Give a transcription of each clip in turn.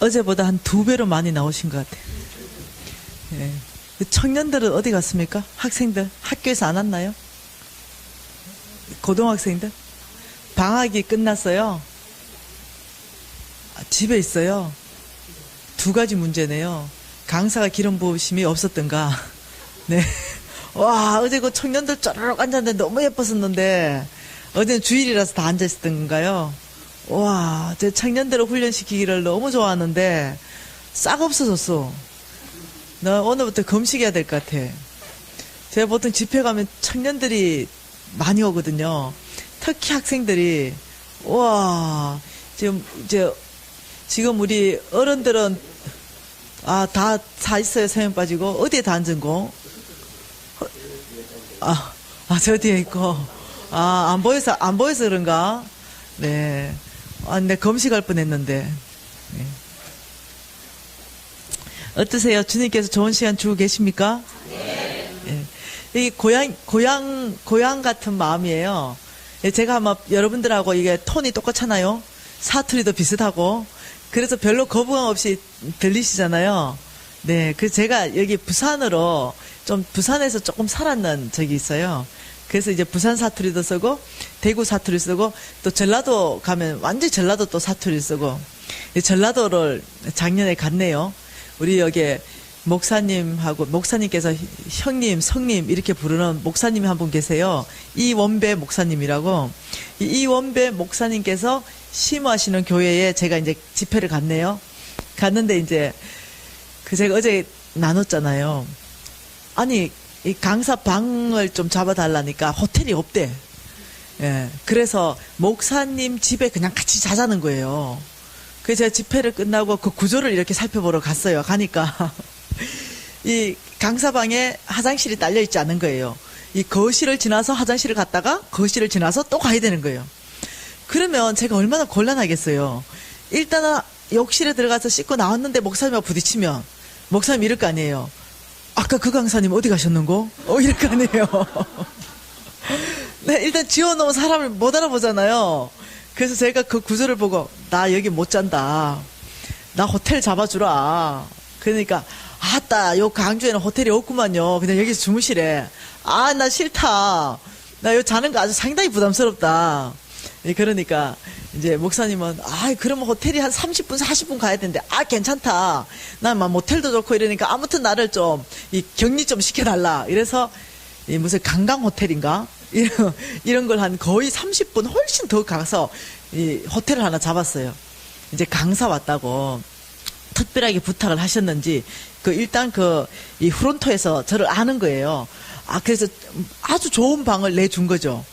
어제보다 한 2배로 많이 나오신 것 같아요. 예. 청년들은 어디 갔습니까? 학생들 학교에서 안 왔나요? 고등학생들 방학이 끝났어요. 집에 있어요. 2가지 문제네요. 강사가 기름 부으심이 없었던가. 네. 와, 어제 그 청년들 쪼르륵 앉았는데 너무 예뻤었는데 어제는 주일이라서 다 앉아있었던 건가요? 와, 제 청년들을 훈련시키기를 너무 좋아하는데 싹 없어졌어. 나 오늘부터 금식해야 될 것 같아. 제가 보통 집회 가면 청년들이 많이 오거든요. 특히 학생들이. 와, 지금 우리 어른들은 다 있어요. 세명 빠지고. 어디에 다 앉은 거? 저 뒤에 있고. 안 보여서 그런가? 네. 내 금식할 뻔 했는데. 네. 어떠세요? 주님께서 좋은 시간 주고 계십니까? 네. 이 고향 같은 마음이에요. 제가 아마 여러분들하고 이게 톤이 똑같잖아요. 사투리도 비슷하고. 그래서 별로 거부감 없이 들리시잖아요. 네. 그래서 제가 여기 부산에서 조금 살았는 적이 있어요. 그래서 이제 부산 사투리도 쓰고, 대구 사투리 쓰고, 또 전라도 가면 완전히 전라도 또 사투리 쓰고, 전라도를 작년에 갔네요. 우리 여기 목사님께서 형님, 성님 이렇게 부르는 목사님이 한 분 계세요. 이원배 목사님이라고. 이원배 목사님께서 심호하시는 교회에 제가 이제 집회를 갔네요. 갔는데 이제 제가 어제 나눴잖아요. 아니, 이 강사 방을 좀 잡아달라니까 호텔이 없대. 예. 그래서 목사님 집에 그냥 같이 자자는 거예요. 그래서 제가 집회를 끝나고 그 구조를 이렇게 살펴보러 갔어요. 가니까 이 강사방에 화장실이 딸려 있지 않은 거예요. 이 거실을 지나서 화장실을 갔다가 거실을 지나서 또 가야 되는 거예요. 그러면 제가 얼마나 곤란하겠어요. 일단은 욕실에 들어가서 씻고 나왔는데 목사님하고 부딪히면 목사님 이럴 거 아니에요. 아까 그 강사님 어디 가셨는고? 이럴 거 아니에요. 네, 일단 지어놓은 사람을 못 알아보잖아요. 그래서 제가 그 구조를 보고 나 여기 못 잔다. 나 호텔 잡아주라. 그러니까 아따 요 강주에는 호텔이 없구만요. 그냥 여기서 주무시래. 나 싫다. 나 여기 자는 거 아주 상당히 부담스럽다. 그러니까 이제 목사님은 그러면 호텔이 한 30분 40분 가야 되는데 괜찮다. 난 막 모텔도 좋고 이러니까 아무튼 나를 좀 이 격리 좀 시켜달라. 이래서 이 무슨 관광 호텔인가 이런 걸 한 거의 30분 훨씬 더 가서 이 호텔을 하나 잡았어요. 이제 강사 왔다고 특별하게 부탁을 하셨는지 일단 이 프론토에서 저를 아는 거예요. 그래서 아주 좋은 방을 내준 거죠.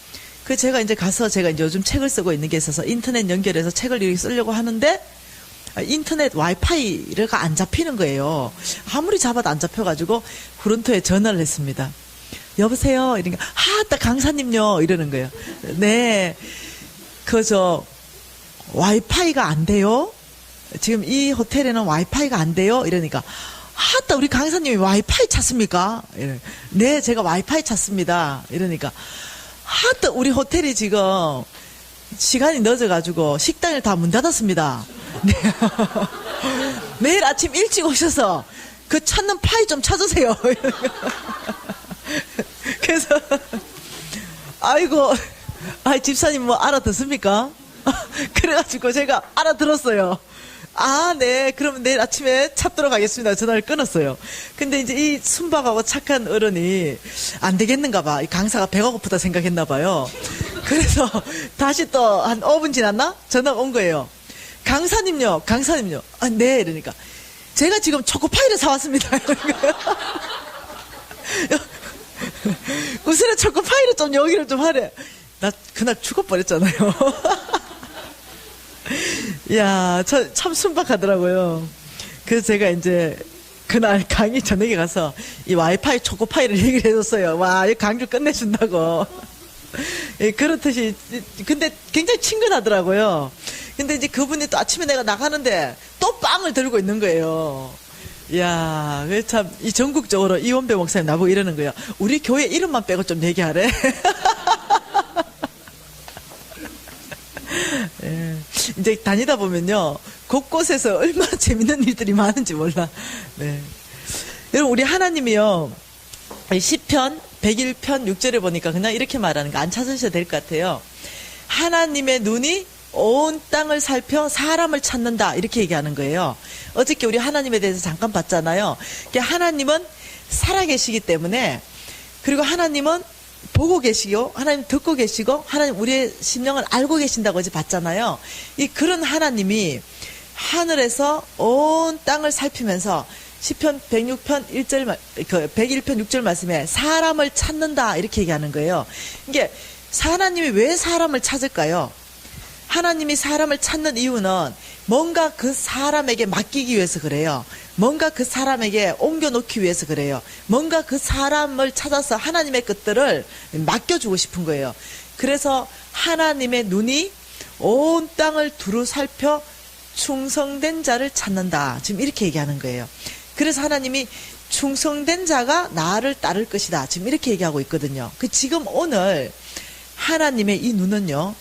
제가 이제 가서 제가 이제 요즘 책을 쓰고 있는 게 있어서 인터넷 연결해서 책을 이렇게 쓰려고 하는데 인터넷 와이파이가 안 잡히는 거예요. 아무리 잡아도 안 잡혀가지고 프론토에 전화를 했습니다. 여보세요? 이러니까 딱 강사님요 이러는 거예요. 네, 와이파이가 안 돼요? 지금 이 호텔에는 와이파이가 안 돼요? 이러니까 딱 우리 강사님이 와이파이 찾습니까? 네, 제가 와이파이 찾습니다. 이러니까 딱 우리 호텔이 지금 시간이 늦어가지고 식당을 다 문 닫았습니다. 네. 매일 아침 일찍 오셔서 그 찾는 파이 좀 찾으세요. 그래서 집사님 뭐 알아듣습니까? 그래가지고 제가 알아들었어요. 네, 그러면 내일 아침에 찾도록 하겠습니다. 전화를 끊었어요. 근데 이제 이 순박하고 착한 어른이 안 되겠는가 봐. 이 강사가 배가 고프다 생각했나 봐요. 그래서 다시 또 한 5분 지났나? 전화가 온 거예요. 강사님요. 네, 이러니까 제가 지금 초코파이를 사왔습니다. 무슨 초코파이를 좀 여기를 좀 하래. 나 그날 죽어버렸잖아요. 이야, 참 순박하더라고요. 그래서 제가 이제 그날 강의 저녁에 가서 이 와이파이 초코파이를 얘기를 해줬어요. 와, 이 강주 끝내준다고. 그렇듯이, 근데 굉장히 친근하더라고요. 근데 이제 그분이 또 아침에 내가 나가는데 또 빵을 들고 있는 거예요. 이야, 참, 이 전국적으로 이원배 목사님 나보고 이러는 거예요. 우리 교회 이름만 빼고 좀 얘기하래. 예. 이제 다니다 보면요, 곳곳에서 얼마나 재밌는 일들이 많은지 몰라. 네. 여러분, 우리 하나님이요, 시편 101편 6절에 보니까 그냥 이렇게 말하는 거 안 찾으셔도 될 것 같아요. 하나님의 눈이 온 땅을 살펴 사람을 찾는다, 이렇게 얘기하는 거예요. 어저께 우리 하나님에 대해서 잠깐 봤잖아요. 하나님은 살아계시기 때문에, 그리고 하나님은 보고 계시고, 하나님 듣고 계시고, 하나님 우리의 심령을 알고 계신다고 어제 봤잖아요. 이 그런 하나님이 하늘에서 온 땅을 살피면서 시편 106편 1절, 101편 6절 말씀에 사람을 찾는다, 이렇게 얘기하는 거예요. 이게 하나님이 왜 사람을 찾을까요? 하나님이 사람을 찾는 이유는 뭔가 그 사람에게 맡기기 위해서 그래요. 뭔가 그 사람에게 옮겨놓기 위해서 그래요. 뭔가 그 사람을 찾아서 하나님의 것들을 맡겨주고 싶은 거예요. 그래서 하나님의 눈이 온 땅을 두루 살펴 충성된 자를 찾는다, 지금 이렇게 얘기하는 거예요. 그래서 하나님이 충성된 자가 나를 따를 것이다, 지금 이렇게 얘기하고 있거든요. 지금 오늘 하나님의 이 눈은요,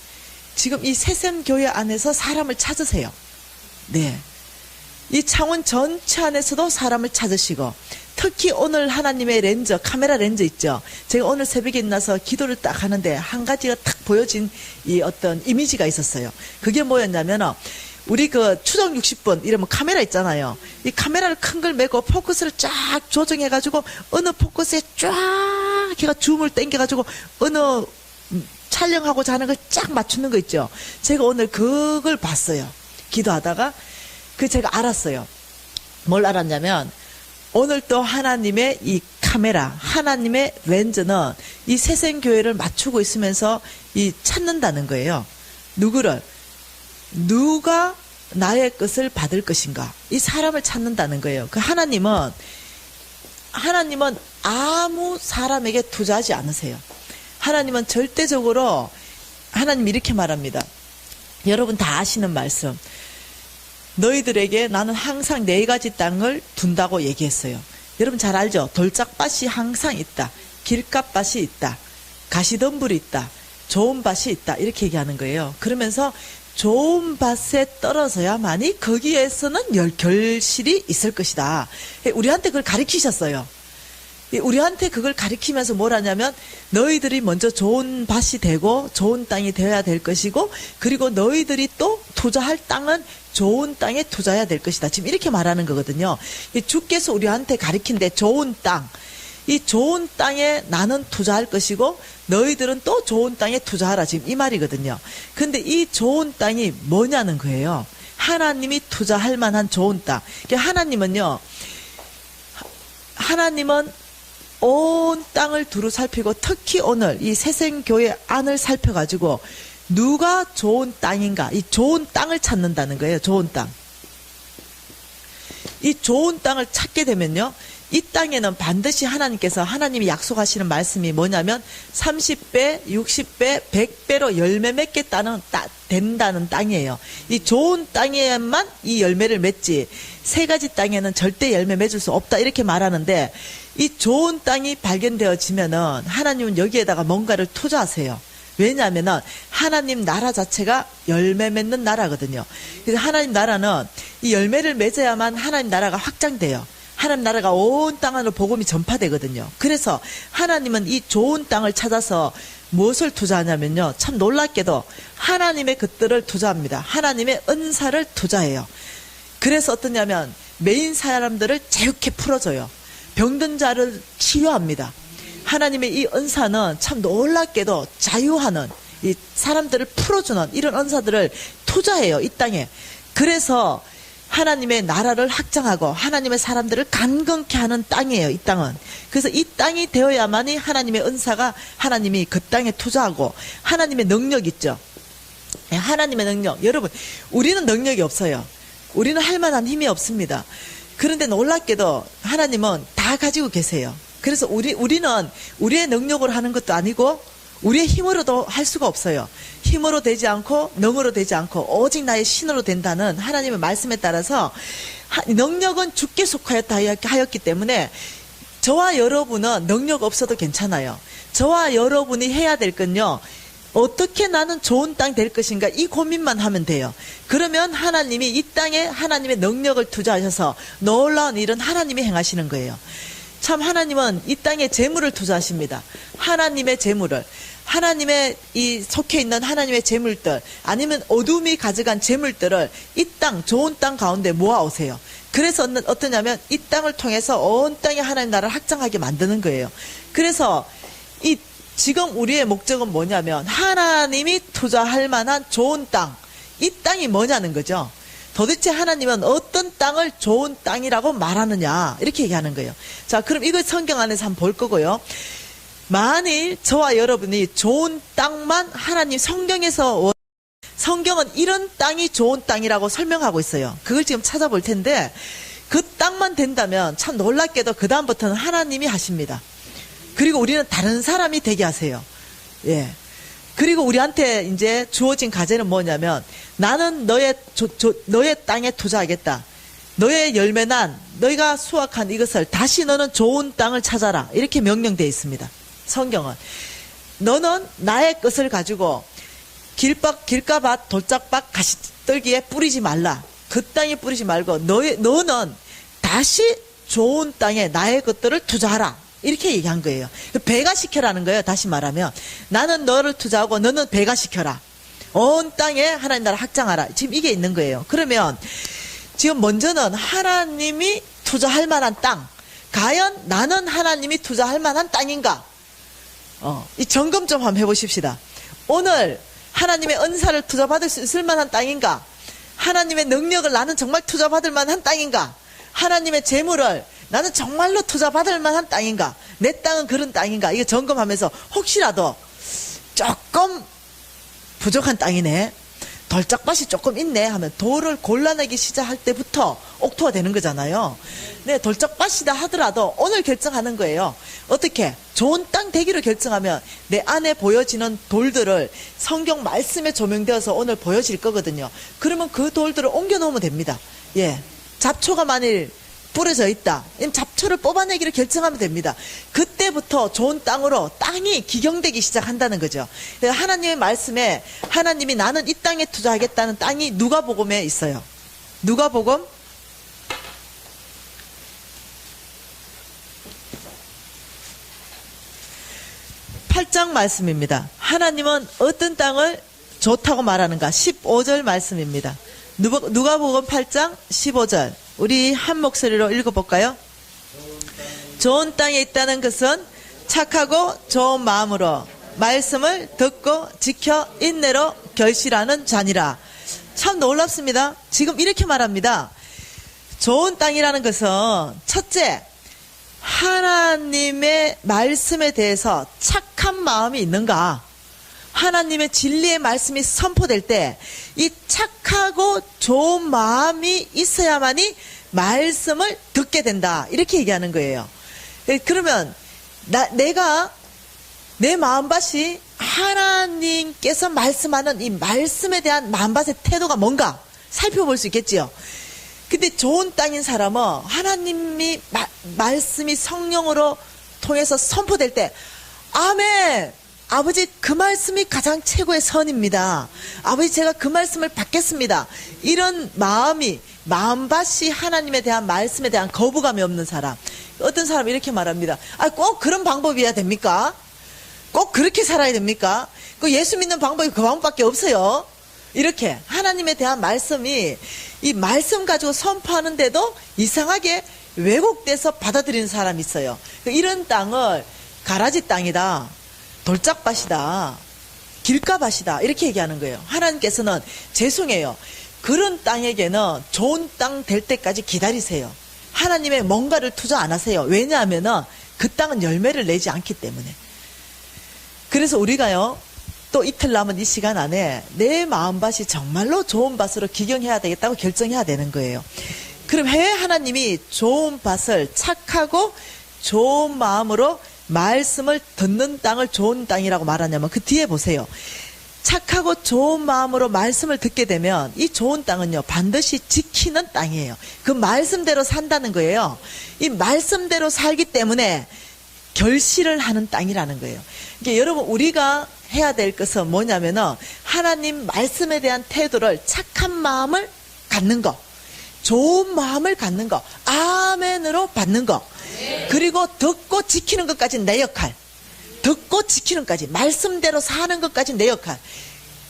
지금 이 새샘교회 안에서 사람을 찾으세요. 네. 이 창원 전체 안에서도 사람을 찾으시고, 특히 오늘 하나님의 렌즈, 카메라 렌즈 있죠. 제가 오늘 새벽에 일어나서 기도를 딱 하는데 한 가지가 탁 보여진 이 어떤 이미지가 있었어요. 그게 뭐였냐면, 우리 그 추정 60분 이러면 카메라 있잖아요. 이 카메라를 큰 걸 메고 포커스를 쫙 조정해가지고 어느 포커스에 쫙 걔가 줌을 당겨가지고 어느 촬영하고자 하는 걸 쫙 맞추는 거 있죠. 제가 오늘 그걸 봤어요. 기도하다가 제가 알았어요. 뭘 알았냐면, 오늘 또 하나님의 이 카메라, 하나님의 렌즈는 이 새생교회를 맞추고 있으면서 이 찾는다는 거예요. 누구를? 누가 나의 것을 받을 것인가? 이 사람을 찾는다는 거예요. 하나님은 아무 사람에게 투자하지 않으세요. 하나님은 절대적으로, 하나님 이렇게 말합니다. 여러분 다 아시는 말씀. 너희들에게 나는 항상 4가지 땅을 둔다고 얘기했어요. 여러분 잘 알죠? 돌짝밭이 항상 있다. 길가밭이 있다. 가시덤불이 있다. 좋은 밭이 있다. 이렇게 얘기하는 거예요. 그러면서 좋은 밭에 떨어져야만이 거기에서는 결실이 있을 것이다. 우리한테 그걸 가르치셨어요. 우리한테 그걸 가르치면서 뭘 하냐면, 너희들이 먼저 좋은 밭이 되고 좋은 땅이 되어야 될 것이고, 그리고 너희들이 또 투자할 땅은 좋은 땅에 투자해야 될 것이다. 지금 이렇게 말하는 거거든요. 주께서 우리한테 가르친데 좋은 땅, 이 좋은 땅에 나는 투자할 것이고 너희들은 또 좋은 땅에 투자하라, 지금 이 말이거든요. 근데 이 좋은 땅이 뭐냐는 거예요. 하나님이 투자할 만한 좋은 땅. 하나님은 온 땅을 두루 살피고, 특히 오늘 이 새생교회 안을 살펴가지고 누가 좋은 땅인가, 이 좋은 땅을 찾는다는 거예요. 좋은 땅. 이 좋은 땅을 찾게 되면요, 이 땅에는 반드시 하나님이 약속하시는 말씀이 뭐냐면 30배, 60배, 100배로 열매 맺게 된다는 땅이에요. 이 좋은 땅에만 이 열매를 맺지 3가지 땅에는 절대 열매 맺을 수 없다, 이렇게 말하는데, 이 좋은 땅이 발견되어지면은 하나님은 여기에다가 뭔가를 투자하세요. 왜냐하면은 하나님 나라 자체가 열매 맺는 나라거든요. 그래서 하나님 나라는 이 열매를 맺어야만 하나님 나라가 확장돼요. 하나님 나라가 온 땅 안으로 복음이 전파되거든요. 그래서 하나님은 이 좋은 땅을 찾아서 무엇을 투자하냐면요, 참 놀랍게도 하나님의 것들을 투자합니다. 하나님의 은사를 투자해요. 그래서 어떠냐면 메인 사람들을 자유케 풀어줘요. 병든 자를 치유합니다. 하나님의 이 은사는 참 놀랍게도 자유하는, 이 사람들을 풀어주는 이런 은사들을 투자해요, 이 땅에. 그래서 하나님의 나라를 확장하고 하나님의 사람들을 강건케 하는 땅이에요, 이 땅은. 그래서 이 땅이 되어야만이 하나님의 은사가, 하나님이 그 땅에 투자하고, 하나님의 능력 있죠. 하나님의 능력. 여러분, 우리는 능력이 없어요. 우리는 할 만한 힘이 없습니다. 그런데 놀랍게도 하나님은 다 가지고 계세요. 그래서 우리는 우리의 능력으로 하는 것도 아니고 우리의 힘으로도 할 수가 없어요. 힘으로 되지 않고 능으로 되지 않고 오직 나의 신으로 된다는 하나님의 말씀에 따라서 능력은 주께 속하였다 하였기 때문에 저와 여러분은 능력 없어도 괜찮아요. 저와 여러분이 해야 될 건요, 어떻게 나는 좋은 땅 될 것인가 이 고민만 하면 돼요. 그러면 하나님이 이 땅에 하나님의 능력을 투자하셔서 놀라운 일은 하나님이 행하시는 거예요. 참 하나님은 이 땅에 재물을 투자하십니다. 하나님의 재물을, 하나님의 이 속해 있는 하나님의 재물들, 아니면 어둠이 가져간 재물들을 이 땅, 좋은 땅 가운데 모아오세요. 그래서 어떠냐면 이 땅을 통해서 온 땅에 하나님 나라를 확장하게 만드는 거예요. 그래서 이 지금 우리의 목적은 뭐냐면 하나님이 투자할 만한 좋은 땅, 이 땅이 뭐냐는 거죠. 도대체 하나님은 어떤 땅을 좋은 땅이라고 말하느냐 이렇게 얘기하는 거예요. 자, 그럼 이걸 성경 안에서 한번 볼 거고요. 만일 저와 여러분이 좋은 땅만 하나님 성경에서, 성경은 이런 땅이 좋은 땅이라고 설명하고 있어요. 그걸 지금 찾아볼 텐데 그 땅만 된다면 참 놀랍게도 그 다음부터는 하나님이 하십니다. 그리고 우리는 다른 사람이 되게 하세요. 예. 그리고 우리한테 이제 주어진 과제는 뭐냐면 나는 너의 땅에 투자하겠다. 너의 열매난 너희가 수확한 이것을 다시 너는 좋은 땅을 찾아라. 이렇게 명령되어 있습니다. 성경은. 너는 나의 것을 가지고 길가밭, 돌짝밭, 가시떨기에 뿌리지 말라. 그 땅에 뿌리지 말고 너는 다시 좋은 땅에 나의 것들을 투자하라. 이렇게 얘기한 거예요. 배가시켜라는 거예요. 다시 말하면 나는 너를 투자하고 너는 배가시켜라. 온 땅에 하나님 나라 확장하라. 지금 이게 있는 거예요. 그러면 지금 먼저는 하나님이 투자할 만한 땅, 과연 나는 하나님이 투자할 만한 땅인가? 이 점검 좀 한번 해보십시다. 오늘 하나님의 은사를 투자받을 수 있을 만한 땅인가? 하나님의 능력을 나는 정말 투자받을 만한 땅인가? 하나님의 재물을 나는 정말로 투자받을 만한 땅인가? 내 땅은 그런 땅인가? 이거 점검하면서 혹시라도 조금 부족한 땅이네, 돌짝밭이 조금 있네 하면 돌을 골라내기 시작할 때부터 옥토가 되는 거잖아요. 네, 돌짝밭이다 하더라도 오늘 결정하는 거예요. 어떻게? 좋은 땅 되기를 결정하면 내 안에 보여지는 돌들을 성경 말씀에 조명되어서 오늘 보여질 거거든요. 그러면 그 돌들을 옮겨 놓으면 됩니다. 예, 잡초가 만일 뿌려져 있다. 잡초를 뽑아내기를 결정하면 됩니다. 그때부터 좋은 땅으로 땅이 기경되기 시작한다는 거죠. 하나님의 말씀에 하나님이 나는 이 땅에 투자하겠다는 땅이 누가복음에 있어요. 누가복음 8장 말씀입니다. 하나님은 어떤 땅을 좋다고 말하는가? 15절 말씀입니다. 누가복음 8장 15절. 우리 한 목소리로 읽어볼까요? 좋은 땅에 있다는 것은 착하고 좋은 마음으로 말씀을 듣고 지켜 인내로 결실하는 자니라. 참 놀랍습니다. 지금 이렇게 말합니다. 좋은 땅이라는 것은 첫째, 하나님의 말씀에 대해서 착한 마음이 있는가? 하나님의 진리의 말씀이 선포될 때 이 착하고 좋은 마음이 있어야만이 말씀을 듣게 된다. 이렇게 얘기하는 거예요. 그러면 내가 내 마음밭이 하나님께서 말씀하는 이 말씀에 대한 마음밭의 태도가 뭔가 살펴볼 수 있겠지요. 근데 좋은 땅인 사람은 하나님이 말씀이 성령으로 통해서 선포될 때 아멘! 아버지 그 말씀이 가장 최고의 선입니다. 아버지 제가 그 말씀을 받겠습니다. 이런 마음밭이 하나님에 대한 말씀에 대한 거부감이 없는 사람. 어떤 사람이 이렇게 말합니다. 꼭 그런 방법이어야 됩니까? 꼭 그렇게 살아야 됩니까? 예수 믿는 방법이 그 방법밖에 없어요. 이렇게 하나님에 대한 말씀이 이 말씀 가지고 선포하는데도 이상하게 왜곡돼서 받아들이는 사람이 있어요. 이런 땅을 가라지 땅이다, 돌짝밭이다, 길가밭이다 이렇게 얘기하는 거예요. 하나님께서는 죄송해요. 그런 땅에게는 좋은 땅 될 때까지 기다리세요. 하나님의 뭔가를 투자 안 하세요. 왜냐하면 그 땅은 열매를 내지 않기 때문에. 그래서 우리가요, 또 이틀 남은 이 시간 안에 내 마음밭이 정말로 좋은 밭으로 기경해야 되겠다고 결정해야 되는 거예요. 그럼 왜 하나님이 좋은 밭을 착하고 좋은 마음으로 말씀을 듣는 땅을 좋은 땅이라고 말하냐면 그 뒤에 보세요. 착하고 좋은 마음으로 말씀을 듣게 되면 이 좋은 땅은요 반드시 지키는 땅이에요. 그 말씀대로 산다는 거예요. 이 말씀대로 살기 때문에 결실을 하는 땅이라는 거예요. 그러니까 여러분 우리가 해야 될 것은 뭐냐면은 하나님 말씀에 대한 태도를 착한 마음을 갖는 거, 좋은 마음을 갖는 거, 아멘으로 받는 거, 그리고 듣고 지키는 것까지 내 역할, 듣고 지키는 것까지, 말씀대로 사는 것까지 내 역할.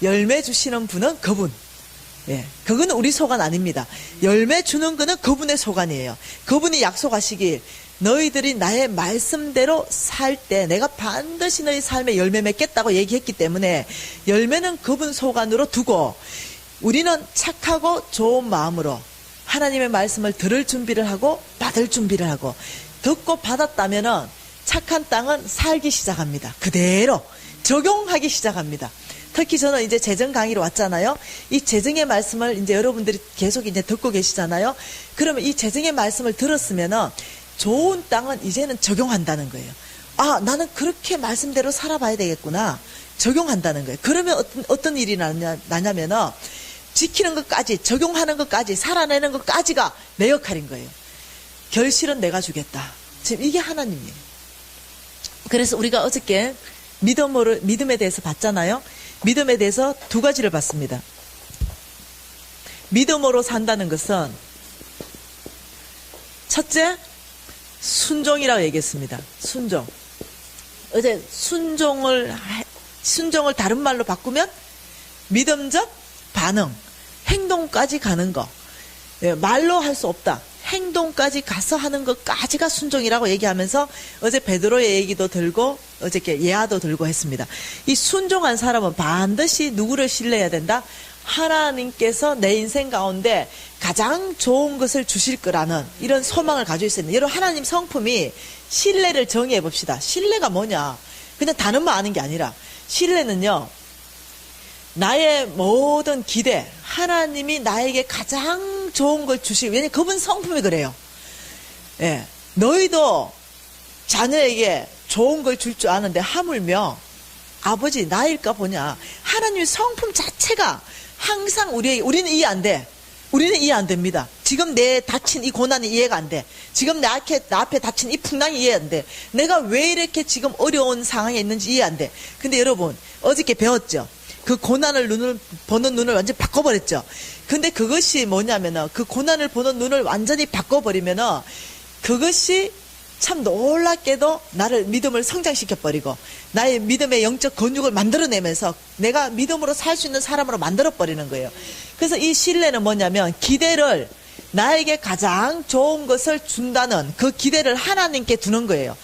열매 주시는 분은 그분. 예, 그거는 우리 소관 아닙니다. 열매 주는 거는 그분의 소관이에요. 그분이 약속하시길 너희들이 나의 말씀대로 살 때 내가 반드시 너희 삶에 열매 맺겠다고 얘기했기 때문에 열매는 그분 소관으로 두고 우리는 착하고 좋은 마음으로 하나님의 말씀을 들을 준비를 하고 받을 준비를 하고, 듣고 받았다면은 착한 땅은 살기 시작합니다. 그대로 적용하기 시작합니다. 특히 저는 이제 재정 강의로 왔잖아요. 이 재정의 말씀을 이제 여러분들이 계속 이제 듣고 계시잖아요. 그러면 이 재정의 말씀을 들었으면은 좋은 땅은 이제는 적용한다는 거예요. 아, 나는 그렇게 말씀대로 살아봐야 되겠구나. 적용한다는 거예요. 그러면 어떤 일이 나냐면은 지키는 것까지, 적용하는 것까지, 살아내는 것까지가 내 역할인 거예요. 결실은 내가 주겠다. 지금 이게 하나님이에요. 그래서 우리가 어저께 믿음에 대해서 봤잖아요. 믿음에 대해서 두 가지를 봤습니다. 믿음으로 산다는 것은 첫째, 순종이라고 얘기했습니다. 순종. 어제 순종을 다른 말로 바꾸면 믿음적 반응, 행동까지 가는 거. 예, 말로 할 수 없다. 행동까지 가서 하는 것까지가 순종이라고 얘기하면서 어제 베드로의 얘기도 들고 어저께 예아도 들고 했습니다. 이 순종한 사람은 반드시 누구를 신뢰해야 된다? 하나님께서 내 인생 가운데 가장 좋은 것을 주실 거라는 이런 소망을 가지고 있습니다. 여러분, 하나님 성품이 신뢰를 정의해 봅시다. 신뢰가 뭐냐? 그냥 다른만 아는 게 아니라 신뢰는요, 나의 모든 기대, 하나님이 나에게 가장 좋은 걸 주시고, 왜냐면 그분 성품이 그래요. 예, 너희도 자녀에게 좋은 걸 줄 줄 아는데 하물며 아버지 나일까 보냐. 하나님의 성품 자체가 항상 우리는 이해 안 돼. 우리는 이해 안 됩니다. 지금 내 닥친 이 고난이 이해가 안 돼. 지금 나 앞에 닥친 이 풍랑이 이해 안 돼. 내가 왜 이렇게 지금 어려운 상황에 있는지 이해 안 돼. 근데 여러분, 어저께 배웠죠. 그 고난을 보는 눈을 완전히 바꿔버렸죠. 근데 그것이 뭐냐면은, 그 고난을 보는 눈을 완전히 바꿔버리면은, 그것이 참 놀랍게도 나를 믿음을 성장시켜버리고, 나의 믿음의 영적 근육을 만들어내면서 내가 믿음으로 살 수 있는 사람으로 만들어버리는 거예요. 그래서 이 신뢰는 뭐냐면, 기대를, 나에게 가장 좋은 것을 준다는 그 기대를 하나님께 두는 거예요.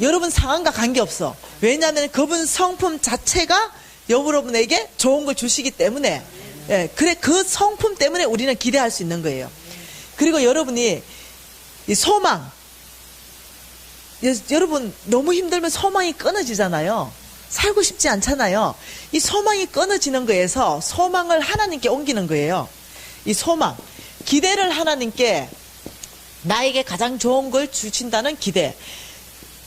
여러분 상황과 관계없어. 왜냐하면 그분 성품 자체가 여러분에게 좋은 걸 주시기 때문에, 예, 그래, 그 성품 때문에 우리는 기대할 수 있는 거예요. 그리고 여러분이 이 소망, 여러분 너무 힘들면 소망이 끊어지잖아요. 살고 싶지 않잖아요. 이 소망이 끊어지는 거에서 소망을 하나님께 옮기는 거예요. 이 소망, 기대를 하나님께, 나에게 가장 좋은 걸 주신다는 기대,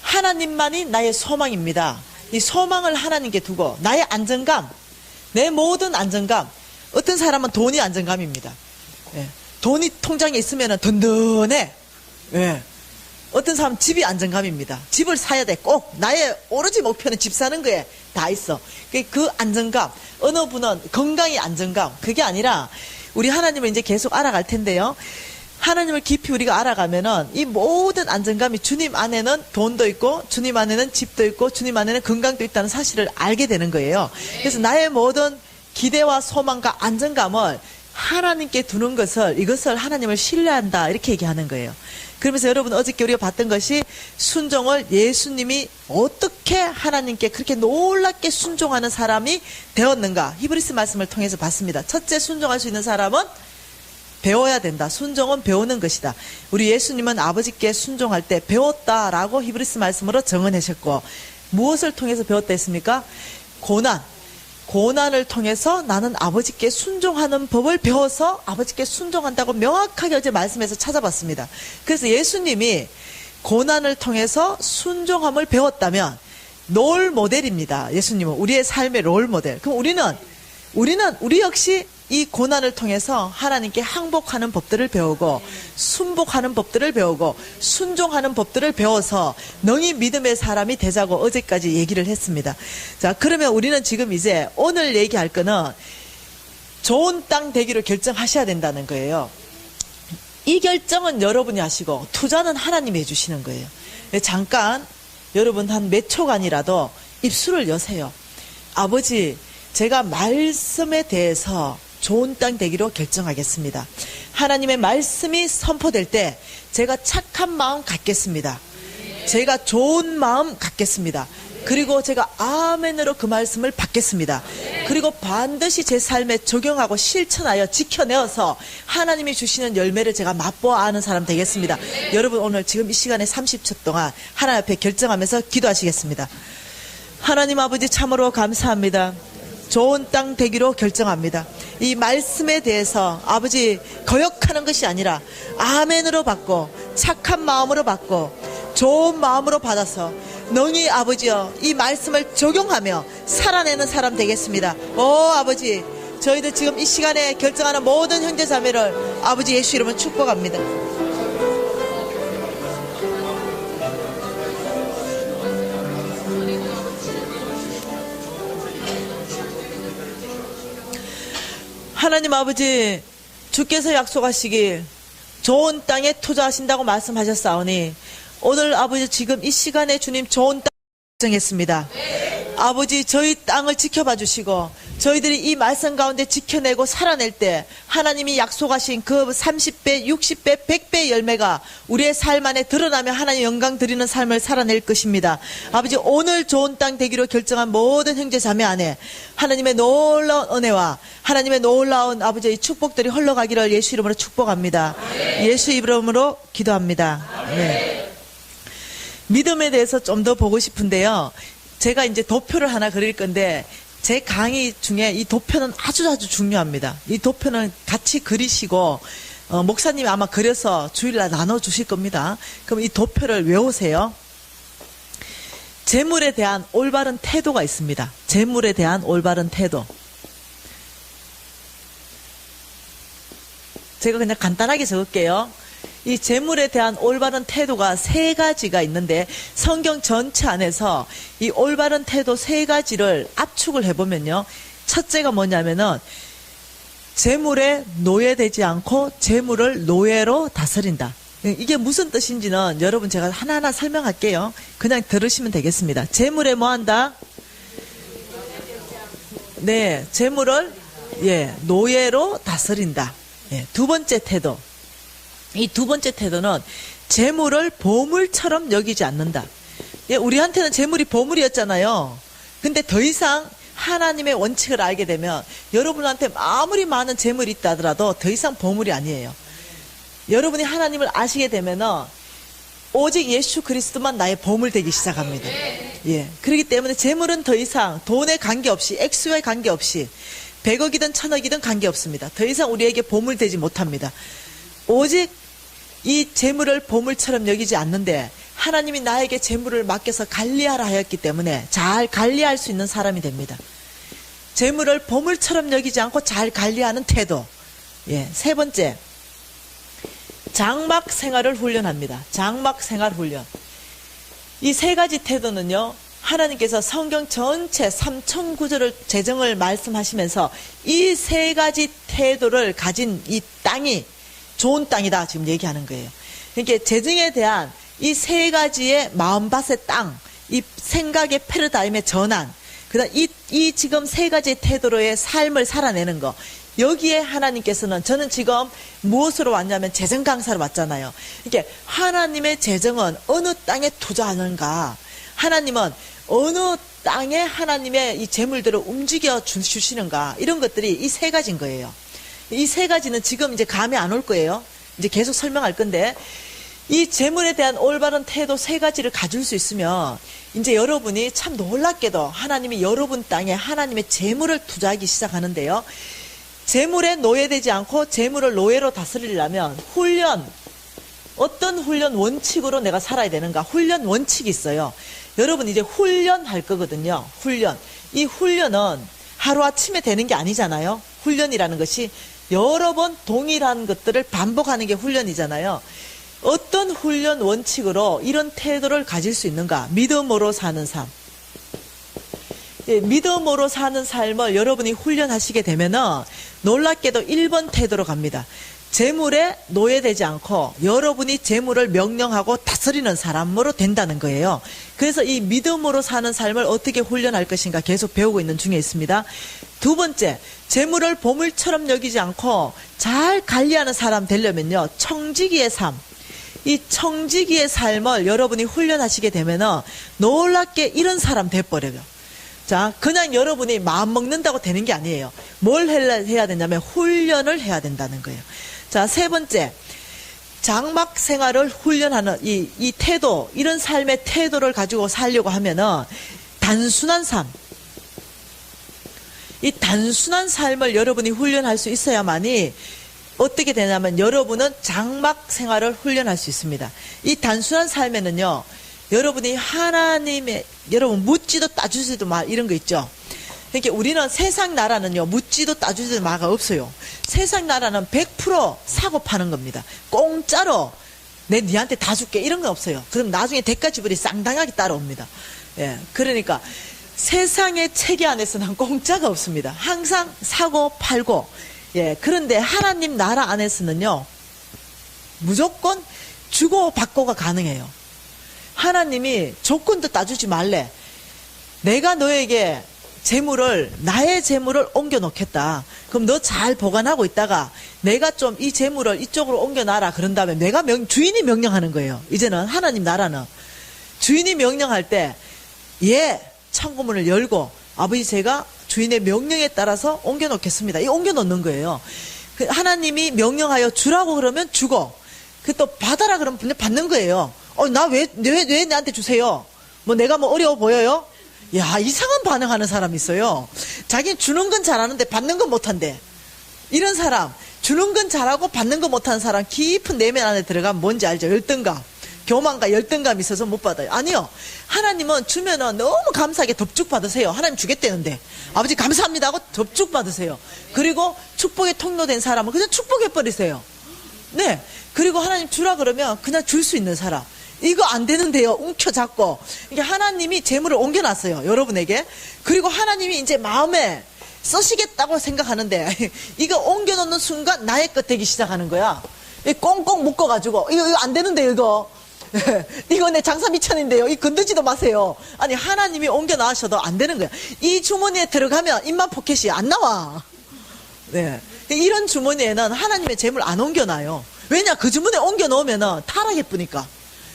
하나님만이 나의 소망입니다. 이 소망을 하나님께 두고 나의 안정감, 내 모든 안정감, 어떤 사람은 돈이 안정감입니다. 예, 돈이 통장에 있으면 든든해. 예. 어떤 사람은 집이 안정감입니다. 집을 사야 돼. 꼭 나의 오로지 목표는 집 사는 거에 다 있어. 그 안정감, 어느 분은 건강의 안정감, 그게 아니라 우리 하나님을 이제 계속 알아갈 텐데요. 하나님을 깊이 우리가 알아가면은 이 모든 안정감이 주님 안에는 돈도 있고, 주님 안에는 집도 있고, 주님 안에는 건강도 있다는 사실을 알게 되는 거예요. 그래서 나의 모든 기대와 소망과 안정감을 하나님께 두는 것을, 이것을 하나님을 신뢰한다, 이렇게 얘기하는 거예요. 그러면서 여러분, 어저께 우리가 봤던 것이 순종을 예수님이 어떻게 하나님께 그렇게 놀랍게 순종하는 사람이 되었는가, 히브리서 말씀을 통해서 봤습니다. 첫째, 순종할 수 있는 사람은 배워야 된다. 순종은 배우는 것이다. 우리 예수님은 아버지께 순종할 때 배웠다라고 히브리서 말씀으로 정언하셨고, 무엇을 통해서 배웠다 했습니까? 고난을 통해서 나는 아버지께 순종하는 법을 배워서 아버지께 순종한다고 명확하게 어제 말씀에서 찾아봤습니다. 그래서 예수님이 고난을 통해서 순종함을 배웠다면 롤 모델입니다. 예수님은 우리의 삶의 롤 모델. 그럼 우리 역시 이 고난을 통해서 하나님께 항복하는 법들을 배우고 순복하는 법들을 배우고 순종하는 법들을 배워서 능히 믿음의 사람이 되자고 어제까지 얘기를 했습니다. 자, 그러면 우리는 지금 이제 오늘 얘기할 거는 좋은 땅 되기로 결정하셔야 된다는 거예요. 이 결정은 여러분이 하시고 투자는 하나님이 해주시는 거예요. 잠깐 여러분 한 몇 초간이라도 입술을 여세요. 아버지, 제가 말씀에 대해서 좋은 땅 되기로 결정하겠습니다. 하나님의 말씀이 선포될 때 제가 착한 마음 갖겠습니다. 제가 좋은 마음 갖겠습니다. 그리고 제가 아멘으로 그 말씀을 받겠습니다. 그리고 반드시 제 삶에 적용하고 실천하여 지켜내어서 하나님이 주시는 열매를 제가 맛보아 아는 사람 되겠습니다. 여러분 오늘 지금 이 시간에 30초 동안 하나님 앞에 결정하면서 기도하시겠습니다. 하나님 아버지 참으로 감사합니다. 좋은 땅 되기로 결정합니다. 이 말씀에 대해서 아버지 거역하는 것이 아니라 아멘으로 받고 착한 마음으로 받고 좋은 마음으로 받아서 능히 아버지여 이 말씀을 적용하며 살아내는 사람 되겠습니다. 아버지, 저희들 지금 이 시간에 결정하는 모든 형제자매를 아버지 예수 이름으로 축복합니다. 하나님 아버지, 주께서 약속하시길 좋은 땅에 투자하신다고 말씀하셨사오니 오늘 아버지 지금 이 시간에 주님 좋은 땅 결정했습니다. 아버지, 저희 땅을 지켜봐 주시고 저희들이 이 말씀 가운데 지켜내고 살아낼 때 하나님이 약속하신 그 30배, 60배, 100배의 열매가 우리의 삶 안에 드러나며 하나님 영광 드리는 삶을 살아낼 것입니다. 아버지, 오늘 좋은 땅 되기로 결정한 모든 형제 자매 안에 하나님의 놀라운 은혜와 하나님의 놀라운 아버지의 축복들이 흘러가기를 예수 이름으로 축복합니다. 예수 이름으로 기도합니다. 네. 믿음에 대해서 좀 더 보고 싶은데요. 제가 이제 도표를 하나 그릴 건데 제 강의 중에 이 도표는 아주 중요합니다. 이 도표는 같이 그리시고 목사님이 아마 그려서 주일날 나눠주실 겁니다. 그럼 이 도표를 외우세요. 재물에 대한 올바른 태도가 있습니다. 재물에 대한 올바른 태도. 제가 그냥 간단하게 적을게요. 이 재물에 대한 올바른 태도가 세 가지가 있는데 성경 전체 안에서 이 올바른 태도 세 가지를 압축을 해보면요. 첫째가 뭐냐면은 재물에 노예되지 않고 재물을 노예로 다스린다. 이게 무슨 뜻인지는 여러분 제가 하나하나 설명할게요. 그냥 들으시면 되겠습니다. 재물에 뭐한다? 네, 재물을 노예로 다스린다. 두 번째 태도. 이 두 번째 태도는 재물을 보물처럼 여기지 않는다. 우리한테는 재물이 보물이었잖아요. 근데 더 이상 하나님의 원칙을 알게 되면 여러분한테 아무리 많은 재물이 있다 하더라도 더 이상 보물이 아니에요. 여러분이 하나님을 아시게 되면은 오직 예수 그리스도만 나의 보물 되기 시작합니다. 그렇기 때문에 재물은 더 이상 돈에 관계없이 액수에 관계없이 100억이든 1000억이든 관계없습니다. 더 이상 우리에게 보물 되지 못합니다. 오직 이 재물을 보물처럼 여기지 않는데 하나님이 나에게 재물을 맡겨서 관리하라 하였기 때문에 잘 관리할 수 있는 사람이 됩니다. 재물을 보물처럼 여기지 않고 잘 관리하는 태도. 세 번째, 장막 생활을 훈련합니다. 장막 생활 훈련. 이 세 가지 태도는요, 하나님께서 성경 전체 3,000구절을 재정을 말씀하시면서 이 세 가지 태도를 가진 이 땅이 좋은 땅이다 지금 얘기하는 거예요. 그러니까 재정에 대한 이 세 가지의 마음밭의 땅, 이 생각의 패러다임의 전환, 그다음 이 지금 세 가지 태도로의 삶을 살아내는 거. 여기에 하나님께서는 저는 지금 무엇으로 왔냐면 재정 강사로 왔잖아요. 그러니까 하나님의 재정은 어느 땅에 투자하는가? 하나님은 어느 땅에 하나님의 이 재물들을 움직여 주시는가? 이런 것들이 이 세 가지인 거예요. 이 세 가지는 지금 이제 감이 안 올 거예요. 이제 계속 설명할 건데 이 재물에 대한 올바른 태도 세 가지를 가질 수 있으면 이제 여러분이 참 놀랍게도 하나님이 여러분 땅에 하나님의 재물을 투자하기 시작하는데요. 재물에 노예되지 않고 재물을 노예로 다스리려면 어떤 훈련 원칙으로 내가 살아야 되는가? 훈련 원칙이 있어요. 여러분 이제 훈련할 거거든요. 훈련. 이 훈련은 하루아침에 되는 게 아니잖아요. 훈련이라는 것이 여러 번 동일한 것들을 반복하는 게 훈련이잖아요. 어떤 훈련 원칙으로 이런 태도를 가질 수 있는가? 믿음으로 사는 삶. 예, 믿음으로 사는 삶을 여러분이 훈련하시게 되면은 놀랍게도 1번 태도로 갑니다. 재물에 노예되지 않고 여러분이 재물을 명령하고 다스리는 사람으로 된다는 거예요. 그래서 이 믿음으로 사는 삶을 어떻게 훈련할 것인가 계속 배우고 있는 중에 있습니다. 두 번째, 재물을 보물처럼 여기지 않고 잘 관리하는 사람 되려면요, 청지기의 삶. 이 청지기의 삶을 여러분이 훈련하시게 되면은 놀랍게 이런 사람 돼버려요. 자, 그냥 여러분이 마음 먹는다고 되는 게 아니에요. 뭘 해야 되냐면 훈련을 해야 된다는 거예요. 자, 세 번째, 장막 생활을 훈련하는 이 태도, 이런 삶의 태도를 가지고 살려고 하면은 단순한 삶, 이 단순한 삶을 여러분이 훈련할 수 있어야만이 어떻게 되냐면 여러분은 장막 생활을 훈련할 수 있습니다. 이 단순한 삶에는요, 여러분이 하나님의, 여러분 묻지도 따지지도 마, 이런 거 있죠. 그러니까 우리는 세상 나라는요, 묻지도 따지지도 마가 없어요. 세상 나라는 100% 사고 파는 겁니다. 공짜로 내 니한테 다 줄게, 이런 건 없어요. 그럼 나중에 대가 지불이 쌍당하게 따라옵니다. 예, 그러니까 세상의 체계 안에서는 공짜가 없습니다. 항상 사고 팔고. 예, 그런데 하나님 나라 안에서는요, 무조건 주고 받고가 가능해요. 하나님이 조건도 따주지 말래. 내가 너에게 나의 재물을 옮겨 놓겠다. 그럼 너 잘 보관하고 있다가 내가 좀 이 재물을 이쪽으로 옮겨 놔라. 그런 다음에 주인이 명령하는 거예요. 이제는 하나님 나라는 주인이 명령할 때, 예, 창고문을 열고 아버지 제가 주인의 명령에 따라서 옮겨 놓겠습니다. 이 옮겨 놓는 거예요. 하나님이 명령하여 주라고 그러면 주고, 또 받아라 그러면 받는 거예요. 나 왜 나한테 주세요? 내가 어려워 보여요? 야, 이상한 반응하는 사람이 있어요. 자기는 주는 건 잘하는데 받는 건 못한대. 이런 사람, 주는 건 잘하고 받는 건 못하는 사람, 깊은 내면 안에 들어가면 뭔지 알죠? 열등감, 교만과 열등감이 있어서 못 받아요. 아니요, 하나님은 주면은 너무 감사하게 덥죽 받으세요. 하나님 주겠다는데 아버지 감사합니다 하고 덥죽 받으세요. 그리고 축복의 통로된 사람은 그냥 축복해 버리세요. 네, 그리고 하나님 주라 그러면 그냥 줄 수 있는 사람. 이거 안 되는데요, 움켜잡고. 이게 하나님이 재물을 옮겨놨어요, 여러분에게. 그리고 하나님이 이제 마음에 쓰시겠다고 생각하는데 이거 옮겨놓는 순간 나의 것 되기 시작하는 거야. 꽁꽁 묶어가지고 이거 안 되는데 이거 내 장사 미천인데요, 이 건드지도 마세요. 아니, 하나님이 옮겨놔셔도 안 되는 거야. 이 주머니에 들어가면 입만 포켓이 안 나와. 네, 이런 주머니에는 하나님의 재물 안 옮겨놔요. 왜냐, 그 주머니에 옮겨놓으면 타락해버리니까.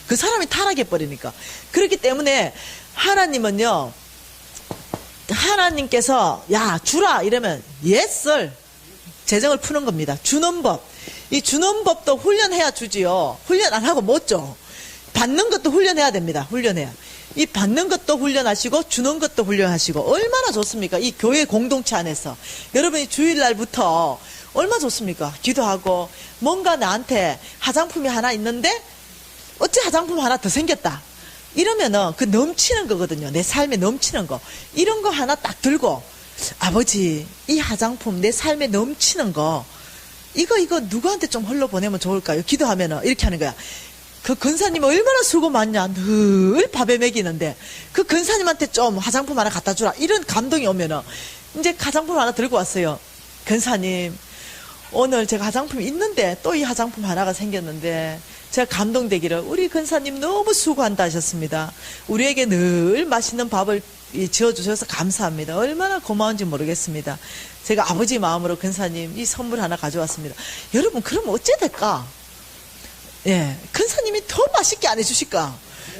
그 사람이 타락해버리니까. 그렇기 때문에 하나님은요, 하나님께서 야 주라 이러면 yes sir, 재정을 푸는 겁니다. 주는 법, 이 주는 법도 훈련해야 주지요. 훈련 안 하고 못 줘. 받는 것도 훈련해야 됩니다. 훈련해야. 이 받는 것도 훈련하시고 주는 것도 훈련하시고. 얼마나 좋습니까? 이 교회 공동체 안에서 여러분이 주일날부터 얼마나 좋습니까? 기도하고 뭔가 나한테 화장품이 하나 있는데 어째 화장품 하나 더 생겼다 이러면은 그 넘치는 거거든요. 내 삶에 넘치는 거, 이런 거 하나 딱 들고, 아버지 이 화장품 내 삶에 넘치는 거 이거 누구한테 좀 흘러보내면 좋을까요? 기도하면은 이렇게 하는 거야. 그 근사님 얼마나 수고 많냐, 늘 밥에 먹이는데 그 근사님한테 좀 화장품 하나 갖다 주라, 이런 감동이 오면은 이제 화장품 하나 들고 왔어요. 근사님 오늘 제가 화장품이 있는데 또 이 화장품 하나가 생겼는데 제가 감동되기를, 우리 근사님 너무 수고한다 하셨습니다. 우리에게 늘 맛있는 밥을 지어주셔서 감사합니다. 얼마나 고마운지 모르겠습니다. 제가 아버지 마음으로 근사님 이 선물 하나 가져왔습니다. 여러분, 그러면 어째 될까? 예, 근사님이 더 맛있게 안 해주실까?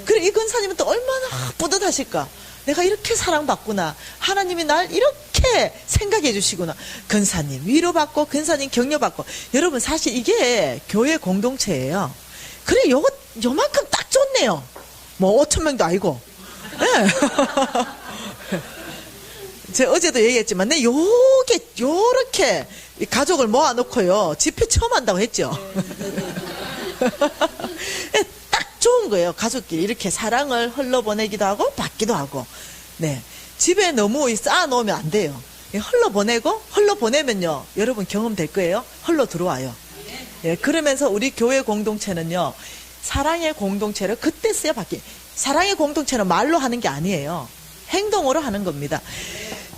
그래, 이 근사님은 또 얼마나 뿌듯하실까? 내가 이렇게 사랑받구나. 하나님이 날 이렇게 생각해 주시구나. 근사님 위로받고, 근사님 격려받고. 여러분, 사실 이게 교회 공동체예요. 그래, 요만큼 딱 좋네요. 5,000명도 아니고. 네. 제가 어제도 얘기했지만, 요렇게 가족을 모아놓고요, 집회 처음 한다고 했죠. 딱 좋은 거예요. 가족끼리 이렇게 사랑을 흘러보내기도 하고, 받기도 하고. 네. 집에 너무 쌓아놓으면 안 돼요. 흘러보내면요, 여러분 경험될 거예요. 흘러 들어와요. 예, 그러면서 우리 교회 공동체는요, 사랑의 공동체를 그때서야 사랑의 공동체는 말로 하는 게 아니에요. 행동으로 하는 겁니다.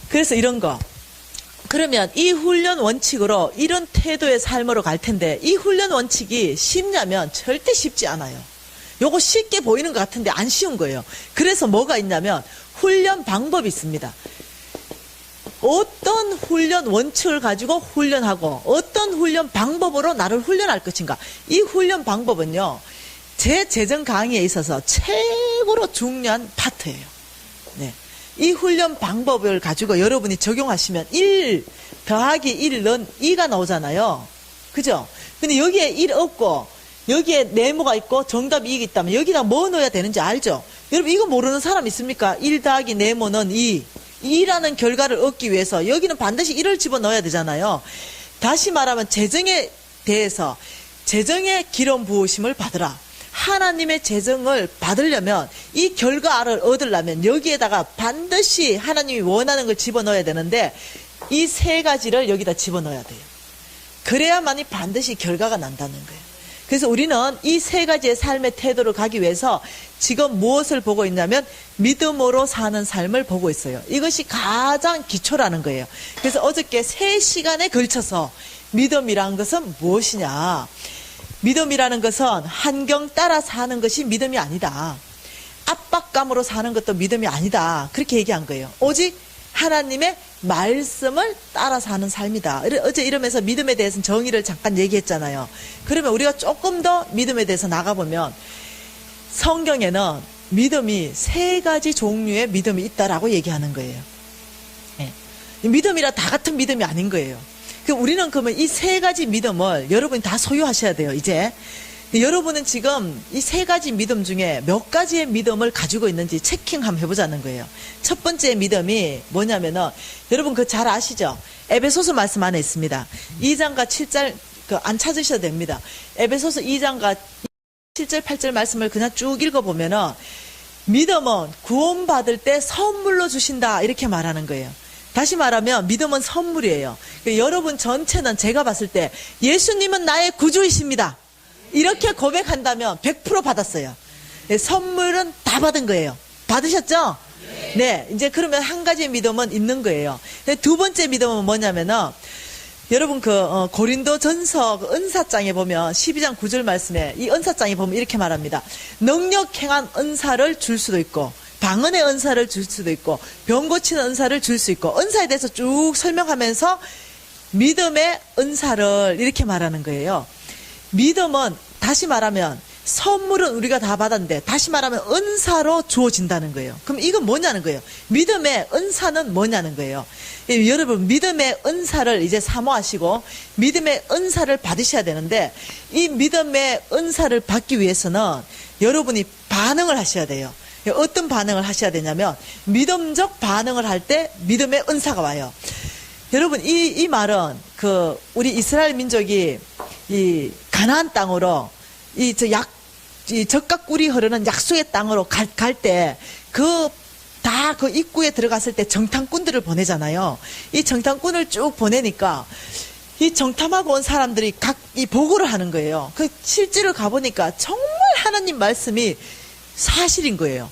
그래서 이런 거. 그러면 이 훈련 원칙으로 이런 태도의 삶으로 갈 텐데, 이 훈련 원칙이 쉽냐면 절대 쉽지 않아요. 요거 쉽게 보이는 것 같은데 안 쉬운 거예요. 그래서 뭐가 있냐면 훈련 방법이 있습니다. 어떤 훈련 원칙을 가지고 훈련하고 어떤 훈련 방법으로 나를 훈련할 것인가. 이 훈련 방법은요, 제 재정 강의에 있어서 최고로 중요한 파트예요. 네. 이 훈련 방법을 가지고 여러분이 적용하시면 1 더하기 1은 2가 나오잖아요. 그죠? 근데 여기에 1 없고 여기에 네모가 있고 정답이 2가 있다면 여기다 뭐 넣어야 되는지 알죠? 여러분 이거 모르는 사람 있습니까? 1 더하기 네모는 2라는 결과를 얻기 위해서 여기는 반드시 1을 집어넣어야 되잖아요. 다시 말하면 재정에 대해서 재정의 기름 부으심을 받으라. 하나님의 재정을 받으려면, 이 결과를 얻으려면 여기에다가 반드시 하나님이 원하는 걸 집어넣어야 되는데 이 3가지를 여기다 집어넣어야 돼요. 그래야만이 반드시 결과가 난다는 거예요. 그래서 우리는 이 3가지의 삶의 태도를 가기 위해서 지금 무엇을 보고 있냐면 믿음으로 사는 삶을 보고 있어요. 이것이 가장 기초라는 거예요. 그래서 어저께 3시간에 걸쳐서 믿음이란 것은 무엇이냐, 믿음이라는 것은 환경 따라 사는 것이 믿음이 아니다, 압박감으로 사는 것도 믿음이 아니다, 그렇게 얘기한 거예요. 오직 하나님의 말씀을 따라 사는 삶이다. 어제 이러면서 믿음에 대해서는 정의를 잠깐 얘기했잖아요. 그러면 우리가 조금 더 믿음에 대해서 나가보면 성경에는 믿음이 3가지 종류의 믿음이 있다라고 얘기하는 거예요. 네. 믿음이라 다 같은 믿음이 아닌 거예요. 우리는 그러면 이 3가지 믿음을 여러분이 다 소유하셔야 돼요. 이제 여러분은 지금 이 3가지 믿음 중에 몇 가지의 믿음을 가지고 있는지 체킹 한번 해보자는 거예요. 첫 번째 믿음이 뭐냐면은, 여러분 그거 잘 아시죠? 에베소서 말씀 안에 있습니다. 2장과 7절 안 찾으셔도 됩니다. 에베소서 2장과 7절 8절 말씀을 그냥 쭉 읽어보면은 믿음은 구원받을 때 선물로 주신다, 이렇게 말하는 거예요. 다시 말하면 믿음은 선물이에요. 여러분 전체는 제가 봤을 때 예수님은 나의 구주이십니다, 이렇게 고백한다면 100% 받았어요. 네, 선물은 다 받은 거예요. 받으셨죠? 네. 이제 그러면 한 가지 믿음은 있는 거예요. 두 번째 믿음은 뭐냐면은, 여러분 고린도 전서 은사장에 보면 12장 9절 말씀에 이 은사장에 보면 이렇게 말합니다. 능력 행한 은사를 줄 수도 있고, 방언의 은사를 줄 수도 있고, 병 고치는 은사를 줄 수 있고, 은사에 대해서 쭉 설명하면서 믿음의 은사를 이렇게 말하는 거예요. 믿음은 다시 말하면 선물은 우리가 다 받았는데 다시 말하면 은사로 주어진다는 거예요. 그럼 이건 뭐냐는 거예요. 믿음의 은사는 뭐냐는 거예요. 여러분 믿음의 은사를 이제 사모하시고 믿음의 은사를 받으셔야 되는데, 이 믿음의 은사를 받기 위해서는 여러분이 반응을 하셔야 돼요. 어떤 반응을 하셔야 되냐면 믿음적 반응을 할 때 믿음의 은사가 와요. 여러분 이 말은 우리 이스라엘 민족이 이 가나안 땅으로 이 젖과 꿀이 흐르는 약속의 땅으로 갈 때 그 입구에 들어갔을 때 정탐꾼들을 보내잖아요. 이 정탐꾼을 쭉 보내니까 이 정탐하고 온 사람들이 이 보고를 하는 거예요. 실제로 가보니까 정말 하나님 말씀이 사실인 거예요.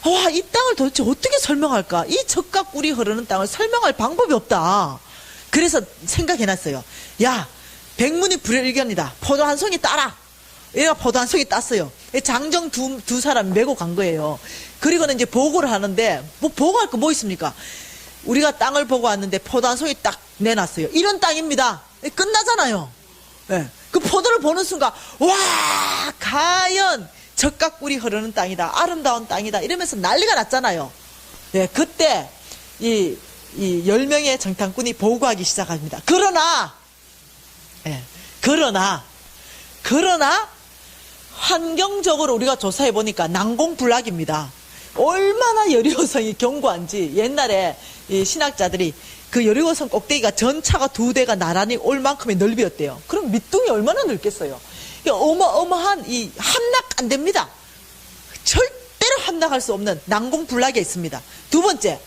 와, 이 땅을 도대체 어떻게 설명할까? 이 젖과 꿀이 흐르는 땅을 설명할 방법이 없다. 그래서 생각해놨어요. 야, 백문이 불여일견이다. 포도 한 송이 따라. 얘가 포도 한 송이 땄어요. 장정 두 사람 메고 간 거예요. 그리고는 이제 보고를 하는데, 보고할 거 뭐 있습니까? 우리가 땅을 보고 왔는데 포도 한 송이 딱 내놨어요. 이런 땅입니다. 끝나잖아요. 네. 그 포도를 보는 순간, 와, 과연 젖과 꿀이 흐르는 땅이다, 아름다운 땅이다, 이러면서 난리가 났잖아요. 네, 그때 이 10명의 정탐꾼이 보고하기 시작합니다. 그러나 환경적으로 우리가 조사해 보니까 난공불락입니다. 얼마나 여리고성이 견고한지. 옛날에 이 신학자들이 그 여리고성 꼭대기가 전차가 2대가 나란히 올 만큼의 넓이였대요. 그럼 밑둥이 얼마나 넓겠어요. 어마어마한 이 함락 안 됩니다. 절대로 함락할 수 없는 난공불락에 있습니다. 두 번째,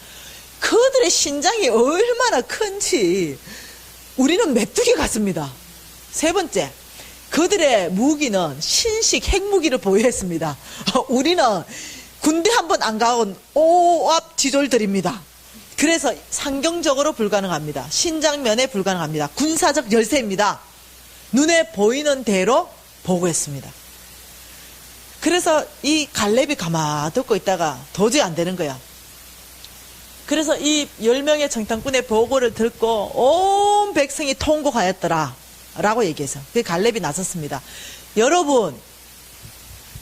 그들의 신장이 얼마나 큰지 우리는 메뚜기 같습니다. 세 번째, 그들의 무기는 신식 핵무기를 보유했습니다. 우리는 군대 한 번 안 가온 오압 지졸들입니다. 그래서 상경적으로 불가능합니다. 신장면에 불가능합니다. 군사적 열세입니다. 눈에 보이는 대로 보고했습니다. 그래서 이 갈렙이 가만 듣고 있다가 도저히 안 되는 거야. 그래서 이 10명의 정탐꾼의 보고를 듣고 온 백성이 통곡하였더라 라고 얘기해서 그 갈렙이 나섰습니다. 여러분,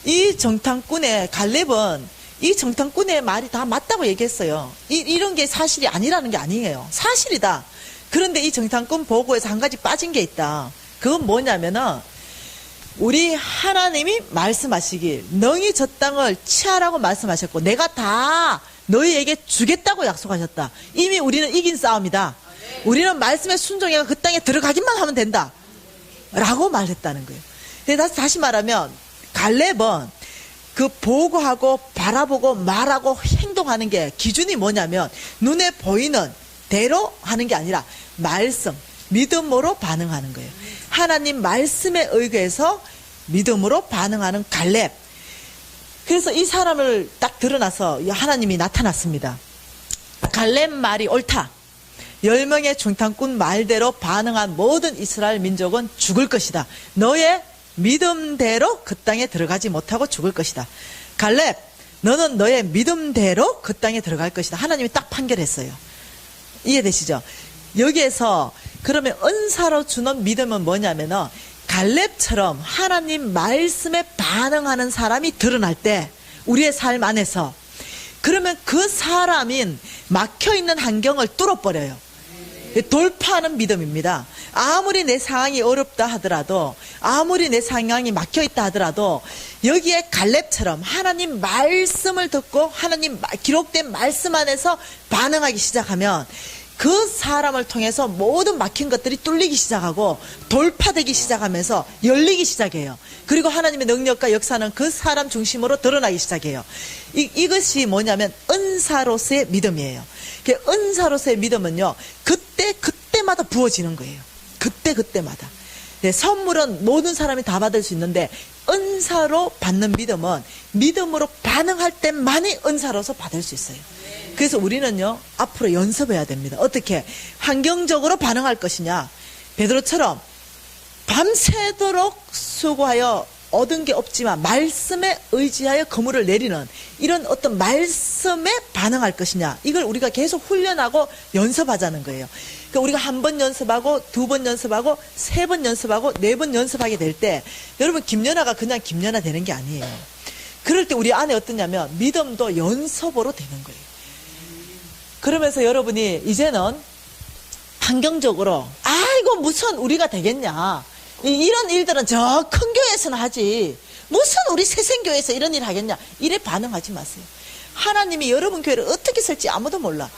이 정탐꾼의 갈렙은 이 정탐꾼의 말이 다 맞다고 얘기했어요. 이런 게 사실이 아니라는 게 아니에요. 사실이다. 그런데 이 정탐꾼 보고에서 한 가지 빠진 게 있다. 그건 뭐냐면은 우리 하나님이 말씀하시길 너희 저 땅을 취하라고 말씀하셨고 내가 다 너희에게 주겠다고 약속하셨다. 이미 우리는 이긴 싸움이다. 우리는 말씀에 순종해서 그 땅에 들어가기만 하면 된다 라고 말했다는 거예요. 다시 말하면 갈렙은 그 보고하고 바라보고 말하고 행동하는 게 기준이 뭐냐면 눈에 보이는 대로 하는 게 아니라 말씀, 믿음으로 반응하는 거예요. 하나님 말씀에 의거해서 믿음으로 반응하는 갈렙. 그래서 이 사람을 딱 드러나서 하나님이 나타났습니다. 갈렙 말이 옳다. 10명의 정탐꾼 말대로 반응한 모든 이스라엘 민족은 죽을 것이다. 너의 믿음대로 그 땅에 들어가지 못하고 죽을 것이다. 갈렙, 너는 너의 믿음대로 그 땅에 들어갈 것이다. 하나님이 딱 판결했어요. 이해되시죠? 여기에서 그러면 은사로 주는 믿음은 뭐냐면은 갈렙처럼 하나님 말씀에 반응하는 사람이 드러날 때 우리의 삶 안에서 그러면 그 사람인 막혀있는 환경을 뚫어버려요. 돌파하는 믿음입니다. 아무리 내 상황이 어렵다 하더라도 아무리 내 상황이 막혀있다 하더라도 여기에 갈렙처럼 하나님 말씀을 듣고 하나님 기록된 말씀 안에서 반응하기 시작하면 그 사람을 통해서 모든 막힌 것들이 뚫리기 시작하고 돌파되기 시작하면서 열리기 시작해요. 그리고 하나님의 능력과 역사는 그 사람 중심으로 드러나기 시작해요. 이것이 뭐냐면 은사로서의 믿음이에요. 은사로서의 믿음은요, 그때마다 부어지는 거예요. 그때마다. 네, 선물은 모든 사람이 다 받을 수 있는데 은사로 받는 믿음은 믿음으로 반응할 때만이 은사로서 받을 수 있어요. 그래서 우리는요, 앞으로 연습해야 됩니다. 어떻게? 환경적으로 반응할 것이냐. 베드로처럼 밤새도록 수고하여 얻은 게 없지만 말씀에 의지하여 그물을 내리는 이런 어떤 말씀에 반응할 것이냐. 이걸 우리가 계속 훈련하고 연습하자는 거예요. 그러니까 우리가 한 번 연습하고 두 번 연습하고 세 번 연습하고 네 번 연습하게 될 때 여러분 김연아가 그냥 김연아 되는 게 아니에요. 그럴 때 우리 안에 어떠냐면 믿음도 연습으로 되는 거예요. 그러면서 여러분이 이제는 환경적으로 아이고 무슨 우리가 되겠냐. 이런 일들은 저 큰 교회에서는 하지. 무슨 우리 새생교회에서 이런 일 하겠냐. 이래 반응하지 마세요. 하나님이 여러분 교회를 어떻게 쓸지 아무도 몰라.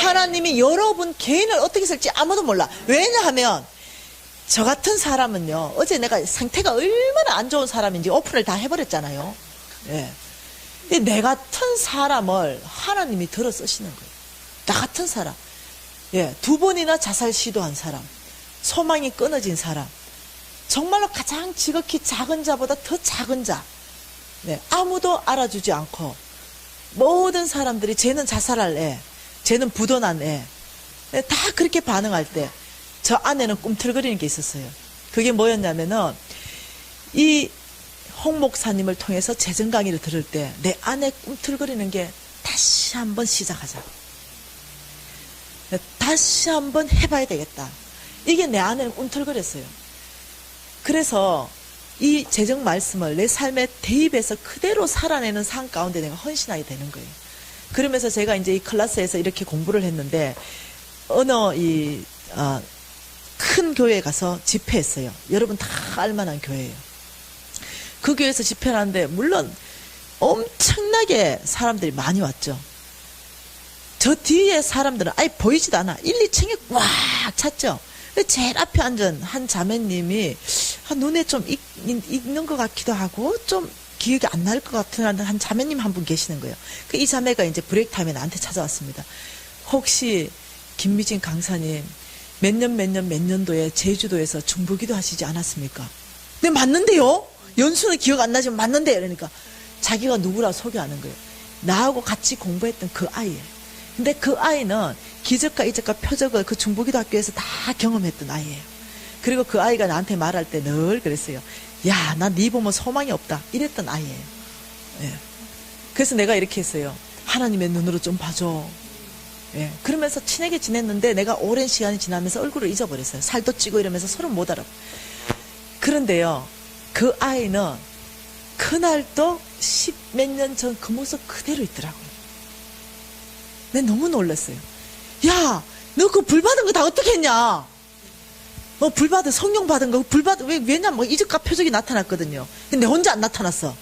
하나님이 여러분 개인을 어떻게 쓸지 아무도 몰라. 왜냐하면 저 같은 사람은요. 어제 내가 상태가 얼마나 안 좋은 사람인지 오픈을 다 해버렸잖아요. 예. 내 같은 사람을 하나님이 들어 쓰시는 거예요. 나 같은 사람. 예. 2번이나 자살 시도한 사람. 소망이 끊어진 사람. 정말로 가장 지극히 작은 자보다 더 작은 자. 네, 아무도 알아주지 않고 모든 사람들이 쟤는 자살할 애, 쟤는 부도난 애. 네, 다 그렇게 반응할 때 저 안에는 꿈틀거리는 게 있었어요. 그게 뭐였냐면은 이 홍 목사님을 통해서 재정 강의를 들을 때 내 안에 꿈틀거리는 게 다시 한번 시작하자. 네, 다시 한번 해봐야 되겠다. 이게 내 안에는 꿈틀거렸어요. 그래서 이 재정 말씀을 내 삶에 대입해서 그대로 살아내는 삶 가운데 내가 헌신하게 되는 거예요. 그러면서 제가 이제 이 클래스에서 이렇게 공부를 했는데 어느 큰 교회에 가서 집회했어요. 여러분 다 알만한 교회예요. 그 교회에서 집회를 하는데 물론 엄청나게 사람들이 많이 왔죠. 저 뒤에 사람들은 아예 보이지도 않아. 1, 2층에 꽉 찼죠. 제일 앞에 앉은 한 자매님이 눈에 좀 익는 것 같기도 하고 좀 기억이 안 날 것 같은 한 자매님 한 분 계시는 거예요. 이 자매가 이제 브레이크 타임에 나한테 찾아왔습니다. 혹시 김미진 강사님 몇 년도에 제주도에서 중보기도 하시지 않았습니까? 네, 맞는데요? 연수는 기억 안 나지만 맞는데. 그러니까 자기가 누구라 소개하는 거예요. 나하고 같이 공부했던 그 아이예요. 근데 그 아이는 기적과 이적과 표적을 그 중보기도 학교에서 다 경험했던 아이예요. 그리고 그 아이가 나한테 말할 때 늘 그랬어요. 야, 나 네 보면 소망이 없다. 이랬던 아이예요. 예. 그래서 내가 이렇게 했어요. 하나님의 눈으로 좀 봐줘. 예. 그러면서 친하게 지냈는데 내가 오랜 시간이 지나면서 얼굴을 잊어버렸어요. 살도 찌고 이러면서 서로 못 알아. 그런데요, 그 아이는 그날도 10몇 년 전 그 모습 그대로 있더라고요. 내가 너무 놀랐어요. 야, 너 그 불 받은 거 다 어떻게 했냐? 불 받은, 성령 받은 거, 불 받은, 왜냐면 이적과 표적이 나타났거든요. 근데 혼자 안 나타났어.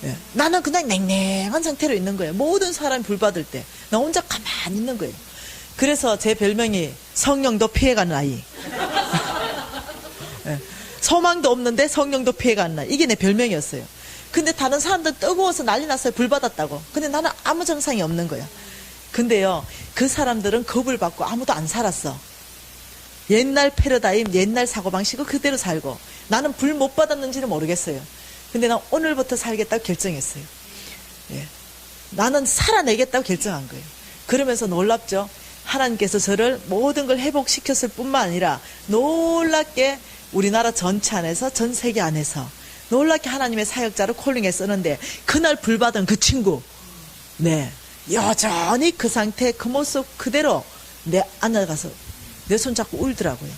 예. 나는 그냥 냉랭한 상태로 있는 거예요. 모든 사람이 불 받을 때. 나 혼자 가만히 있는 거예요. 그래서 제 별명이 성령도 피해가는 아이. 예. 소망도 없는데 성령도 피해가는 아이. 이게 내 별명이었어요. 근데 다른 사람들 뜨거워서 난리 났어요. 불 받았다고. 근데 나는 아무 증상이 없는 거야. 근데요, 그 사람들은 겁을 받고 아무도 안 살았어. 옛날 패러다임, 옛날 사고방식을 그대로 살고, 나는 불 못 받았는지는 모르겠어요. 근데 난 오늘부터 살겠다고 결정했어요. 예. 나는 살아내겠다고 결정한 거예요. 그러면서 놀랍죠? 하나님께서 저를 모든 걸 회복시켰을 뿐만 아니라 놀랍게 우리나라 전체 안에서, 전 세계 안에서 놀랍게 하나님의 사역자로 콜링해 쓰는데, 그날 불 받은 그 친구, 네, 여전히 그 상태, 그 모습 그대로 내 앉아가서 내 손 잡고 울더라고요.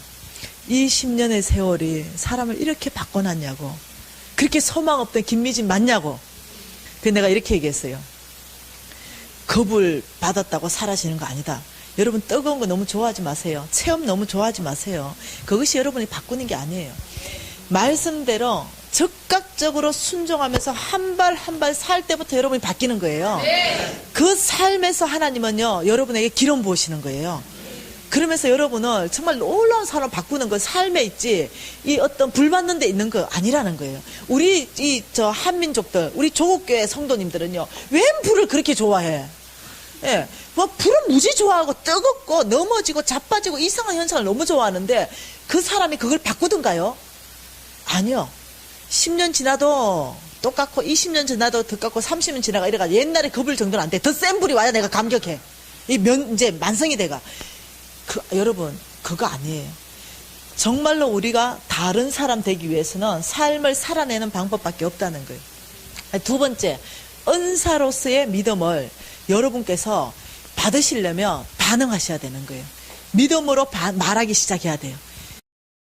이 10년의 세월이 사람을 이렇게 바꿔놨냐고. 그렇게 소망 없던 김미진 맞냐고. 그래서 내가 이렇게 얘기했어요. 겁을 받았다고 사라지는 거 아니다. 여러분, 뜨거운 거 너무 좋아하지 마세요. 체험 너무 좋아하지 마세요. 그것이 여러분이 바꾸는 게 아니에요. 말씀대로 적극적으로 순종하면서 한 발 한 발 살 때부터 여러분이 바뀌는 거예요. 그 삶에서 하나님은요, 여러분에게 기름 부으시는 거예요. 그러면서 여러분을 정말 놀라운 사람을 바꾸는 건 삶에 있지, 이 어떤 불 받는 데 있는 거 아니라는 거예요. 우리 한민족들, 우리 조국교회 성도님들은요, 웬 불을 그렇게 좋아해? 예. 불은 무지 좋아하고 뜨겁고 넘어지고 자빠지고 이상한 현상을 너무 좋아하는데, 그 사람이 그걸 바꾸던가요? 아니요. 10년 지나도 똑같고 20년 지나도 똑같고 30년 지나가 이래가 옛날에 겁을 정도는 안 돼. 더 센 불이 와야 내가 감격해. 이제 만성이 돼가. 여러분, 그거 아니에요. 정말로 우리가 다른 사람 되기 위해서는 삶을 살아내는 방법밖에 없다는 거예요. 두 번째, 은사로서의 믿음을 여러분께서 받으시려면 반응하셔야 되는 거예요. 믿음으로 말하기 시작해야 돼요.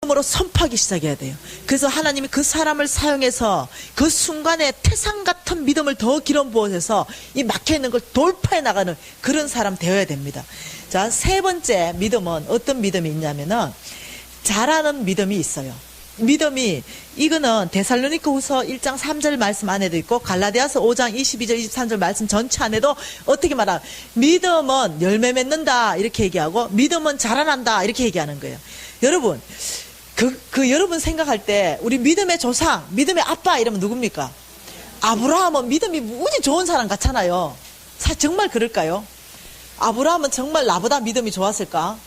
믿음으로 선포하기 시작해야 돼요. 그래서 하나님이 그 사람을 사용해서 그 순간에 태산 같은 믿음을 더 기름 부어서 이 막혀있는 걸 돌파해 나가는 그런 사람 되어야 됩니다. 자, 세 번째 믿음은 어떤 믿음이 있냐면은 잘하는 믿음이 있어요. 믿음이, 이거는 데살로니가후서 1장 3절 말씀 안에도 있고 갈라디아서 5장 22절 23절 말씀 전체 안에도 어떻게 말하면 믿음은 열매 맺는다 이렇게 얘기하고 믿음은 자라난다 이렇게 얘기하는 거예요. 여러분, 여러분 생각할 때 우리 믿음의 조상, 믿음의 아빠 이러면 누굽니까? 아브라함은 믿음이 무지 좋은 사람 같잖아요. 정말 그럴까요? 아브라함은 정말 나보다 믿음이 좋았을까?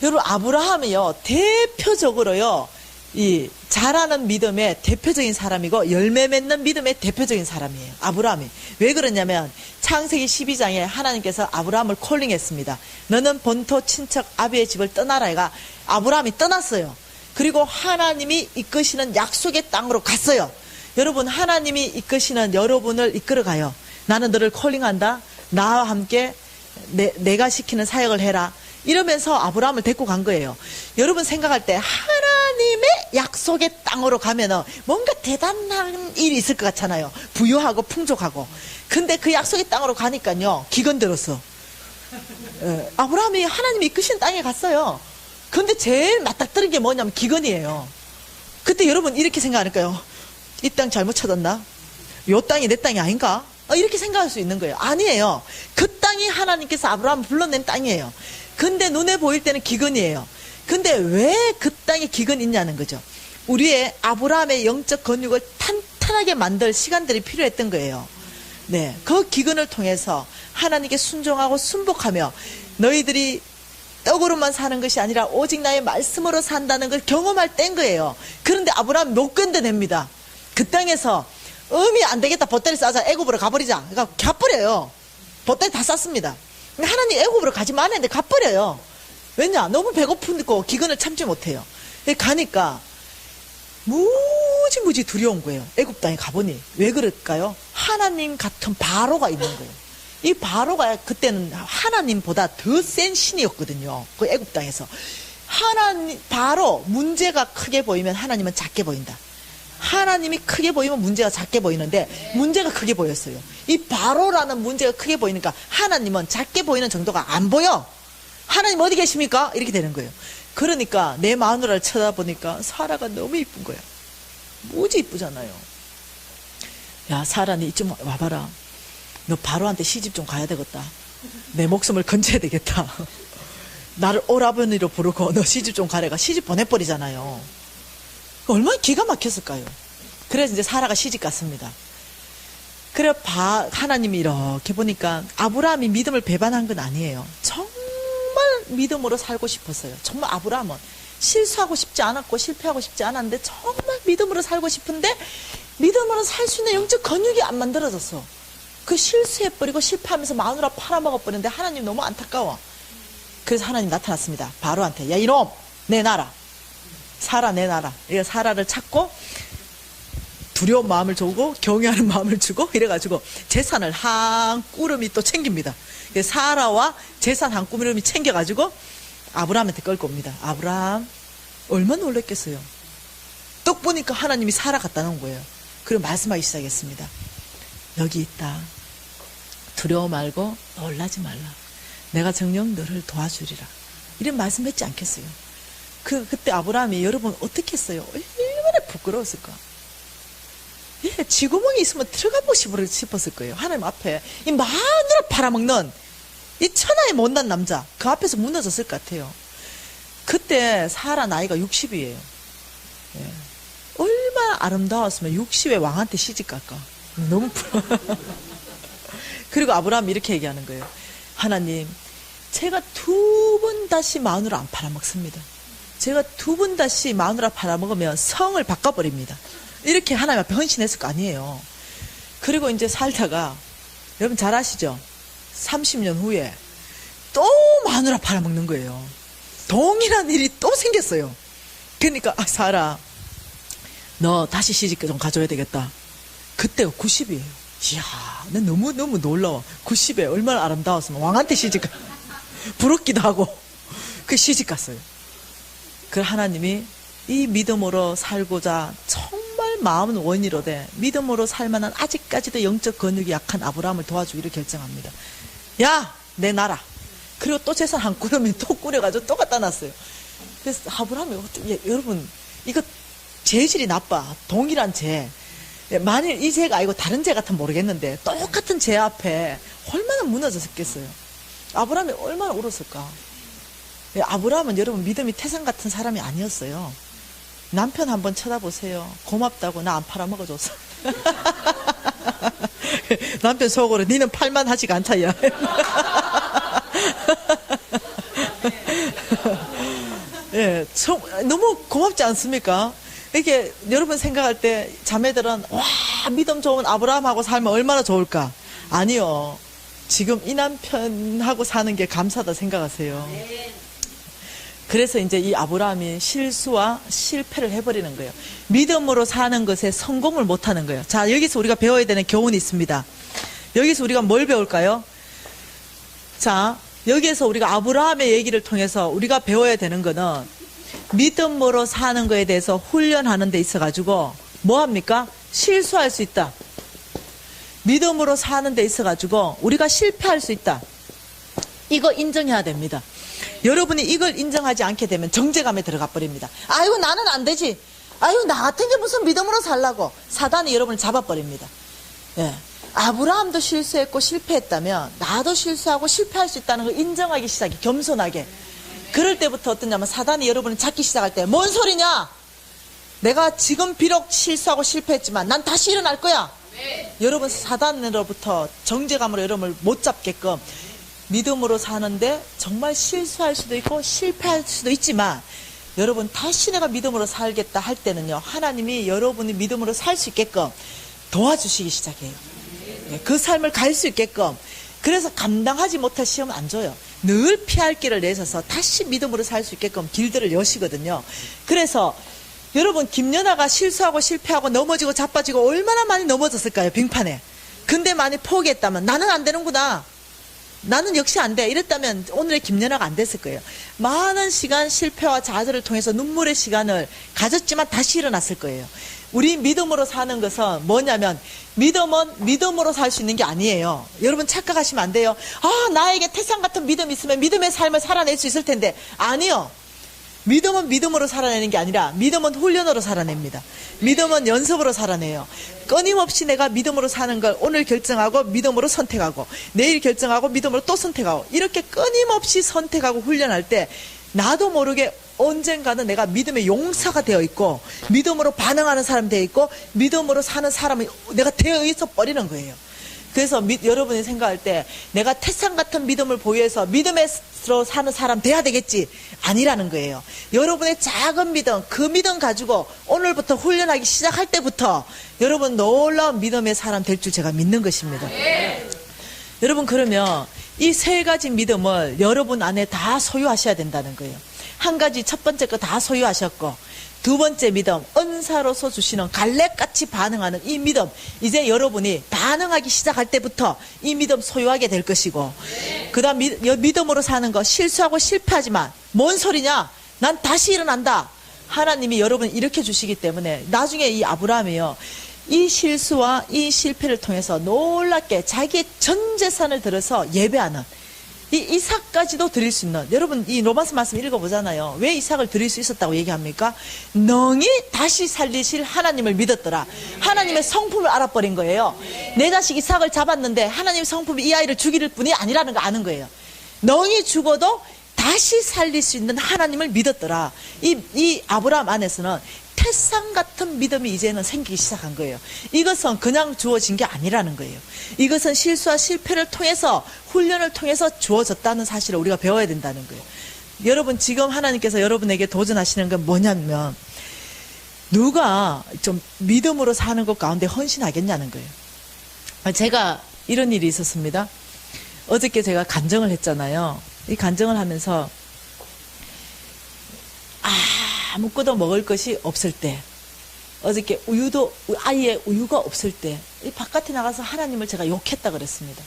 여러분, 아브라함이요, 대표적으로요, 이 잘하는 믿음의 대표적인 사람이고 열매 맺는 믿음의 대표적인 사람이에요. 아브라함이. 왜 그러냐면 창세기 12장에 하나님께서 아브라함을 콜링했습니다. 너는 본토 친척 아비의 집을 떠나라 해가 아브라함이 떠났어요. 그리고 하나님이 이끄시는 약속의 땅으로 갔어요. 여러분, 하나님이 이끄시는 여러분을 이끌어가요. 나는 너를 콜링한다. 나와 함께 내가 시키는 사역을 해라. 이러면서 아브라함을 데리고 간 거예요. 여러분 생각할 때 하나님의 약속의 땅으로 가면은 뭔가 대단한 일이 있을 것 같잖아요. 부유하고 풍족하고. 근데 그 약속의 땅으로 가니까요, 기근 들었어. 아브라함이 하나님이 이끄신 땅에 갔어요. 근데 제일 맞닥뜨린 게 뭐냐면 기근이에요. 그때 여러분 이렇게 생각하니까요, 이 땅 잘못 찾았나? 요 땅이 내 땅이 아닌가? 이렇게 생각할 수 있는 거예요. 아니에요. 그 땅이 하나님께서 아브라함을 불러낸 땅이에요. 근데 눈에 보일 때는 기근이에요. 근데 왜 그 땅에 기근이 있냐는 거죠. 우리의 아브라함의 영적 근육을 탄탄하게 만들 시간들이 필요했던 거예요. 네, 그 기근을 통해서 하나님께 순종하고 순복하며 너희들이 떡으로만 사는 것이 아니라 오직 나의 말씀으로 산다는 걸 경험할 때인 거예요. 그런데 아브라함이 못 견뎌냅니다. 그 땅에서 안 되겠다, 보따리 싸자, 애굽으로 가버리자. 그러니까 가버려요. 보따리 다 쌌습니다. 하나님 애굽으로 가지 말았는데 가버려요. 왜냐? 너무 배고프고 기근을 참지 못해요. 가니까 무지무지 두려운 거예요. 애굽 땅에 가보니. 왜 그럴까요? 하나님 같은 바로가 있는 거예요. 이 바로가 그때는 하나님보다 더 센 신이었거든요. 그 애굽 땅에서. 바로 문제가 크게 보이면 하나님은 작게 보인다. 하나님이 크게 보이면 문제가 작게 보이는데 문제가 크게 보였어요. 이 바로라는 문제가 크게 보이니까 하나님은 작게 보이는 정도가 안 보여. 하나님 어디 계십니까? 이렇게 되는 거예요. 그러니까 내 마누라를 쳐다보니까 사라가 너무 이쁜 거야. 무지 이쁘잖아요. 야, 사라, 니 이쯤 와봐라. 너 바로한테 시집 좀 가야 되겠다. 내 목숨을 건져야 되겠다. 나를 오라버니로 부르고 너 시집 좀 가래가 시집 보내버리잖아요. 얼마나 기가 막혔을까요? 그래서 이제 사라가 시집 갔습니다. 그래 하나님이 이렇게 보니까 아브라함이 믿음을 배반한 건 아니에요. 정말 믿음으로 살고 싶었어요. 정말 아브라함은 실수하고 싶지 않았고 실패하고 싶지 않았는데 정말 믿음으로 살고 싶은데 믿음으로 살 수 있는 영적 근육이 안 만들어졌어. 그 실수해버리고 실패하면서 마누라 팔아먹어버렸는데 하나님 너무 안타까워. 그래서 하나님 나타났습니다. 바로한테. 야, 이놈 내놔라. 사라 내놔라. 이거 사라를 찾고 두려운 마음을 주고 경외하는 마음을 주고 이래가지고 재산을 한 꾸름이 또 챙깁니다. 사라와 재산 한 꾸름이 챙겨가지고 아브라함한테 끌고 옵니다. 아브라함 얼마나 놀랬겠어요. 떡 보니까 하나님이 사라 갖다 놓은 거예요. 그리고 말씀하기 시작했습니다. 여기 있다. 두려워 말고 놀라지 말라. 내가 정녕 너를 도와주리라. 이런 말씀했지 않겠어요. 그때 아브라함이 여러분 어떻게 했어요? 얼마나 부끄러웠을까. 예, 쥐구멍이 있으면 들어가 보고 싶었을 거예요. 하나님 앞에 이 마누라 팔아먹는 이 천하의 못난 남자 그 앞에서 무너졌을 것 같아요. 그때 사라 나이가 60이에요. 예. 얼마나 아름다웠으면 60에 왕한테 시집갈까. 너무 그리고 아브라함이 이렇게 얘기하는 거예요. 하나님, 제가 2번 다시 마누라 안 팔아먹습니다. 제가 2번 다시 마누라 팔아먹으면 성을 바꿔버립니다. 이렇게 하나님 앞에 헌신했을 거 아니에요. 그리고 이제 살다가 여러분 잘 아시죠? 30년 후에 또 마누라 팔아먹는 거예요. 동일한 일이 또 생겼어요. 그러니까 사라 너 다시 시집 좀 가져야 되겠다. 그때가 90이에요. 이야, 난 너무너무 놀라워. 90에 얼마나 아름다웠으면 왕한테 시집 가 부럽기도 하고 그 시집 갔어요. 그 하나님이 이 믿음으로 살고자 정말 마음은 원이로되 믿음으로 살만한 아직까지도 영적 근육이 약한 아브라함을 도와주기로 결정합니다. 야, 내놔라. 그리고 또 재산 한 꾸러미 또 꾸려가지고 또 갖다 놨어요. 그래서 아브라함이 어떻게, 여러분 이거 재질이 나빠. 동일한 재. 만일 이 재가 아니고 다른 재 같으면 모르겠는데 똑같은 재 앞에 얼마나 무너졌겠어요. 아브라함이 얼마나 울었을까. 아브라함은 여러분 믿음이 태산 같은 사람이 아니었어요. 남편 한번 쳐다보세요. 고맙다고 나 안 팔아먹어줬어. 남편 속으로 니는 팔만하지가 않다 야. 예, 너무 고맙지 않습니까? 이렇게 여러분 생각할 때 자매들은 와 믿음 좋은 아브라함하고 살면 얼마나 좋을까? 아니요. 지금 이 남편하고 사는 게 감사하다 생각하세요. 그래서 이제 이 아브라함이 실수와 실패를 해버리는 거예요. 믿음으로 사는 것에 성공을 못하는 거예요. 자, 여기서 우리가 배워야 되는 교훈이 있습니다. 여기서 우리가 뭘 배울까요? 자, 여기에서 우리가 아브라함의 얘기를 통해서 우리가 배워야 되는 거는 믿음으로 사는 거에 대해서 훈련하는 데 있어가지고 뭐합니까? 실수할 수 있다. 믿음으로 사는 데 있어가지고 우리가 실패할 수 있다. 이거 인정해야 됩니다. 여러분이 이걸 인정하지 않게 되면 정죄감에 들어가 버립니다. 아이고 나는 안 되지. 아이고 나 같은 게 무슨 믿음으로 살라고. 사단이 여러분을 잡아버립니다. 예. 아브라함도 실수했고 실패했다면 나도 실수하고 실패할 수 있다는 걸 인정하기 시작해. 겸손하게. 그럴 때부터 어떠냐면 사단이 여러분을 잡기 시작할 때 뭔 소리냐. 내가 지금 비록 실수하고 실패했지만 난 다시 일어날 거야. 여러분 사단으로부터 정죄감으로 여러분을 못 잡게끔 믿음으로 사는데 정말 실수할 수도 있고 실패할 수도 있지만 여러분 다시 내가 믿음으로 살겠다 할 때는요, 하나님이 여러분이 믿음으로 살 수 있게끔 도와주시기 시작해요. 그 삶을 갈 수 있게끔. 그래서 감당하지 못할 시험은 안 줘요. 늘 피할 길을 내셔서 다시 믿음으로 살 수 있게끔 길들을 여시거든요. 그래서 여러분 김연아가 실수하고 실패하고 넘어지고 자빠지고 얼마나 많이 넘어졌을까요? 빙판에. 근데 많이 포기했다면 나는 안 되는구나, 나는 역시 안 돼, 이랬다면 오늘의 김연아가 안 됐을 거예요. 많은 시간 실패와 좌절을 통해서 눈물의 시간을 가졌지만 다시 일어났을 거예요. 우리 믿음으로 사는 것은 뭐냐면, 믿음은 믿음으로 살 수 있는 게 아니에요. 여러분 착각하시면 안 돼요. 아, 나에게 태산 같은 믿음이 있으면 믿음의 삶을 살아낼 수 있을 텐데. 아니요. 믿음은 믿음으로 살아내는 게 아니라 믿음은 훈련으로 살아냅니다. 믿음은 연습으로 살아내요. 끊임없이 내가 믿음으로 사는 걸 오늘 결정하고 믿음으로 선택하고 내일 결정하고 믿음으로 또 선택하고 이렇게 끊임없이 선택하고 훈련할 때 나도 모르게 언젠가는 내가 믿음의 용사가 되어 있고 믿음으로 반응하는 사람이 되어 있고 믿음으로 사는 사람이 내가 되어 있어 버리는 거예요. 그래서 여러분이 생각할 때 내가 태산 같은 믿음을 보유해서 믿음으로 사는 사람 돼야 되겠지, 아니라는 거예요. 여러분의 작은 믿음, 그 믿음 가지고 오늘부터 훈련하기 시작할 때부터 여러분 놀라운 믿음의 사람 될 줄 제가 믿는 것입니다. 여러분 그러면 이 세 가지 믿음을 여러분 안에 다 소유하셔야 된다는 거예요. 한 가지 첫 번째 거 다 소유하셨고, 두 번째 믿음, 은사로서 주시는 갈렙같이 반응하는 이 믿음, 이제 여러분이 반응하기 시작할 때부터 이 믿음 소유하게 될 것이고, 그 다음 믿음으로 사는 거, 실수하고 실패하지만 뭔 소리냐, 난 다시 일어난다, 하나님이 여러분 일으켜 주시기 때문에 나중에 이 아브라함이요, 이 실수와 이 실패를 통해서 놀랍게 자기의 전 재산을 들어서 예배하는, 이 이삭까지도 드릴 수 있는, 여러분 이 로마서 말씀 읽어보잖아요. 왜 이삭을 드릴 수 있었다고 얘기합니까? 능히 다시 살리실 하나님을 믿었더라. 하나님의 성품을 알아버린 거예요. 내 자식 이삭을 잡았는데 하나님의 성품이 이 아이를 죽일 뿐이 아니라는 거 아는 거예요. 능히 죽어도 다시 살릴 수 있는 하나님을 믿었더라. 이 아브라함 안에서는 태산 같은 믿음이 이제는 생기기 시작한 거예요. 이것은 그냥 주어진 게 아니라는 거예요. 이것은 실수와 실패를 통해서, 훈련을 통해서 주어졌다는 사실을 우리가 배워야 된다는 거예요. 여러분 지금 하나님께서 여러분에게 도전하시는 건 뭐냐면, 누가 좀 믿음으로 사는 것 가운데 헌신하겠냐는 거예요. 제가 이런 일이 있었습니다. 어저께 제가 간증을 했잖아요. 이 간증을 하면서 아무것도 먹을 것이 없을 때, 어저께 아이의 우유가 없을 때, 이 바깥에 나가서 하나님을 제가 욕했다 그랬습니다.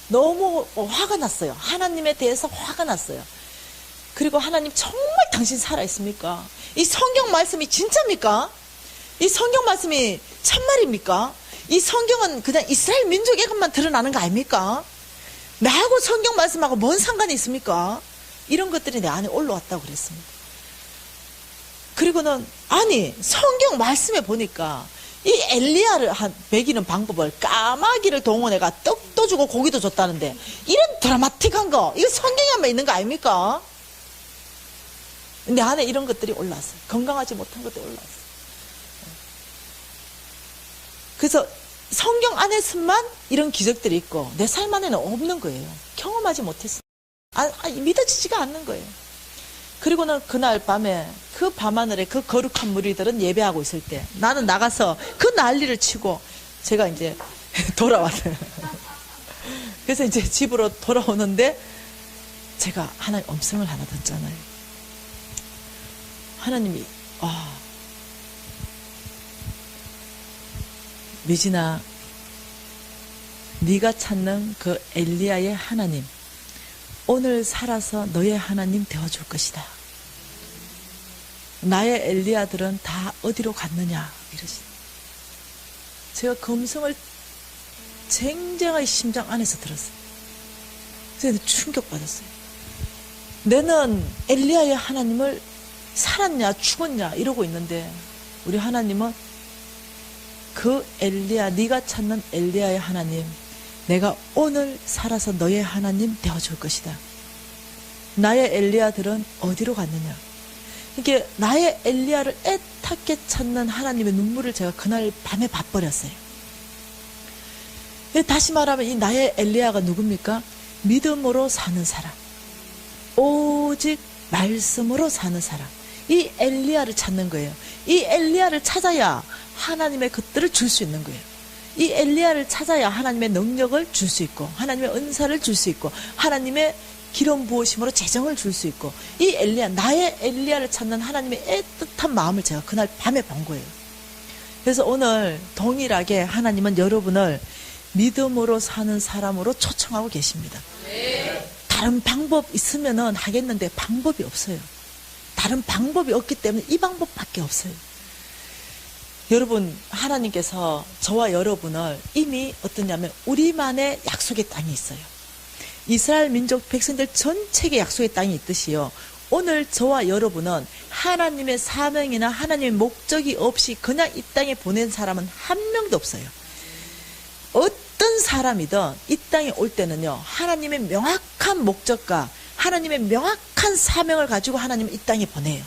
너무 화가 났어요. 하나님에 대해서 화가 났어요. 그리고 하나님 정말 당신 살아있습니까? 이 성경 말씀이 진짜입니까? 이 성경 말씀이 참말입니까? 이 성경은 그냥 이스라엘 민족에게만 드러나는 거 아닙니까? 나하고 성경 말씀하고 뭔 상관이 있습니까? 이런 것들이 내 안에 올라왔다고 그랬습니다. 그리고는 아니 성경 말씀에 보니까 이 엘리야를 먹이는 방법을 까마귀를 동원해가 떡도 주고 고기도 줬다는데, 이런 드라마틱한 거 이거 성경에만 있는 거 아닙니까? 내 안에 이런 것들이 올라왔어요. 건강하지 못한 것들이 올라왔어요. 그래서 성경 안에서만 이런 기적들이 있고 내 삶 안에는 없는 거예요. 경험하지 못했어요. 믿어지지가 않는 거예요. 그리고는 그날 밤에 그 밤하늘에 그 거룩한 무리들은 예배하고 있을 때 나는 나가서 그 난리를 치고 제가 이제 돌아왔어요. 그래서 이제 집으로 돌아오는데 제가 하나님 음성을 하나 듣잖아요. 하나님이 미진아, 네가 찾는 그 엘리야의 하나님, 오늘 살아서 너의 하나님 되어줄 것이다. 나의 엘리야들은 다 어디로 갔느냐 이러시. 제가 그 음성을 쟁쟁하게 심장 안에서 들었어요. 그래서 충격받았어요. 너는 엘리야의 하나님을 살았냐 죽었냐 이러고 있는데, 우리 하나님은 그 엘리야, 네가 찾는 엘리야의 하나님, 내가 오늘 살아서 너의 하나님 되어줄 것이다. 나의 엘리야들은 어디로 갔느냐. 이게 나의 엘리야를 애타게 찾는 하나님의 눈물을 제가 그날 밤에 봐버렸어요. 다시 말하면 이 나의 엘리야가 누굽니까? 믿음으로 사는 사람, 오직 말씀으로 사는 사람. 이 엘리야를 찾는 거예요. 이 엘리야를 찾아야 하나님의 것들을 줄 수 있는 거예요. 이 엘리야를 찾아야 하나님의 능력을 줄 수 있고, 하나님의 은사를 줄 수 있고, 하나님의 기름 부으심으로 재정을 줄 수 있고, 이 엘리야, 나의 엘리야를 찾는 하나님의 애틋한 마음을 제가 그날 밤에 본 거예요. 그래서 오늘 동일하게 하나님은 여러분을 믿음으로 사는 사람으로 초청하고 계십니다. 다른 방법 있으면은 하겠는데 방법이 없어요. 다른 방법이 없기 때문에 이 방법밖에 없어요. 여러분, 하나님께서 저와 여러분을 이미 어떠냐면 우리만의 약속의 땅이 있어요. 이스라엘 민족 백성들 전체의 약속의 땅이 있듯이요, 오늘 저와 여러분은 하나님의 사명이나 하나님의 목적이 없이 그냥 이 땅에 보낸 사람은 한 명도 없어요. 어떤 사람이든 이 땅에 올 때는요, 하나님의 명확한 목적과 하나님의 명확한 사명을 가지고 하나님은 이 땅에 보내요.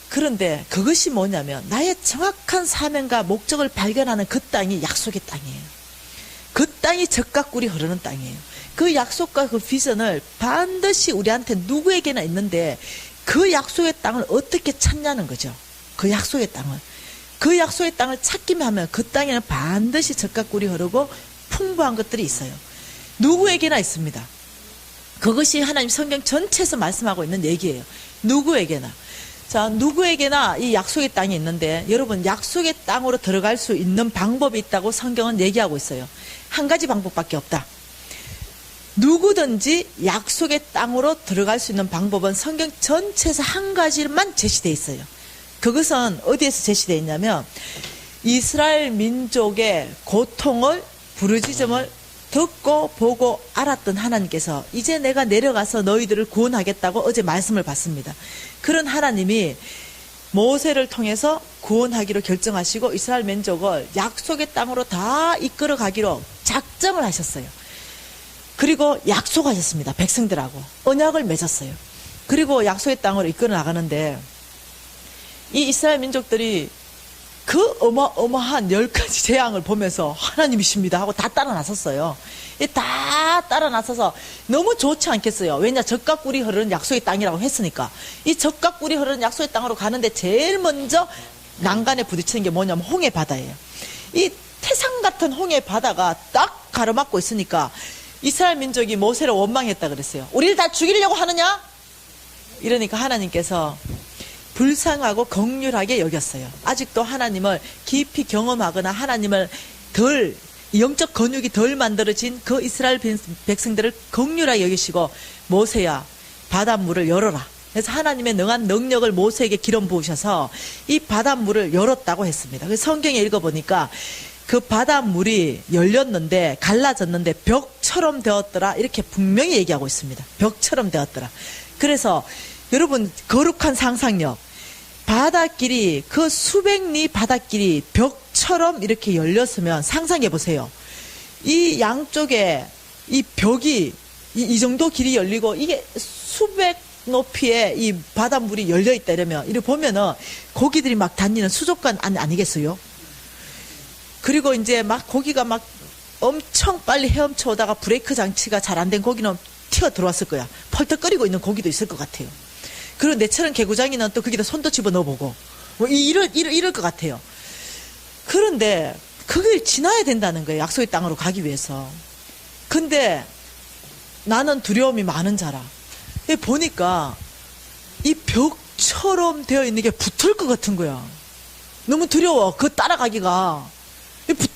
그런데 그것이 뭐냐면 나의 정확한 사명과 목적을 발견하는 그 땅이 약속의 땅이에요. 그 땅이 젖과 꿀이 흐르는 땅이에요. 그 약속과 그 비전을 반드시 우리한테 누구에게나 있는데 그 약속의 땅을 어떻게 찾냐는 거죠. 그 약속의 땅을. 그 약속의 땅을 찾기만 하면 그 땅에는 반드시 젖과 꿀이 흐르고 풍부한 것들이 있어요. 누구에게나 있습니다. 그것이 하나님 성경 전체에서 말씀하고 있는 얘기예요. 누구에게나. 자, 누구에게나 이 약속의 땅이 있는데, 여러분, 약속의 땅으로 들어갈 수 있는 방법이 있다고 성경은 얘기하고 있어요. 한 가지 방법밖에 없다. 누구든지 약속의 땅으로 들어갈 수 있는 방법은 성경 전체에서 한 가지만 제시되어 있어요. 그것은 어디에서 제시되어 있냐면, 이스라엘 민족의 고통을, 부르짖음을 듣고 보고 알았던 하나님께서 이제 내가 내려가서 너희들을 구원하겠다고 어제 말씀을 받습니다. 그런 하나님이 모세를 통해서 구원하기로 결정하시고 이스라엘 민족을 약속의 땅으로 다 이끌어 가기로 작정을 하셨어요. 그리고 약속하셨습니다. 백성들하고 언약을 맺었어요. 그리고 약속의 땅으로 이끌어 나가는데, 이 이스라엘 민족들이 그 어마어마한 10가지 재앙을 보면서 하나님이십니다 하고 다 따라 나섰어요. 다 따라 나서서 너무 좋지 않겠어요. 왜냐, 젖과 꿀이 흐르는 약속의 땅이라고 했으니까. 이 젖과 꿀이 흐르는 약속의 땅으로 가는데 제일 먼저 난간에 부딪히는 게 뭐냐면 홍해 바다예요. 이 태산 같은 홍해 바다가 딱 가로막고 있으니까 이스라엘 민족이 모세를 원망했다 그랬어요. 우리를 다 죽이려고 하느냐? 이러니까 하나님께서 불쌍하고 긍휼하게 여겼어요. 아직도 하나님을 깊이 경험하거나 하나님을 덜, 영적 근육이 덜 만들어진 그 이스라엘 백성들을 긍휼하게 여기시고, 모세야, 바닷물을 열어라. 그래서 하나님의 능한 능력을 모세에게 기름 부으셔서 이 바닷물을 열었다고 했습니다. 그래서 성경에 읽어보니까 그 바닷물이 열렸는데, 갈라졌는데 벽처럼 되었더라, 이렇게 분명히 얘기하고 있습니다. 벽처럼 되었더라. 그래서 여러분, 거룩한 상상력, 바닷길이, 그 수백 리 바닷길이 벽처럼 이렇게 열렸으면 상상해 보세요. 이 양쪽에 이 벽이 이 정도 길이 열리고 이게 수백 높이의 이 바닷물이 열려 있다 이러면, 이렇게 보면은 고기들이 막 다니는 수족관 아니겠어요? 그리고 이제 막 고기가 막 엄청 빨리 헤엄쳐 오다가 브레이크 장치가 잘 안 된 고기는 튀어 들어왔을 거야. 펄떡거리고 있는 고기도 있을 것 같아요. 그리고 내처럼 개구장이는 또 거기다 손도 집어넣어보고 뭐 이럴 것 같아요. 그런데 그걸 지나야 된다는 거예요. 약속의 땅으로 가기 위해서. 근데 나는 두려움이 많은 자라. 보니까 이 벽처럼 되어 있는 게 붙을 것 같은 거야. 너무 두려워. 그거 따라가기가.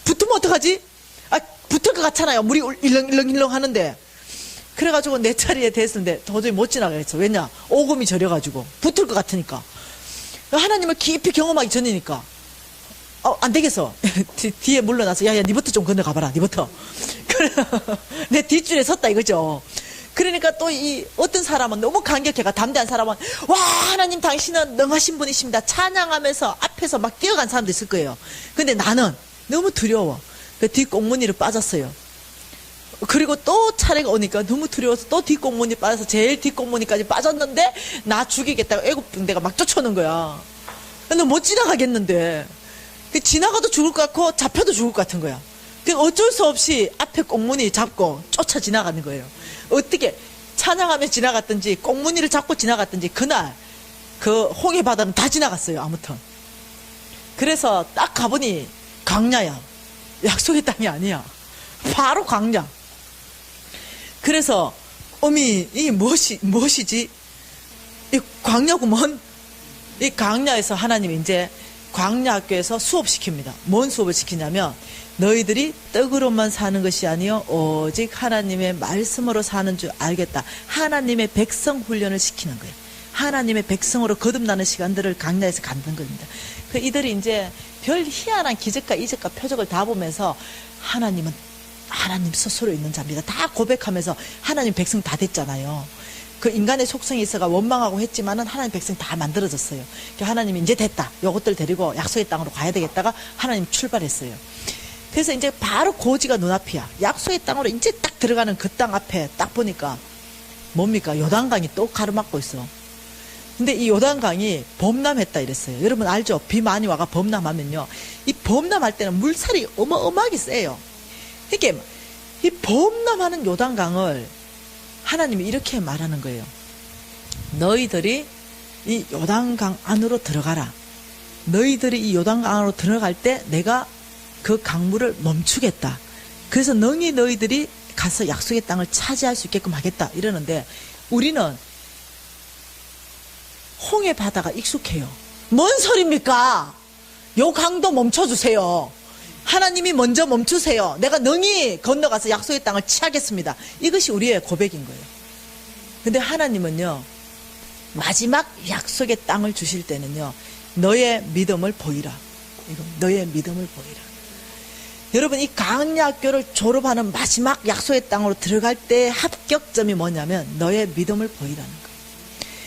붙으면 어떡하지? 아, 붙을 것 같잖아요. 물이 일렁일렁 하는데. 그래가지고 내 자리에 됐는데 도저히 못 지나가겠어. 왜냐? 오금이 저려가지고. 붙을 것 같으니까. 하나님을 깊이 경험하기 전이니까. 안 되겠어. 뒤에 물러나서, 야, 니부터 좀 건너가봐라, 니부터. 그래, 내 뒷줄에 섰다 이거죠. 그러니까 또 어떤 사람은 너무 감격해가, 담대한 사람은, 와, 하나님 당신은 능하신 분이십니다. 찬양하면서 앞에서 막 뛰어간 사람도 있을 거예요. 근데 나는 너무 두려워. 그 뒷꽁무니로 빠졌어요. 그리고 또 차례가 오니까 너무 두려워서 또 뒷꽁무니 빠져서 제일 뒷꽁무니까지 빠졌는데, 나 죽이겠다고 애국병대가 막 쫓아오는 거야. 너 못 지나가겠는데. 지나가도 죽을 것 같고 잡혀도 죽을 것 같은 거야. 그 어쩔 수 없이 앞에 꽁무니 잡고 쫓아 지나가는 거예요. 어떻게 찬양하며 지나갔든지 꽁무니를 잡고 지나갔든지 그날 그 홍해 바다는 다 지나갔어요. 아무튼 그래서 딱 가보니 광야야. 약속의 땅이 아니야. 바로 광야. 그래서 어미 이 무엇이지? 이 광야구먼. 이 광야에서 하나님이 이제 광야학교에서 수업시킵니다. 뭔 수업을 시키냐면 너희들이 떡으로만 사는 것이 아니요 오직 하나님의 말씀으로 사는 줄 알겠다. 하나님의 백성 훈련을 시키는 거예요. 하나님의 백성으로 거듭나는 시간들을 광야에서 갖는 겁니다. 그 이들이 이제 별 희한한 기적과 이적과 표적을 다 보면서 하나님은 하나님 스스로 있는 자입니다. 다 고백하면서 하나님 백성 다 됐잖아요. 그 인간의 속성이 있어가 원망하고 했지만은 하나님 백성 다 만들어졌어요. 하나님이 이제 됐다. 요것들 데리고 약속의 땅으로 가야 되겠다가 하나님 출발했어요. 그래서 이제 바로 고지가 눈앞이야. 약속의 땅으로 이제 딱 들어가는 그 땅 앞에 딱 보니까 뭡니까? 요단강이 또 가로막고 있어. 근데 이 요단강이 범람했다 이랬어요. 여러분 알죠? 비 많이 와가 범람하면요. 이 범람할 때는 물살이 어마어마하게 세요. 이게 이 범람하는 요단강을 하나님이 이렇게 말하는 거예요. 너희들이 이 요단강 안으로 들어가라. 너희들이 이 요단강 안으로 들어갈 때 내가 그 강물을 멈추겠다. 그래서 능히 너희들이 가서 약속의 땅을 차지할 수 있게끔 하겠다. 이러는데 우리는 홍해 바다가 익숙해요. 뭔 소리입니까? 요 강도 멈춰주세요. 하나님이 먼저 멈추세요. 내가 능히 건너가서 약속의 땅을 취하겠습니다. 이것이 우리의 고백인 거예요. 근데 하나님은요, 마지막 약속의 땅을 주실 때는요, 너의 믿음을 보이라. 이거 너의 믿음을 보이라. 여러분, 이 광야학교를 졸업하는 마지막 약속의 땅으로 들어갈 때 합격점이 뭐냐면 너의 믿음을 보이라는 거예요.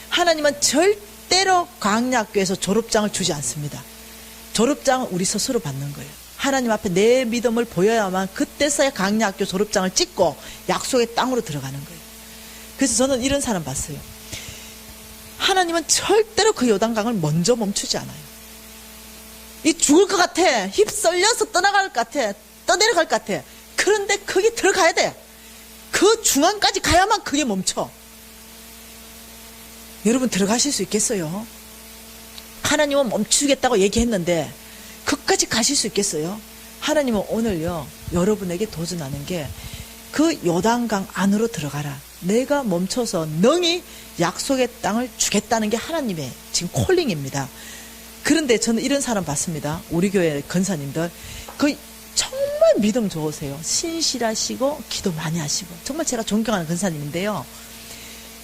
하나님은 절대로 광야학교에서 졸업장을 주지 않습니다. 졸업장은 우리 스스로 받는 거예요. 하나님 앞에 내 믿음을 보여야만 그때서야 광야학교 졸업장을 찍고 약속의 땅으로 들어가는 거예요. 그래서 저는 이런 사람 봤어요. 하나님은 절대로 그 요단강을 먼저 멈추지 않아요. 이 죽을 것 같아. 휩쓸려서 떠나갈 것 같아. 떠내려갈 것 같아. 그런데 거기 들어가야 돼. 그 중앙까지 가야만 그게 멈춰. 여러분 들어가실 수 있겠어요? 하나님은 멈추겠다고 얘기했는데 끝까지 가실 수 있겠어요? 하나님은 오늘요 여러분에게 도전하는 게 그 요단강 안으로 들어가라. 내가 멈춰서 능히 약속의 땅을 주겠다는 게 하나님의 지금 콜링입니다. 그런데 저는 이런 사람 봤습니다. 우리 교회 권사님들 그 정말 믿음 좋으세요. 신실하시고 기도 많이 하시고 정말 제가 존경하는 권사님인데요.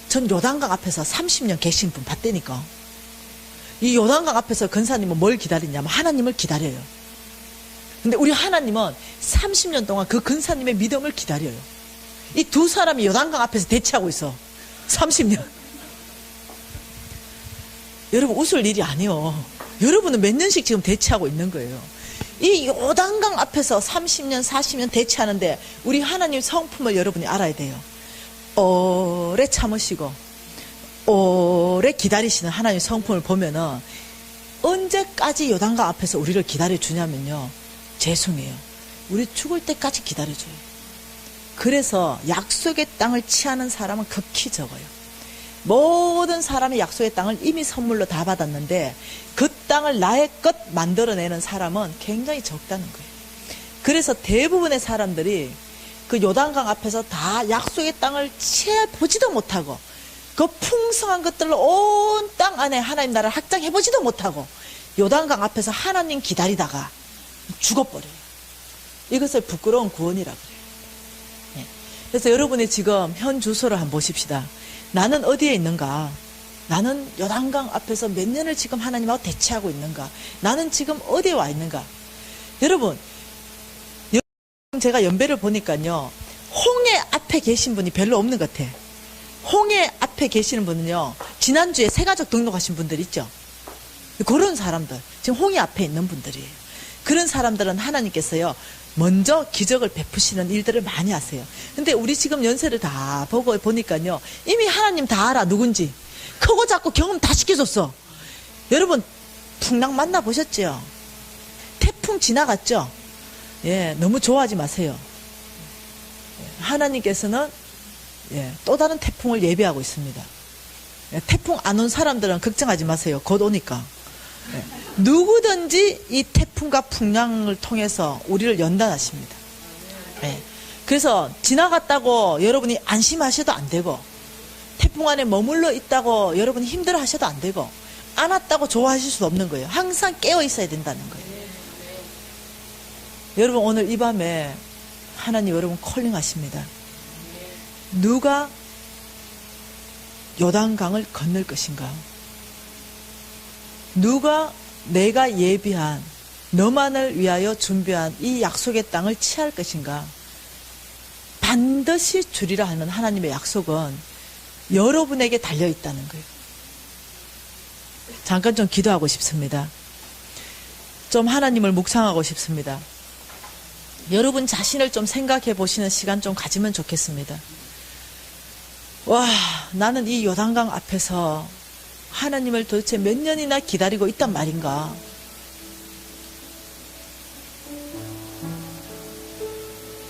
전 요단강 앞에서 30년 계신 분 봤다니까. 이 요단강 앞에서 권사님은 뭘 기다리냐면 하나님을 기다려요. 근데 우리 하나님은 30년 동안 그 권사님의 믿음을 기다려요. 이 두 사람이 요단강 앞에서 대치하고 있어. 30년. 여러분 웃을 일이 아니에요. 여러분은 몇 년씩 지금 대치하고 있는 거예요. 이 요단강 앞에서 30년 40년 대치하는데 우리 하나님 성품을 여러분이 알아야 돼요. 오래 참으시고 오래 기다리시는 하나님 성품을 보면은 언제까지 요단강 앞에서 우리를 기다려주냐면요, 죄송해요, 우리 죽을 때까지 기다려줘요. 그래서 약속의 땅을 취하는 사람은 극히 적어요. 모든 사람이 약속의 땅을 이미 선물로 다 받았는데 그 땅을 나의 것 만들어내는 사람은 굉장히 적다는 거예요. 그래서 대부분의 사람들이 그 요단강 앞에서 다 약속의 땅을 취해보지도 못하고 그 풍성한 것들로 온 땅 안에 하나님 나라를 확장해보지도 못하고 요단강 앞에서 하나님 기다리다가 죽어버려요. 이것을 부끄러운 구원이라 그래요. 네. 그래서 여러분이 지금 현 주소를 한번 보십시다. 나는 어디에 있는가? 나는 요단강 앞에서 몇 년을 지금 하나님하고 대치하고 있는가? 나는 지금 어디에 와 있는가? 여러분, 제가 연배를 보니까요, 홍해 앞에 계신 분이 별로 없는 것 같아. 홍해 앞에 계시는 분은요, 지난주에 새가족 등록하신 분들 있죠? 그런 사람들, 지금 홍해 앞에 있는 분들이에요. 그런 사람들은 하나님께서요, 먼저 기적을 베푸시는 일들을 많이 하세요. 근데 우리 지금 연세를 다 보고 보니까요, 이미 하나님 다 알아, 누군지. 크고 작고 경험 다 시켜줬어. 여러분, 풍랑 만나보셨죠? 태풍 지나갔죠? 너무 좋아하지 마세요. 하나님께서는 또 다른 태풍을 예비하고 있습니다. 태풍 안 온 사람들은 걱정하지 마세요. 곧 오니까. 누구든지 이 태풍과 풍랑을 통해서 우리를 연단하십니다. 그래서 지나갔다고 여러분이 안심하셔도 안 되고, 태풍 안에 머물러 있다고 여러분이 힘들어 하셔도 안 되고, 안 왔다고 좋아하실 수도 없는 거예요. 항상 깨어 있어야 된다는 거예요. 여러분, 오늘 이 밤에 하나님 여러분 콜링하십니다. 누가 요단강을 건널 것인가? 누가 내가 예비한, 너만을 위하여 준비한 이 약속의 땅을 취할 것인가? 반드시 주리라 하는 하나님의 약속은 여러분에게 달려있다는 거예요. 잠깐 좀 기도하고 싶습니다. 좀 하나님을 묵상하고 싶습니다. 여러분 자신을 좀 생각해 보시는 시간 좀 가지면 좋겠습니다. 와, 나는 이 요단강 앞에서 하나님을 도대체 몇 년이나 기다리고 있단 말인가?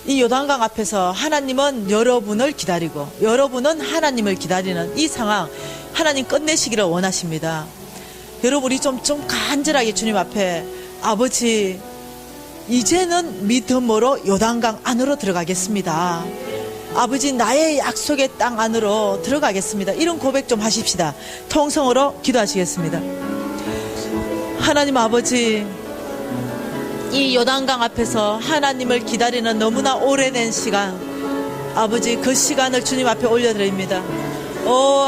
이 요단강 앞에서 하나님은 여러분을 기다리고 여러분은 하나님을 기다리는 이 상황, 하나님 끝내시기를 원하십니다. 여러분이 좀 간절하게 주님 앞에, 아버지 이제는 믿음으로 요단강 안으로 들어가겠습니다. 아버지 나의 약속의 땅 안으로 들어가겠습니다. 이런 고백 좀 하십시다. 통성으로 기도하시겠습니다. 하나님 아버지, 이 요단강 앞에서 하나님을 기다리는 너무나 오래된 시간, 아버지 그 시간을 주님 앞에 올려드립니다.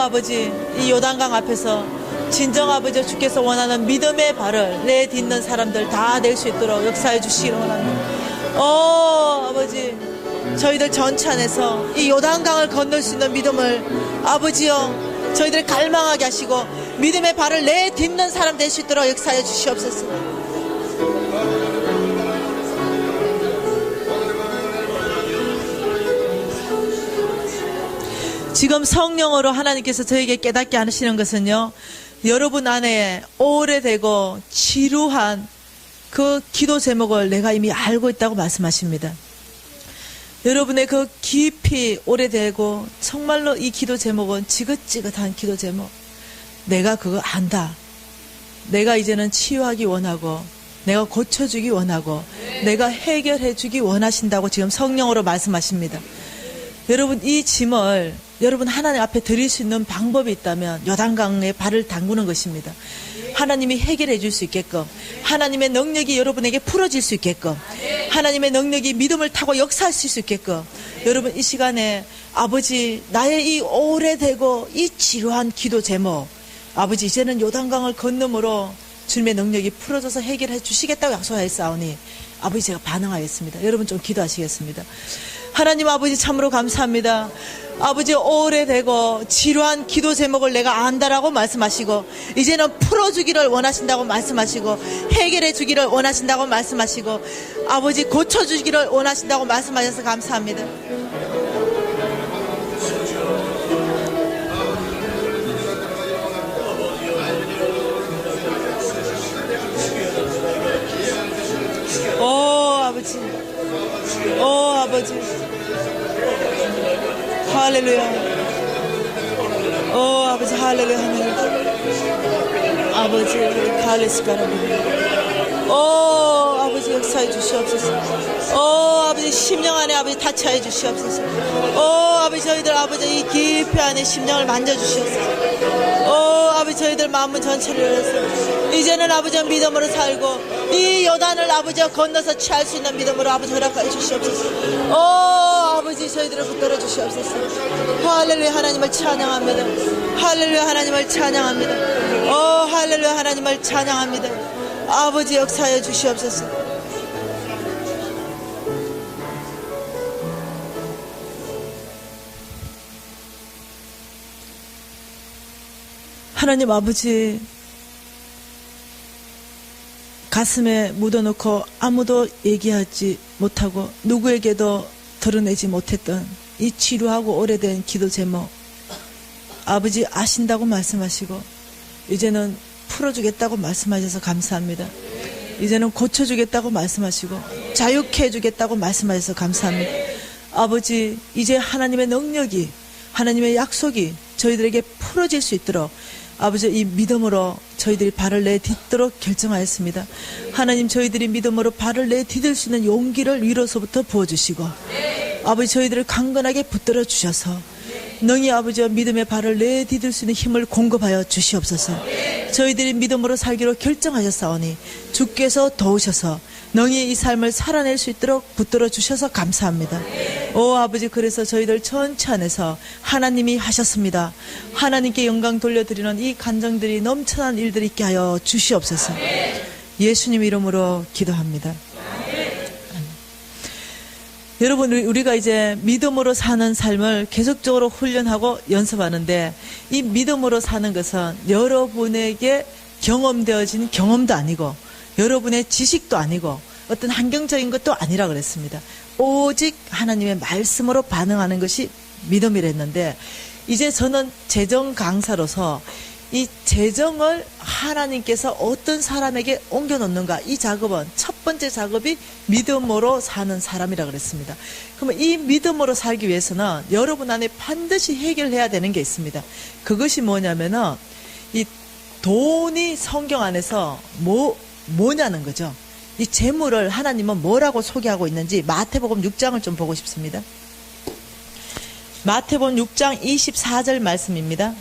아버지, 이 요단강 앞에서 진정 아버지 주께서 원하는 믿음의 발을 내딛는 사람들 다 될 수 있도록 역사해 주시기를 원합니다. 아버지, 저희들 전체 안에서 이 요단강을 건널 수 있는 믿음을 아버지여 저희들 갈망하게 하시고 믿음의 발을 내딛는 사람 될 수 있도록 역사해 주시옵소서. 지금 성령으로 하나님께서 저에게 깨닫게 하시는 것은요, 여러분 안에 오래되고 지루한 그 기도 제목을 내가 이미 알고 있다고 말씀하십니다. 여러분의 그 깊이 오래되고 정말로 이 기도 제목은 지긋지긋한 기도 제목, 내가 그거 안다. 내가 이제는 치유하기 원하고 내가 고쳐주기 원하고 내가 해결해주기 원하신다고 지금 성령으로 말씀하십니다. 여러분, 이 짐을 여러분 하나님 앞에 드릴 수 있는 방법이 있다면 요단강에 발을 담그는 것입니다. 하나님이 해결해 줄 수 있게끔, 하나님의 능력이 여러분에게 풀어질 수 있게끔, 하나님의 능력이 믿음을 타고 역사하실 수 있게끔, 여러분 이 시간에 아버지 나의 이 오래되고 이 지루한 기도 제목, 아버지 이제는 요단강을 건너므로 주님의 능력이 풀어져서 해결해 주시겠다고 약속하였사오니 아버지 제가 반응하겠습니다. 여러분 좀 기도하시겠습니다. 하나님 아버지 참으로 감사합니다. 아버지 오래되고 지루한 기도 제목을 내가 안다라고 말씀하시고 이제는 풀어주기를 원하신다고 말씀하시고 해결해 주기를 원하신다고 말씀하시고 아버지 고쳐주기를 원하신다고 말씀하셔서 감사합니다. 아버지, 아버지, 할렐루야. 아버지, 할렐루야. 아버지, 갈레스가라비. 아버지 역사해 주시옵소서. 아버지 심령 안에 아버지 타치하여 주시옵소서. 아버지 저희들 아버지 이 깊이 안에 심령을 만져 주시옵소서. 아버지 저희들 마음은 전체를 열어서 이제는 아버지 믿음으로 살고 이 요단을 아버지가 건너서 취할 수 있는 믿음으로 아버지 허락하여 주시옵소서. 아버지 저희들을 붙들어 주시옵소서. 할렐루야. 하나님을 찬양합니다. 할렐루야. 하나님을 찬양합니다. 할렐루야. 하나님을 찬양합니다. 아버지 역사하여 주시옵소서. 하나님 아버지, 가슴에 묻어놓고 아무도 얘기하지 못하고 누구에게도 드러내지 못했던 이 지루하고 오래된 기도 제목, 아버지 아신다고 말씀하시고 이제는 풀어주겠다고 말씀하셔서 감사합니다. 이제는 고쳐주겠다고 말씀하시고 자유케 해주겠다고 말씀하셔서 감사합니다. 아버지, 이제 하나님의 능력이, 하나님의 약속이 저희들에게 풀어질 수 있도록 아버지, 이 믿음으로 저희들이 발을 내딛도록 결정하였습니다. 하나님, 저희들이 믿음으로 발을 내딛을 수 있는 용기를 위로서부터 부어주시고, 아버지, 저희들을 강건하게 붙들어 주셔서 능히 아버지와 믿음의 발을 내딛을 수 있는 힘을 공급하여 주시옵소서. 저희들이 믿음으로 살기로 결정하셨사오니 주께서 도우셔서 능히 이 삶을 살아낼 수 있도록 붙들어 주셔서 감사합니다. 오 아버지, 그래서 저희들 전체 안에서 하나님이 하셨습니다. 하나님께 영광 돌려드리는 이 간정들이 넘쳐난 일들이 있게 하여 주시옵소서. 예수님 이름으로 기도합니다. 여러분, 우리가 이제 믿음으로 사는 삶을 계속적으로 훈련하고 연습하는데, 이 믿음으로 사는 것은 여러분에게 경험되어진 경험도 아니고 여러분의 지식도 아니고 어떤 환경적인 것도 아니라 그랬습니다. 오직 하나님의 말씀으로 반응하는 것이 믿음이랬는데, 이제 저는 재정 강사로서 이 재정을 하나님께서 어떤 사람에게 옮겨놓는가, 이 작업은 첫 번째 작업이 믿음으로 사는 사람이라 그랬습니다. 그러면 이 믿음으로 살기 위해서는 여러분 안에 반드시 해결해야 되는 게 있습니다. 그것이 뭐냐면은 이 돈이 성경 안에서 뭐냐는 거죠. 이 재물을 하나님은 뭐라고 소개하고 있는지 마태복음 6장을 좀 보고 싶습니다. 마태복음 6장 24절 말씀입니다.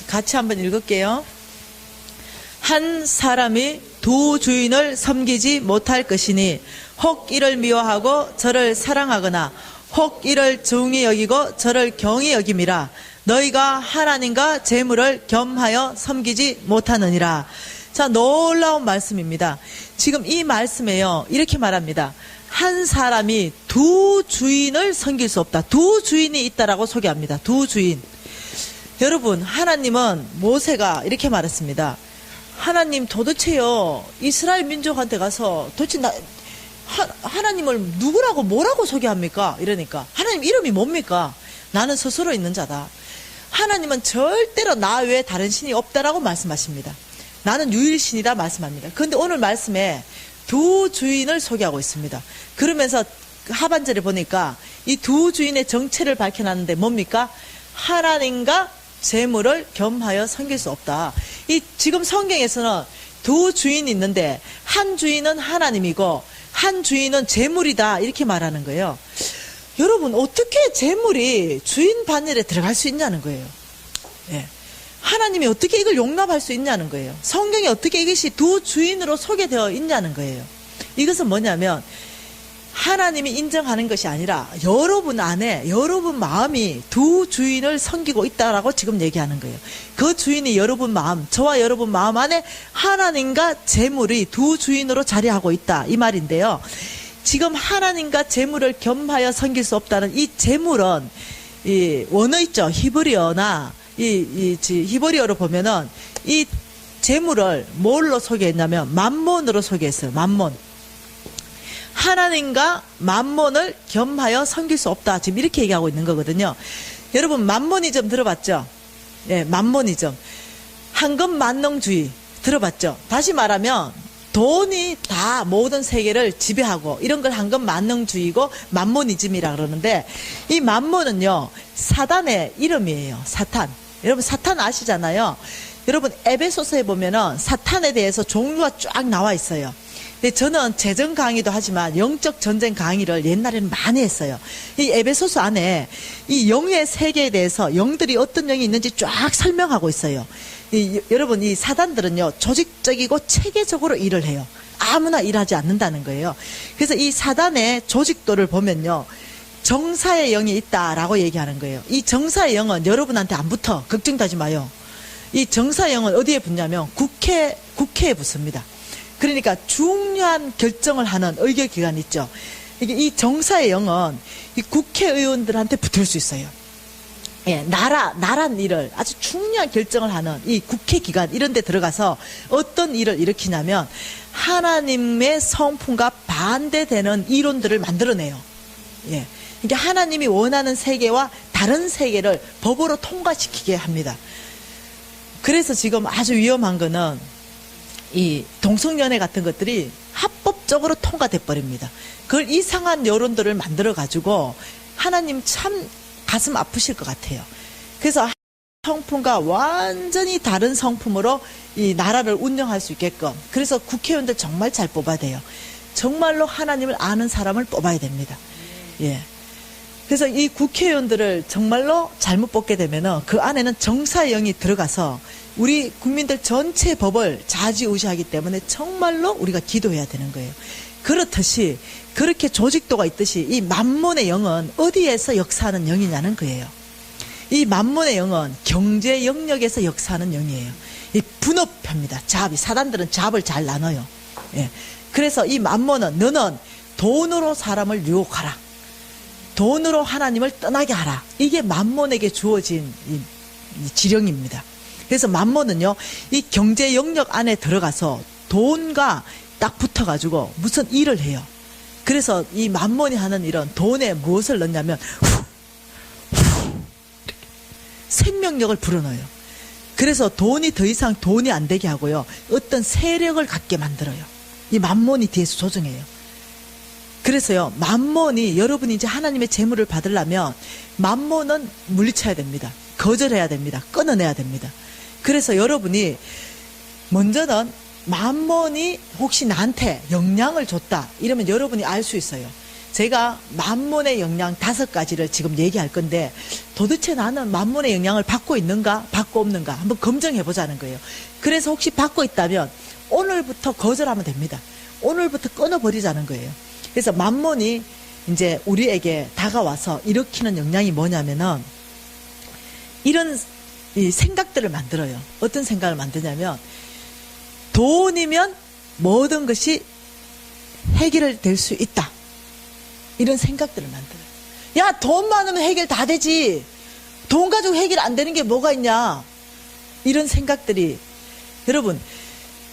같이 한번 읽을게요. 한 사람이 두 주인을 섬기지 못할 것이니 혹 이를 미워하고 저를 사랑하거나 혹 이를 중히 여기고 저를 경히 여김이라. 너희가 하나님과 재물을 겸하여 섬기지 못하느니라. 자, 놀라운 말씀입니다. 지금 이 말씀에요, 이렇게 말합니다. 한 사람이 두 주인을 섬길 수 없다. 두 주인이 있다라고 소개합니다. 두 주인. 여러분, 하나님은 모세가 이렇게 말했습니다. 하나님, 도대체요, 이스라엘 민족한테 가서 도대체 하나님을 누구라고 뭐라고 소개합니까? 이러니까 하나님 이름이 뭡니까? 나는 스스로 있는 자다. 하나님은 절대로 나 외에 다른 신이 없다라고 말씀하십니다. 나는 유일신이다 말씀합니다. 그런데 오늘 말씀에 두 주인을 소개하고 있습니다. 그러면서 하반절에 보니까 이 두 주인의 정체를 밝혀놨는데 뭡니까? 하나님과 재물을 겸하여 섬길 수 없다. 이 지금 성경에서는 두 주인이 있는데 한 주인은 하나님이고 한 주인은 재물이다, 이렇게 말하는 거예요. 여러분, 어떻게 재물이 주인 반열에 들어갈 수 있냐는 거예요. 예. 하나님이 어떻게 이걸 용납할 수 있냐는 거예요. 성경에 어떻게 이것이 두 주인으로 소개되어 있냐는 거예요. 이것은 뭐냐면 하나님이 인정하는 것이 아니라 여러분 안에, 여러분 마음이 두 주인을 섬기고 있다라고 지금 얘기하는 거예요. 그 주인이 여러분 마음, 저와 여러분 마음 안에 하나님과 재물이 두 주인으로 자리하고 있다, 이 말인데요. 지금 하나님과 재물을 겸하여 섬길 수 없다는 이 재물은 이 원어 있죠. 히브리어나 히브리어로 보면은 이 재물을 뭘로 소개했냐면 맘몬으로 소개했어요. 맘몬. 하나님과 맘몬을 겸하여 섬길 수 없다, 지금 이렇게 얘기하고 있는 거거든요. 여러분, 맘모니즘 들어봤죠? 예, 맘모니즘. 황금만능주의 들어봤죠? 다시 말하면 돈이 다 모든 세계를 지배하고 이런 걸 황금만능주의고 맘모니즘이라 그러는데, 이 맘모는요 사단의 이름이에요. 사탄. 여러분, 사탄 아시잖아요. 여러분, 에베소서에 보면은 사탄에 대해서 종류가 쫙 나와 있어요. 근데 저는 재정 강의도 하지만 영적 전쟁 강의를 옛날에는 많이 했어요. 이 에베소서 안에 이 영의 세계에 대해서 영들이 어떤 영이 있는지 쫙 설명하고 있어요. 여러분, 이 사단들은요 조직적이고 체계적으로 일을 해요. 아무나 일하지 않는다는 거예요. 그래서 이 사단의 조직도를 보면요, 정사의 영이 있다라고 얘기하는 거예요. 이 정사의 영은 여러분한테 안 붙어. 걱정하지 마요. 이 정사의 영은 어디에 붙냐면 국회에 붙습니다. 그러니까 중요한 결정을 하는 의결기관 있죠. 이게 이 정사의 영은 이 국회의원들한테 붙을 수 있어요. 예, 나란 일을 아주 중요한 결정을 하는 이 국회기관 이런 데 들어가서 어떤 일을 일으키냐면 하나님의 성품과 반대되는 이론들을 만들어내요. 예. 그러니까 하나님이 원하는 세계와 다른 세계를 법으로 통과시키게 합니다. 그래서 지금 아주 위험한 거는 이 동성연애 같은 것들이 합법적으로 통과돼 버립니다. 그걸 이상한 여론들을 만들어 가지고 하나님 참 가슴 아프실 것 같아요. 그래서 성품과 완전히 다른 성품으로 이 나라를 운영할 수 있게끔, 그래서 국회의원들 정말 잘 뽑아야 돼요. 정말로 하나님을 아는 사람을 뽑아야 됩니다. 예. 그래서 이 국회의원들을 정말로 잘못 뽑게 되면은 그 안에는 정사의 영이 들어가서 우리 국민들 전체 법을 좌지우지하기 때문에 정말로 우리가 기도해야 되는 거예요. 그렇듯이 그렇게 조직도가 있듯이 이 만몬의 영은 어디에서 역사하는 영이냐는 거예요. 이 만몬의 영은 경제 영역에서 역사하는 영이에요. 이 분업합니다. 잡이, 사단들은 잡을 잘 나눠요. 예. 그래서 이 만몬은 너는 돈으로 사람을 유혹하라. 돈으로 하나님을 떠나게 하라. 이게 만몬에게 주어진 이 지령입니다. 그래서 만몬은요, 이 경제 영역 안에 들어가서 돈과 딱 붙어가지고 무슨 일을 해요. 그래서 이 만몬이 하는 일은 돈에 무엇을 넣냐면 생명력을 불어넣어요. 그래서 돈이 더 이상 돈이 안 되게 하고요, 어떤 세력을 갖게 만들어요. 이 만몬이 뒤에서 조정해요. 그래서요, 만몬이, 여러분이 이제 하나님의 재물을 받으려면 만몬은 물리쳐야 됩니다. 거절해야 됩니다. 끊어내야 됩니다. 그래서 여러분이 먼저는 만몬이 혹시 나한테 영향을 줬다 이러면 여러분이 알 수 있어요. 제가 만몬의 영향 5가지를 지금 얘기할 건데, 도대체 나는 만몬의 영향을 받고 있는가 받고 없는가 한번 검증해 보자는 거예요. 그래서 혹시 받고 있다면 오늘부터 거절하면 됩니다. 오늘부터 끊어버리자는 거예요. 그래서 만몬이 이제 우리에게 다가와서 일으키는 영향이 뭐냐면은 이런 이 생각들을 만들어요. 어떤 생각을 만드냐면, 돈이면 모든 것이 해결될 수 있다. 이런 생각들을 만들어요. 야, 돈 많으면 해결 다 되지. 돈 가지고 해결 안 되는 게 뭐가 있냐. 이런 생각들이, 여러분,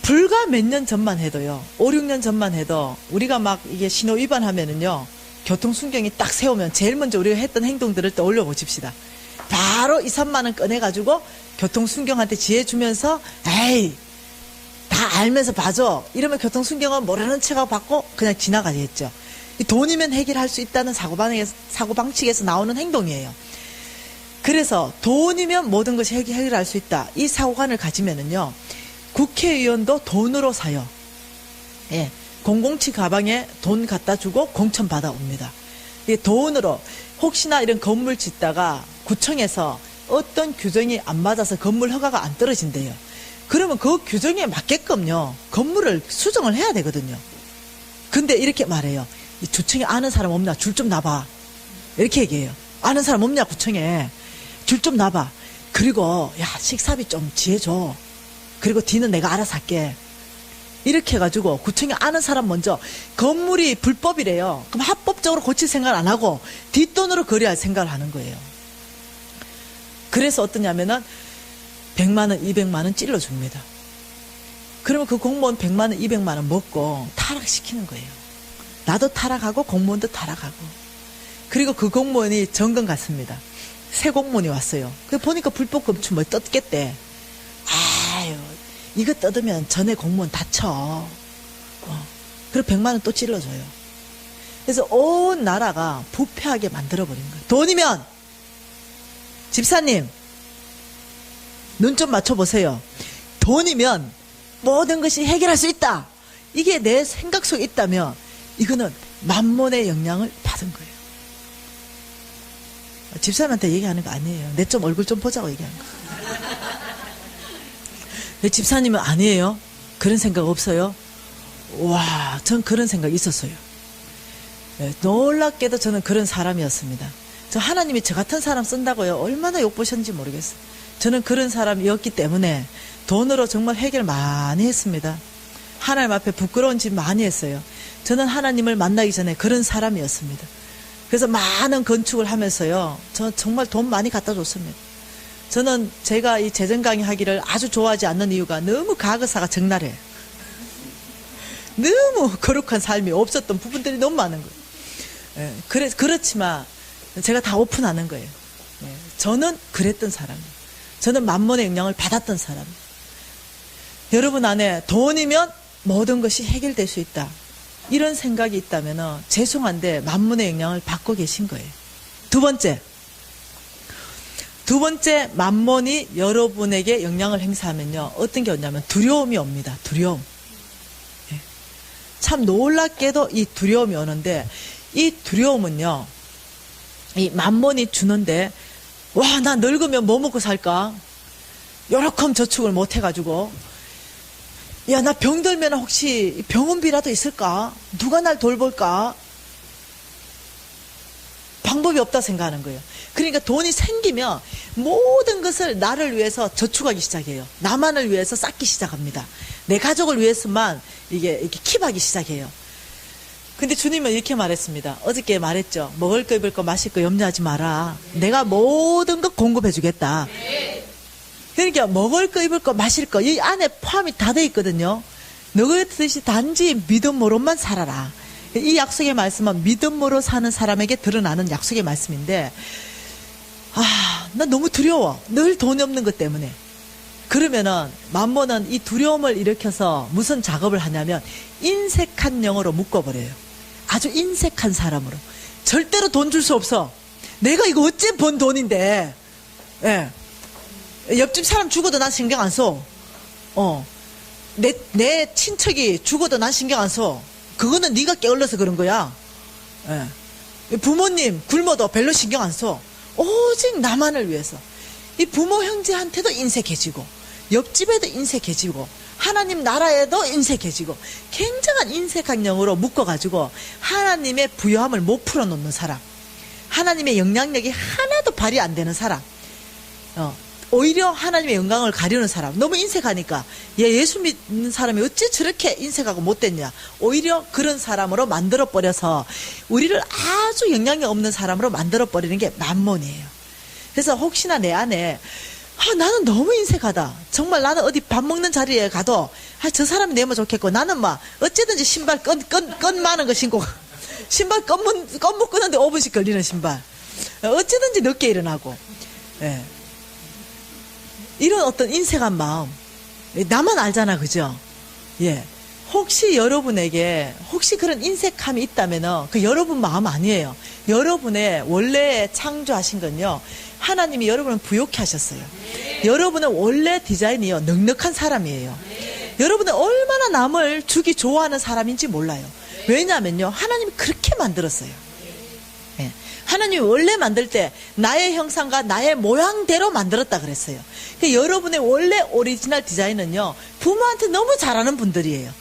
불과 몇 년 전만 해도요, 5, 6년 전만 해도 우리가 막 이게 신호 위반하면은요, 교통순경이 딱 세우면 제일 먼저 우리가 했던 행동들을 떠올려 보십시다. 바로 2, 3만 원 꺼내가지고 교통순경한테 지혜 주면서, 에이, 다 알면서 봐줘. 이러면 교통순경은 모르는 척하고 받고 그냥 지나가겠죠. 돈이면 해결할 수 있다는 사고방식에서 나오는 행동이에요. 그래서 돈이면 모든 것이 해결할 수 있다. 이 사고관을 가지면은요, 국회의원도 돈으로 사요. 예. 007 가방에 돈 갖다 주고 공천 받아옵니다. 이 돈으로, 혹시나 이런 건물 짓다가 구청에서 어떤 규정이 안 맞아서 건물 허가가 안 떨어진대요. 그러면 그 규정에 맞게끔요, 건물을 수정을 해야 되거든요. 근데 이렇게 말해요. 이 주청에 아는 사람 없나? 줄 좀 놔봐. 이렇게 얘기해요. 아는 사람 없냐, 구청에? 줄 좀 놔봐. 그리고, 야, 식사비 좀 지해줘. 그리고 뒤는 내가 알아서 할게. 이렇게 해가지고 구청에 아는 사람 먼저, 건물이 불법이래요. 그럼 합법적으로 고칠 생각을 안 하고 뒷돈으로 거래할 생각을 하는 거예요. 그래서 어떠냐면은 100만 원, 200만 원 찔러줍니다. 그러면 그 공무원 100만 원, 200만 원 먹고 타락시키는 거예요. 나도 타락하고 공무원도 타락하고. 그리고 그 공무원이 점검 갔습니다. 새 공무원이 왔어요. 그 보니까 불법 검출 뭐 떴겠대. 아유, 이거 뜯으면 전에 공무원 다쳐. 그리고 100만 원 또 찔러줘요. 그래서 온 나라가 부패하게 만들어버린 거예요. 돈이면, 집사님, 눈 좀 맞춰보세요. 돈이면 모든 것이 해결할 수 있다. 이게 내 생각 속에 있다면 이거는 만몬의 영향을 받은 거예요. 집사님한테 얘기하는 거 아니에요. 내 좀 얼굴 좀 보자고 얘기하는 거. 내 집사님은 아니에요. 그런 생각 없어요. 와, 전 그런 생각 있었어요. 네, 놀랍게도 저는 그런 사람이었습니다. 저 하나님이 저 같은 사람 쓴다고요, 얼마나 욕보셨는지 모르겠어요. 저는 그런 사람이었기 때문에 돈으로 정말 해결 많이 했습니다. 하나님 앞에 부끄러운 짓 많이 했어요. 저는 하나님을 만나기 전에 그런 사람이었습니다. 그래서 많은 건축을 하면서요, 저 정말 돈 많이 갖다 줬습니다. 저는 제가 이 재정 강의 하기를 아주 좋아하지 않는 이유가 너무 가거사가 적나라해요. 너무 거룩한 삶이 없었던 부분들이 너무 많은 거예요. 예, 그렇지만 제가 다 오픈하는 거예요. 예, 저는 그랬던 사람이에요. 저는 만몬의 영향을 받았던 사람이에요. 여러분 안에 돈이면 모든 것이 해결될 수 있다, 이런 생각이 있다면 죄송한데 만몬의 영향을 받고 계신 거예요. 두 번째 만몬이 여러분에게 영향을 행사하면요, 어떤 게 오냐면 두려움이 옵니다. 두려움. 참 놀랍게도 이 두려움이 오는데, 이 두려움은요, 이 만몬이 주는데, 와, 나 늙으면 뭐 먹고 살까? 요렇게 저축을 못 해가지고, 야, 나 병들면 혹시 병원비라도 있을까? 누가 날 돌볼까? 방법이 없다 생각하는 거예요. 그러니까 돈이 생기면 모든 것을 나를 위해서 저축하기 시작해요. 나만을 위해서 쌓기 시작합니다. 내 가족을 위해서만 이렇게 킵하기 시작해요. 근데 주님은 이렇게 말했습니다. 어저께 말했죠. 먹을 거, 입을 거, 마실 거 염려하지 마라. 내가 모든 것 공급해 주겠다. 그러니까 먹을 거, 입을 거, 마실 거, 이 안에 포함이 다 돼 있거든요. 너 같듯이 단지 믿음으로만 살아라. 이 약속의 말씀은 믿음으로 사는 사람에게 드러나는 약속의 말씀인데, 나 너무 두려워. 늘 돈이 없는 것 때문에. 그러면은 만몬은 이 두려움을 일으켜서 무슨 작업을 하냐면 인색한 영으로 묶어버려요. 아주 인색한 사람으로. 절대로 돈 줄 수 없어. 내가 이거 어째 번 돈인데. 예. 옆집 사람 죽어도 난 신경 안 써. 내 친척이 죽어도 난 신경 안 써. 그거는 네가 게을러서 그런 거야. 예. 부모님 굶어도 별로 신경 안 써. 오직 나만을 위해서. 이 부모 형제한테도 인색해지고, 옆집에도 인색해지고, 하나님 나라에도 인색해지고, 굉장한 인색한 영으로 묶어가지고 하나님의 부요함을 못 풀어놓는 사람, 하나님의 영향력이 하나도 발휘 안 되는 사람, 오히려 하나님의 영광을 가려는 사람. 너무 인색하니까 예수 믿는 사람이 어찌 저렇게 인색하고 못됐냐, 오히려 그런 사람으로 만들어버려서 우리를 아주 영향력 없는 사람으로 만들어버리는 게 만몬이에요. 그래서 혹시나 내 안에 나는 너무 인색하다, 정말 나는 어디 밥 먹는 자리에 가도 저 사람이 내면 좋겠고, 나는 막 어쨌든지 신발 건 많은 거 신고, 신발 건 묶는데 5분씩 걸리는 신발, 어쨌든지 늦게 일어나고, 예. 이런 어떤 인색한 마음, 나만 알잖아, 그죠? 예. 혹시 여러분에게 혹시 그런 인색함이 있다면은 그 여러분 마음 아니에요. 여러분의 원래 창조하신 건요, 하나님이 여러분을 부욕해 하셨어요. 여러분은 원래 디자인이요, 넉넉한 사람이에요. 여러분은 얼마나 남을 주기 좋아하는 사람인지 몰라요. 왜냐하면요, 하나님이 그렇게 만들었어요. 예. 하나님이 원래 만들 때 나의 형상과 나의 모양대로 만들었다 그랬어요. 그러니까 여러분의 원래 오리지널 디자인은요, 부모한테 너무 잘하는 분들이에요.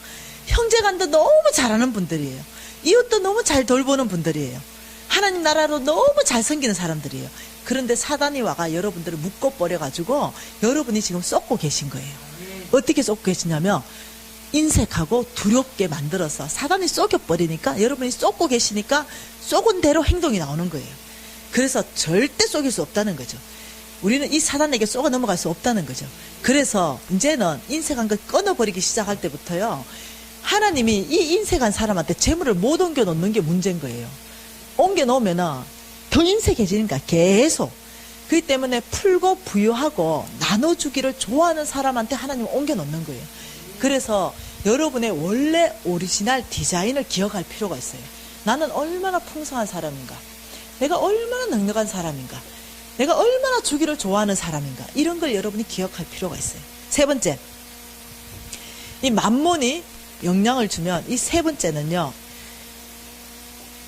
형제간도 너무 잘하는 분들이에요. 이웃도 너무 잘 돌보는 분들이에요. 하나님 나라로 너무 잘 섬기는 사람들이에요. 그런데 사단이 와가 여러분들을 묶어버려가지고 여러분이 지금 쏟고 계신 거예요. 어떻게 쏟고 계시냐면 인색하고 두렵게 만들어서 사단이 쏟겨버리니까 여러분이 쏟고 계시니까 쏟은 대로 행동이 나오는 거예요. 그래서 절대 쏟길 수 없다는 거죠. 우리는 이 사단에게 쏟아 넘어갈 수 없다는 거죠. 그래서 이제는 인색한 걸 끊어버리기 시작할 때부터요, 하나님이 이 인색한 사람한테 재물을 못 옮겨 놓는 게 문제인 거예요. 옮겨 놓으면은 더 인색해지니까 계속. 그렇기 때문에 풀고 부유하고 나눠주기를 좋아하는 사람한테 하나님을 옮겨 놓는 거예요. 그래서 여러분의 원래 오리지널 디자인을 기억할 필요가 있어요. 나는 얼마나 풍성한 사람인가, 내가 얼마나 넉넉한 사람인가, 내가 얼마나 주기를 좋아하는 사람인가, 이런 걸 여러분이 기억할 필요가 있어요. 세 번째, 이 만몬이 영향을 주면 이 세 번째는요,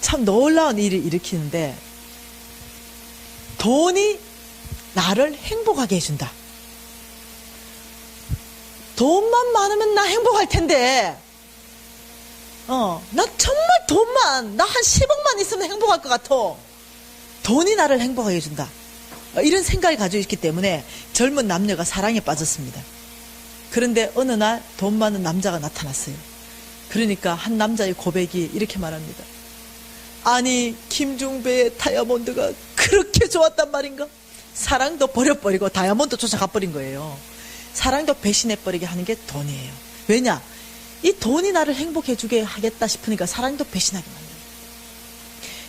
참 놀라운 일을 일으키는데, 돈이 나를 행복하게 해준다. 돈만 많으면 나 행복할 텐데, 나 정말 돈만, 나 한 10억만 있으면 행복할 것 같아. 돈이 나를 행복하게 해준다. 이런 생각을 가지고 있기 때문에 젊은 남녀가 사랑에 빠졌습니다. 그런데 어느 날 돈 많은 남자가 나타났어요. 그러니까 한 남자의 고백이 이렇게 말합니다. 아니, 김중배의 다이아몬드가 그렇게 좋았단 말인가? 사랑도 버려버리고 다이아몬드 쫓아가버린 거예요. 사랑도 배신해버리게 하는 게 돈이에요. 왜냐? 이 돈이 나를 행복해주게 하겠다 싶으니까 사랑도 배신하게 만들어요.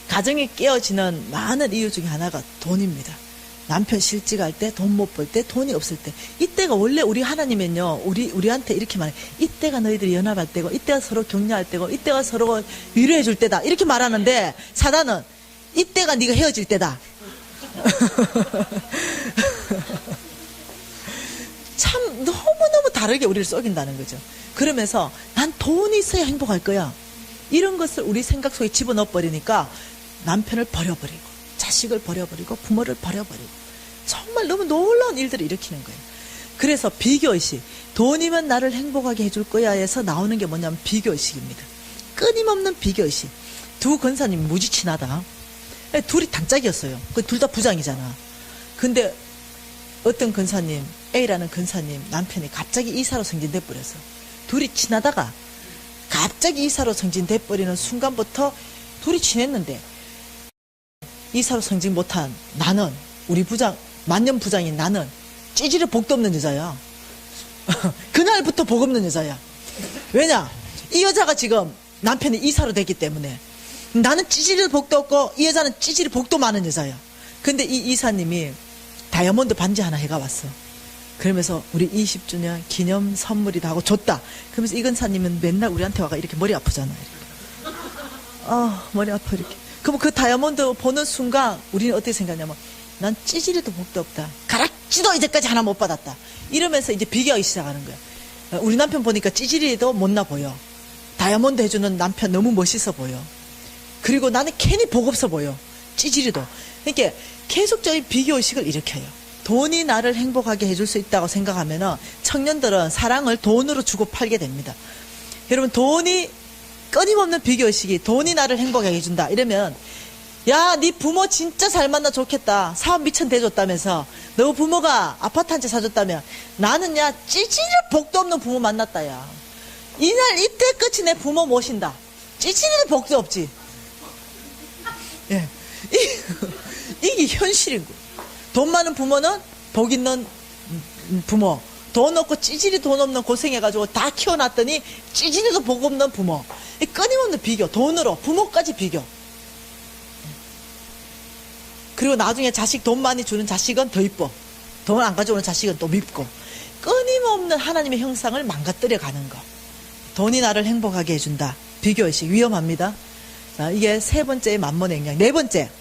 가정이 깨어지는 많은 이유 중에 하나가 돈입니다. 남편 실직할 때, 돈 못 벌 때, 돈이 없을 때. 이때가 원래 우리 하나님은요, 우리한테 이렇게 말해. 이때가 너희들이 연합할 때고, 이때가 서로 격려할 때고, 이때가 서로 위로해 줄 때다. 이렇게 말하는데, 사단은 이때가 네가 헤어질 때다. 참 너무너무 다르게 우리를 속인다는 거죠. 그러면서 난 돈이 있어야 행복할 거야. 이런 것을 우리 생각 속에 집어넣어 버리니까 남편을 버려버리고 자식을 버려버리고 부모를 버려버리고 정말 너무 놀라운 일들을 일으키는 거예요. 그래서 비교의식, 돈이면 나를 행복하게 해줄 거야 해서 나오는 게 뭐냐면 비교의식입니다. 끊임없는 비교의식. 두 권사님이 무지 친하다. 둘이 단짝이었어요. 둘 다 부장이잖아. 근데 어떤 권사님, A라는 권사님 남편이 갑자기 이사로 승진돼 버렸어. 둘이 친하다가 갑자기 이사로 승진돼 버리는 순간부터 둘이 친했는데 이사로 승진 못한 나는, 우리 부장, 만년 부장인 나는 찌질이 복도 없는 여자야. 그날부터 복 없는 여자야. 왜냐? 이 여자가 지금 남편이 이사로 됐기 때문에 나는 찌질이 복도 없고 이 여자는 찌질이 복도 많은 여자야. 근데 이 이사님이 다이아몬드 반지 하나 해가 왔어. 그러면서 우리 20주년 기념 선물이다 하고 줬다. 그러면서 이 권사님은 맨날 우리한테 와가 이렇게 머리 아프잖아. 머리 아파 이렇게. 그럼 그 다이아몬드 보는 순간 우리는 어떻게 생각하냐면 난 찌질이도 복도 없다. 가락지도 이제까지 하나 못 받았다. 이러면서 이제 비교하기 시작하는 거야. 우리 남편 보니까 찌질이도 못나 보여. 다이아몬드 해주는 남편 너무 멋있어 보여. 그리고 나는 괜히 복 없어 보여. 찌질이도. 그러니까 계속적인 비교의식을 일으켜요. 돈이 나를 행복하게 해줄 수 있다고 생각하면은 청년들은 사랑을 돈으로 주고 팔게 됩니다. 여러분, 돈이 끊임없는 비교의식이 돈이 나를 행복하게 해준다 이러면, 야, 네 부모 진짜 잘 만나 좋겠다. 사업 미천 대줬다면서 너 부모가 아파트 한 채 사줬다면 나는 야 찌질이 복도 없는 부모 만났다. 야, 이날 이때 끝이 내 부모 모신다. 찌질이도 복도 없지. 예, 이게 현실인 거예요. 돈 많은 부모는 복 있는 부모, 돈 없고 찌질이 돈 없는 고생해가지고 다 키워놨더니 찌질이도 복 없는 부모. 끊임없는 비교, 돈으로 부모까지 비교. 그리고 나중에 자식 돈 많이 주는 자식은 더 이뻐. 돈 안 가져오는 자식은 또 밉고. 끊임없는 하나님의 형상을 망가뜨려 가는 거. 돈이 나를 행복하게 해준다. 비교의식 위험합니다. 자, 이게 세 번째의 만몬의 영향. 네 번째,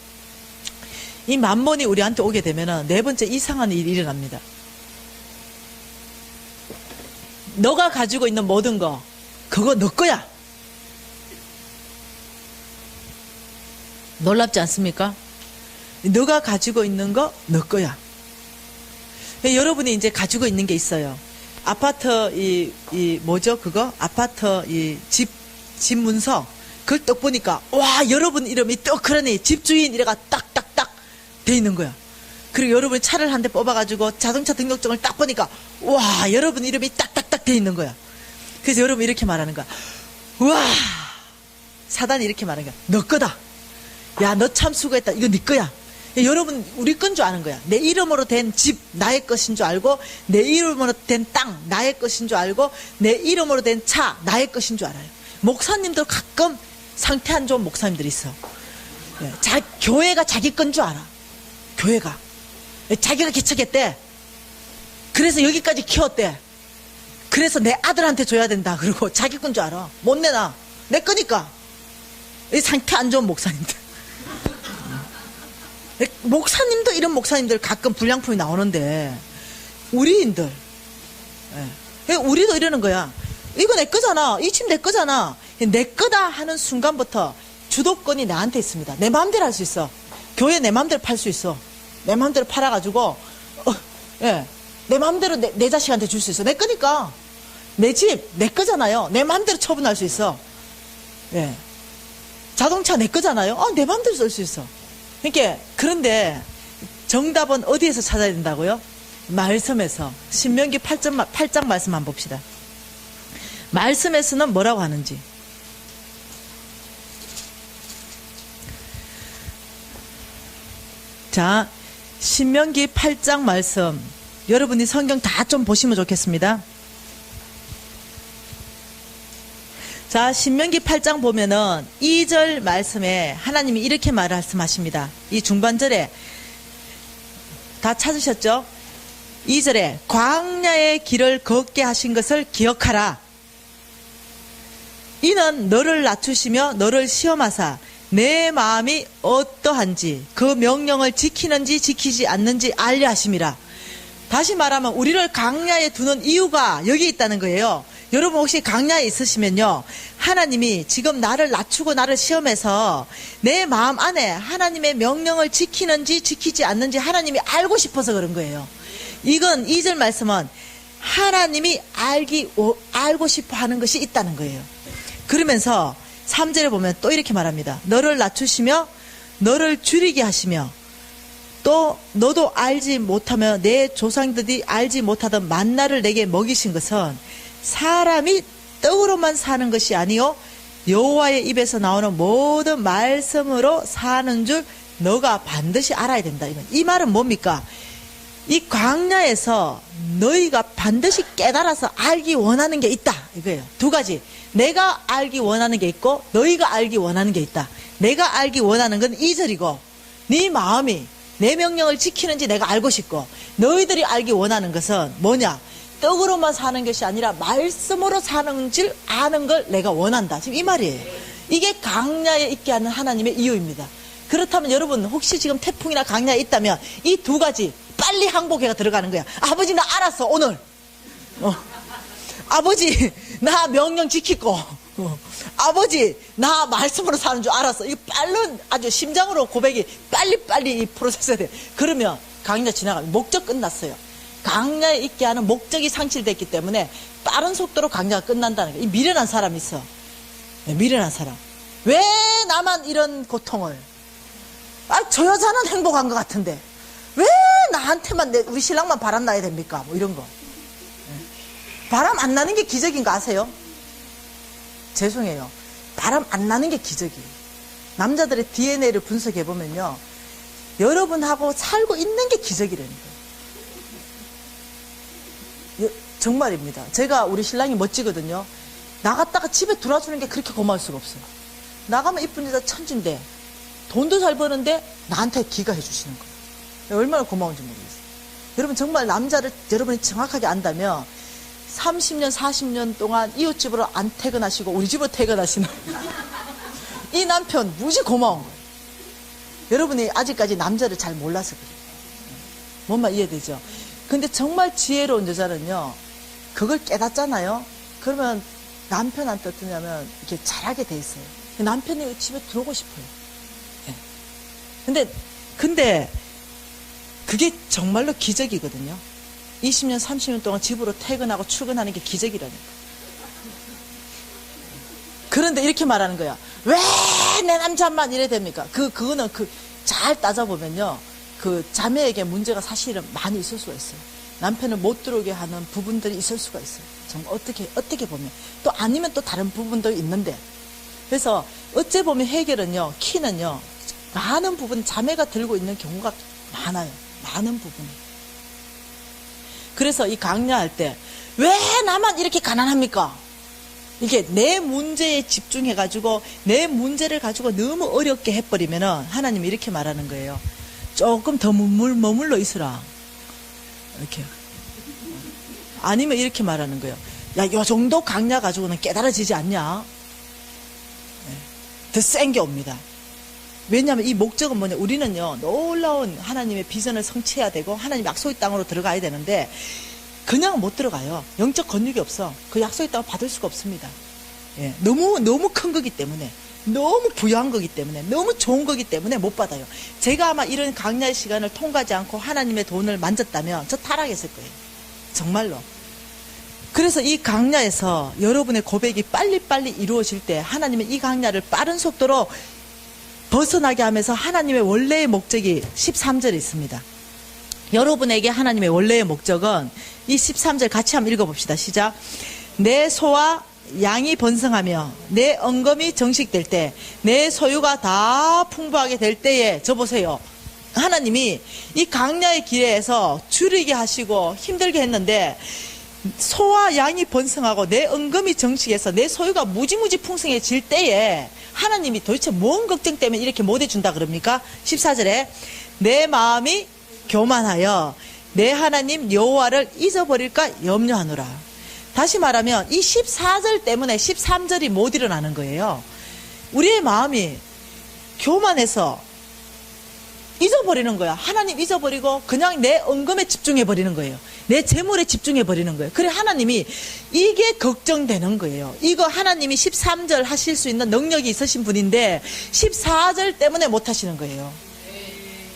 이 만몬이 우리한테 오게 되면은 네 번째 이상한 일이 일어납니다. 너가 가지고 있는 모든 거 그거 너 거야. 놀랍지 않습니까? 너가 가지고 있는 거 너 거야. 여러분이 이제 가지고 있는 게 있어요. 아파트 뭐죠 그거? 아파트 집 문서 그걸 딱 보니까 와, 여러분 이름이 딱 그러니 집주인 이래가 딱딱딱 돼 있는 거야. 그리고 여러분이 차를 한 대 뽑아가지고 자동차 등록증을 딱 보니까 와, 여러분 이름이 딱딱딱 돼 있는 거야. 그래서 여러분 이렇게 말하는 거야. 와, 사단이 이렇게 말하는 거야. 너 거다. 야, 너 참 수고했다. 이거 네 거야. 여러분 우리 건 줄 아는 거야. 내 이름으로 된 집 나의 것인 줄 알고, 내 이름으로 된 땅 나의 것인 줄 알고, 내 이름으로 된 차 나의 것인 줄 알아요. 목사님들 가끔 상태 안 좋은 목사님들이 있어. 교회가 자기 건 줄 알아. 교회가 자기가 개척했대. 그래서 여기까지 키웠대. 그래서 내 아들한테 줘야 된다. 그러고 자기 건 줄 알아. 못 내놔. 내 거니까. 이 상태 안 좋은 목사님들. 목사님도 이런 목사님들 가끔 불량품이 나오는데 우리인들, 우리도 이러는 거야. 이거 내 거잖아. 이 집 내 거잖아. 내 거다 하는 순간부터 주도권이 나한테 있습니다. 내 마음대로 할 수 있어. 교회 내 마음대로 팔 수 있어. 내 마음대로 팔아가지고 내 마음대로 내 자식한테 줄 수 있어. 내 거니까. 내 집 내 거잖아요. 내 마음대로 처분할 수 있어. 자동차 내 거잖아요. 내 마음대로 쓸 수 있어. 그러니까 그런데 정답은 어디에서 찾아야 된다고요? 말씀에서. 신명기 8장 말씀 한번 봅시다. 말씀에서는 뭐라고 하는지. 자, 신명기 8장 말씀, 여러분이 성경 다 좀 보시면 좋겠습니다. 자, 신명기 8장 보면은 2절 말씀에 하나님이 이렇게 말씀하십니다. 이 중반절에 다 찾으셨죠? 2절에 광야의 길을 걷게 하신 것을 기억하라. 이는 너를 낮추시며 너를 시험하사 내 마음이 어떠한지 그 명령을 지키는지 지키지 않는지 알려 하심이라. 다시 말하면 우리를 광야에 두는 이유가 여기 있다는 거예요. 여러분 혹시 광야에 있으시면요, 하나님이 지금 나를 낮추고 나를 시험해서 내 마음 안에 하나님의 명령을 지키는지 지키지 않는지 하나님이 알고 싶어서 그런 거예요. 이건 2절 말씀은 하나님이 알고 싶어 하는 것이 있다는 거예요. 그러면서 3절에 보면 또 이렇게 말합니다. 너를 낮추시며 너를 줄이게 하시며 또 너도 알지 못하며 내 조상들이 알지 못하던 만나를 내게 먹이신 것은 사람이 떡으로만 사는 것이 아니요 여호와의 입에서 나오는 모든 말씀으로 사는 줄 너가 반드시 알아야 된다. 이 말은 뭡니까? 이 광야에서 너희가 반드시 깨달아서 알기 원하는 게 있다 이거예요. 두 가지. 내가 알기 원하는 게 있고 너희가 알기 원하는 게 있다. 내가 알기 원하는 건 2절이고 네 마음이 내 명령을 지키는지 내가 알고 싶고, 너희들이 알기 원하는 것은 뭐냐? 떡으로만 사는 것이 아니라 말씀으로 사는 줄 아는 걸 내가 원한다. 지금 이 말이에요. 이게 광야에 있게 하는 하나님의 이유입니다. 그렇다면 여러분 혹시 지금 태풍이나 광야에 있다면 이 두 가지 빨리 항복해가 들어가는 거야. 아버지 나 알았어 오늘. 아버지 나 명령 지키고, 아버지 나 말씀으로 사는 줄 알았어. 이거 빠른 아주 심장으로 고백이 빨리빨리 이 프로세스가 돼. 그러면 광야 지나가면 목적 끝났어요. 광야에 있게 하는 목적이 상실됐기 때문에 빠른 속도로 광야가 끝난다는 거예요. 이 미련한 사람이 있어. 미련한 사람. 왜 나만 이런 고통을? 저 여자는 행복한 것 같은데 왜 나한테만 우리 신랑만 바람 나야 됩니까? 뭐 이런 거. 바람 안 나는 게 기적인 거 아세요? 죄송해요. 바람 안 나는 게 기적이에요. 남자들의 DNA를 분석해 보면요, 여러분하고 살고 있는 게 기적이라는 거예요. 정말입니다. 제가 우리 신랑이 멋지거든요. 나갔다가 집에 들어와주는 게 그렇게 고마울 수가 없어요. 나가면 이쁜 여자 천진데 돈도 잘 버는데 나한테 기가해 주시는 거예요. 얼마나 고마운지 모르겠어요. 여러분 정말 남자를 여러분이 정확하게 안다면 30년 40년 동안 이웃집으로 안 퇴근하시고 우리 집으로 퇴근하시는 이 남편 무지 고마운 거예요. 여러분이 아직까지 남자를 잘 몰라서 그래요. 뭔 말 이해되죠? 근데 정말 지혜로운 여자는요, 그걸 깨닫잖아요. 그러면 남편한테 어떠냐면 이렇게 잘하게 돼 있어요. 남편이 집에 들어오고 싶어요. 근데 그게 정말로 기적이거든요. 20년 30년 동안 집으로 퇴근하고 출근하는 게 기적이라니까. 그런데 이렇게 말하는 거야. 왜 내 남자만 이래 됩니까? 그거는 잘 따져보면요, 그 자매에게 문제가 사실은 많이 있을 수가 있어요. 남편을 못 들어오게 하는 부분들이 있을 수가 있어요. 정말 어떻게 보면. 또 아니면 또 다른 부분도 있는데. 그래서 어째 보면 해결은요, 키는요, 많은 부분 자매가 들고 있는 경우가 많아요. 많은 부분이. 그래서 이 강야할 때 왜 나만 이렇게 가난합니까? 이게 내 문제에 집중해가지고 내 문제를 가지고 너무 어렵게 해버리면은 하나님이 이렇게 말하는 거예요. 조금 더 머물러 있으라. 이렇게. 아니면 이렇게 말하는 거예요. 야, 요 정도 강야 가지고는 깨달아지지 않냐? 더 센 게 옵니다. 왜냐하면 이 목적은 뭐냐? 우리는요, 놀라운 하나님의 비전을 성취해야 되고 하나님 약속의 땅으로 들어가야 되는데 그냥 못 들어가요. 영적 건육이 없어. 그 약속의 땅을 받을 수가 없습니다. 예, 너무 큰 거기 때문에, 너무 부유한 거기 때문에, 너무 좋은 거기 때문에 못 받아요. 제가 아마 이런 강야의 시간을 통과하지 않고 하나님의 돈을 만졌다면 저 타락했을 거예요. 정말로. 그래서 이 강야에서 여러분의 고백이 빨리빨리 이루어질 때 하나님은 이 강야를 빠른 속도로 벗어나게 하면서 하나님의 원래의 목적이 13절에 있습니다. 여러분에게 하나님의 원래의 목적은 이 13절 같이 한번 읽어봅시다. 시작. 내 소와 양이 번성하며 내 언금이 정식될 때 내 소유가 다 풍부하게 될 때에, 저 보세요. 하나님이 이 강야의 길에서 줄이게 하시고 힘들게 했는데 소와 양이 번성하고 내 언금이 정식해서 내 소유가 무지무지 풍성해질 때에 하나님이 도대체 뭔 걱정 때문에 이렇게 못해준다 그럽니까? 14절에 내 마음이 교만하여 내 하나님 여호와를 잊어버릴까 염려하노라. 다시 말하면 이 14절 때문에 13절이 못 일어나는 거예요. 우리의 마음이 교만해서 잊어버리는 거야. 하나님 잊어버리고 그냥 내 언금에 집중해버리는 거예요. 내 재물에 집중해버리는 거예요. 그래 하나님이 이게 걱정되는 거예요. 이거 하나님이 13절 하실 수 있는 능력이 있으신 분인데 14절 때문에 못 하시는 거예요.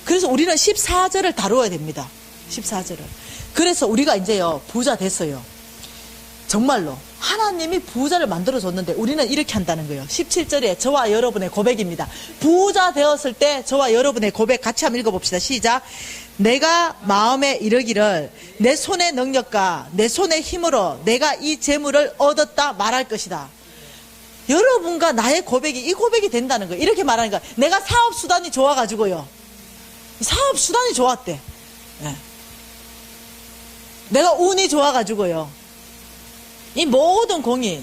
그래서 우리는 14절을 다루어야 됩니다. 14절을. 그래서 우리가 이제요 부자 됐어요. 정말로 하나님이 부자를 만들어줬는데 우리는 이렇게 한다는 거예요. 17절에 저와 여러분의 고백입니다. 부자 되었을 때 저와 여러분의 고백 같이 한번 읽어봅시다. 시작. 내가 마음에 이르기를 내 손의 능력과 내 손의 힘으로 내가 이 재물을 얻었다 말할 것이다. 여러분과 나의 고백이 이 고백이 된다는 거예요. 이렇게 말하는 거예요. 내가 사업 수단이 좋아가지고요. 사업 수단이 좋았대. 네. 내가 운이 좋아가지고요. 이 모든 공이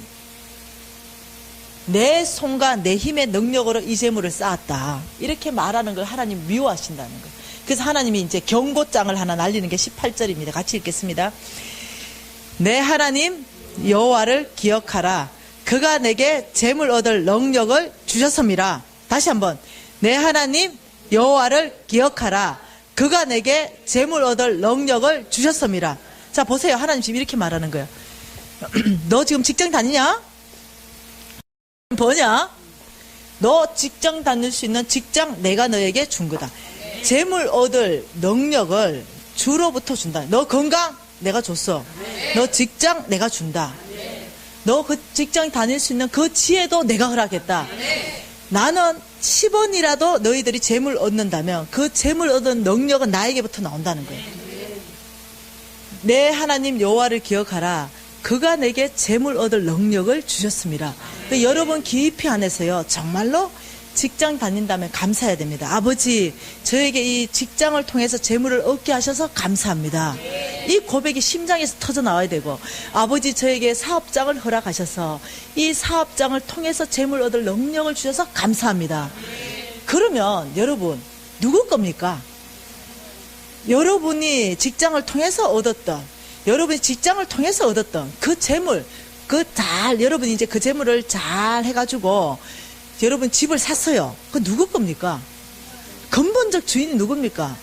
내 손과 내 힘의 능력으로 이 재물을 쌓았다. 이렇게 말하는 걸 하나님 미워하신다는 거예요. 그래서 하나님이 이제 경고장을 하나 날리는 게 18절입니다. 같이 읽겠습니다. 내 하나님 여호와를 기억하라. 그가 내게 재물 얻을 능력을 주셨음이라. 다시 한번. 내 하나님 여호와를 기억하라. 그가 내게 재물 얻을 능력을 주셨음이라. 자 보세요. 하나님 지금 이렇게 말하는 거예요. 너 지금 직장 다니냐? 뭐냐? 너 직장 다닐 수 있는 직장 내가 너에게 준 거다. 재물 얻을 능력을 주로부터 준다. 너 건강 내가 줬어. 너 직장 내가 준다. 너 그 직장 다닐 수 있는 그 지혜도 내가 허락했다. 나는 10원이라도 너희들이 재물 얻는다면 그 재물 얻은 능력은 나에게부터 나온다는 거예요. 내 하나님 여호와를 기억하라. 그가 내게 재물 얻을 능력을 주셨습니다. 여러분 깊이 안에서요 정말로 직장 다닌다면 감사해야 됩니다. 아버지 저에게 이 직장을 통해서 재물을 얻게 하셔서 감사합니다. 이 고백이 심장에서 터져 나와야 되고 아버지 저에게 사업장을 허락하셔서 이 사업장을 통해서 재물 얻을 능력을 주셔서 감사합니다. 그러면 여러분 누구 겁니까? 여러분이 직장을 통해서 얻었던 여러분이 직장을 통해서 얻었던 그 재물, 여러분이 이제 그 재물을 잘 해가지고, 여러분 집을 샀어요. 그 누구 겁니까? 근본적 주인이 누굽니까?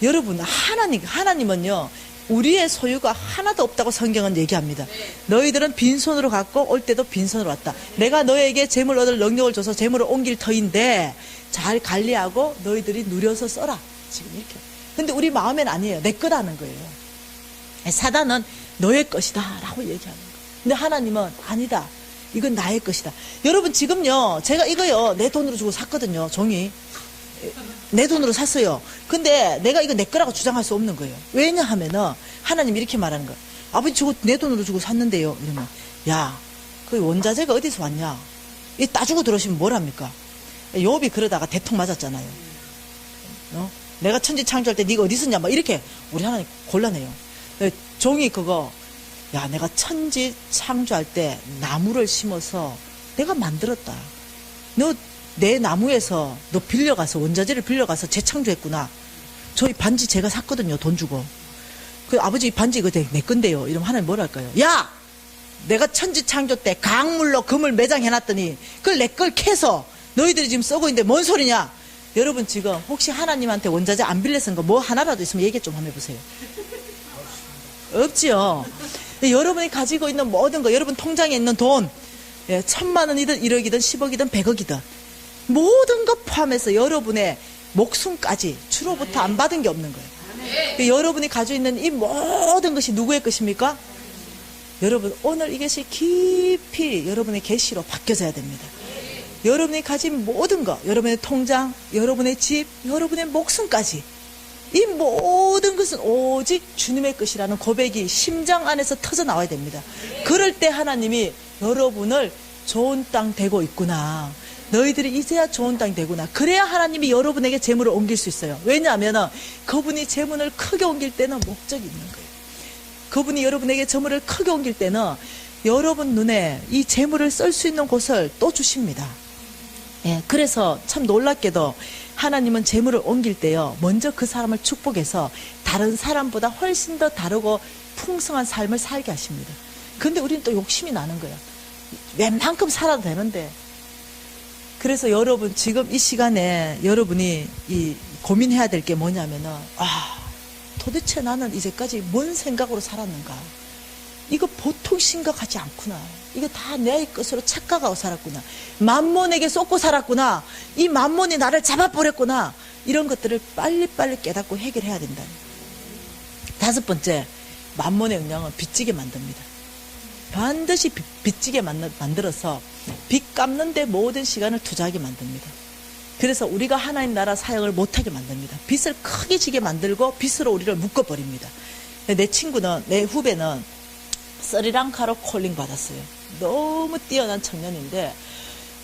여러분, 하나님은요, 우리의 소유가 하나도 없다고 성경은 얘기합니다. 너희들은 빈손으로 갔고, 올 때도 빈손으로 왔다. 내가 너에게 재물 얻을 능력을 줘서 재물을 옮길 터인데, 잘 관리하고 너희들이 누려서 써라. 지금 이렇게. 근데 우리 마음엔 아니에요. 내 거라는 거예요. 사단은 너의 것이다 라고 얘기하는 거예요. 근데 하나님은 아니다. 이건 나의 것이다. 여러분 지금요 제가 이거요 내 돈으로 주고 샀거든요. 종이 내 돈으로 샀어요. 근데 내가 이거 내 거라고 주장할 수 없는 거예요. 왜냐하면은 하나님이 이렇게 말하는 거예요. 아버지 저거 내 돈으로 주고 샀는데요. 이러면 야 그 원자재가 어디서 왔냐. 이 따주고 들어오시면 뭘 합니까? 욥이 그러다가 대통 맞았잖아요. 내가 천지 창조할 때 네가 어디 있었냐 막 이렇게 우리 하나님 곤란해요. 종이 그거 야 내가 천지 창조할 때 나무를 심어서 내가 만들었다. 너 내 나무에서 너 빌려가서 원자재를 빌려가서 재창조했구나. 저 이 반지 제가 샀거든요. 돈 주고. 그 아버지 이 반지 이거 내 건데요. 이러면 하나님 뭘 할까요? 야 내가 천지 창조 때 강물로 금을 매장해놨더니 그걸 내 걸 캐서 너희들이 지금 쓰고 있는데 뭔 소리냐. 여러분 지금 혹시 하나님한테 원자재 안 빌려 쓴 거 뭐 하나라도 있으면 얘기 좀 한번 해보세요. 없지요. 여러분이 가지고 있는 모든 거, 여러분 통장에 있는 돈, 1,000만 원이든 1억이든 10억이든 100억이든 모든 것 포함해서 여러분의 목숨까지 주로부터 안 받은 게 없는 거예요. 여러분이 가지고 있는 이 모든 것이 누구의 것입니까? 여러분 오늘 이것이 깊이 여러분의 계시로 바뀌어져야 됩니다. 여러분이 가진 모든 것, 여러분의 통장, 여러분의 집, 여러분의 목숨까지 이 모든 것은 오직 주님의 것이라는 고백이 심장 안에서 터져 나와야 됩니다. 그럴 때 하나님이 여러분을 좋은 땅 되고 있구나. 너희들이 이제야 좋은 땅이 되구나. 그래야 하나님이 여러분에게 재물을 옮길 수 있어요. 왜냐하면 그분이 재물을 크게 옮길 때는 목적이 있는 거예요. 그분이 여러분에게 재물을 크게 옮길 때는 여러분 눈에 이 재물을 쓸 수 있는 곳을 또 주십니다. 예, 그래서 참 놀랍게도 하나님은 재물을 옮길 때요, 먼저 그 사람을 축복해서 다른 사람보다 훨씬 더 다르고 풍성한 삶을 살게 하십니다. 근데 우리는 또 욕심이 나는 거야. 웬만큼 살아도 되는데. 그래서 여러분, 지금 이 시간에 여러분이 고민해야 될 게 뭐냐면은, 도대체 나는 이제까지 뭔 생각으로 살았는가? 이거 보통 심각하지 않구나. 이거 다 내 것으로 착각하고 살았구나. 만몬에게 쏟고 살았구나. 이 만몬이 나를 잡아버렸구나. 이런 것들을 빨리빨리 깨닫고 해결해야 된다. 5번째, 만몬의 영향은 빚지게 만듭니다. 반드시 빚지게 만들어서 빚 갚는 데 모든 시간을 투자하게 만듭니다. 그래서 우리가 하나님 나라 사역을 못하게 만듭니다. 빚을 크게 지게 만들고 빚으로 우리를 묶어버립니다. 내 친구는, 내 후배는 스리랑카로 콜링 받았어요. 너무 뛰어난 청년인데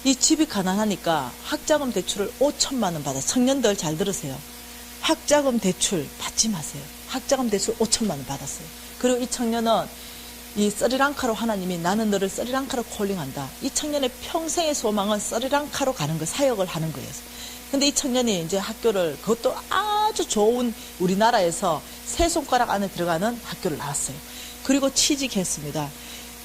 이 집이 가난하니까 학자금 대출을 5천만 원 받았어요. 청년들 잘 들으세요. 학자금 대출 받지 마세요. 학자금 대출 5천만 원 받았어요. 그리고 이 청년은 이 스리랑카로 하나님이 나는 너를 스리랑카로 콜링한다. 이 청년의 평생의 소망은 스리랑카로 가는 거, 사역을 하는 거예요. 근데 이 청년이 이제 학교를, 그것도 아주 좋은 우리나라에서 세 손가락 안에 들어가는 학교를 나왔어요. 그리고 취직했습니다.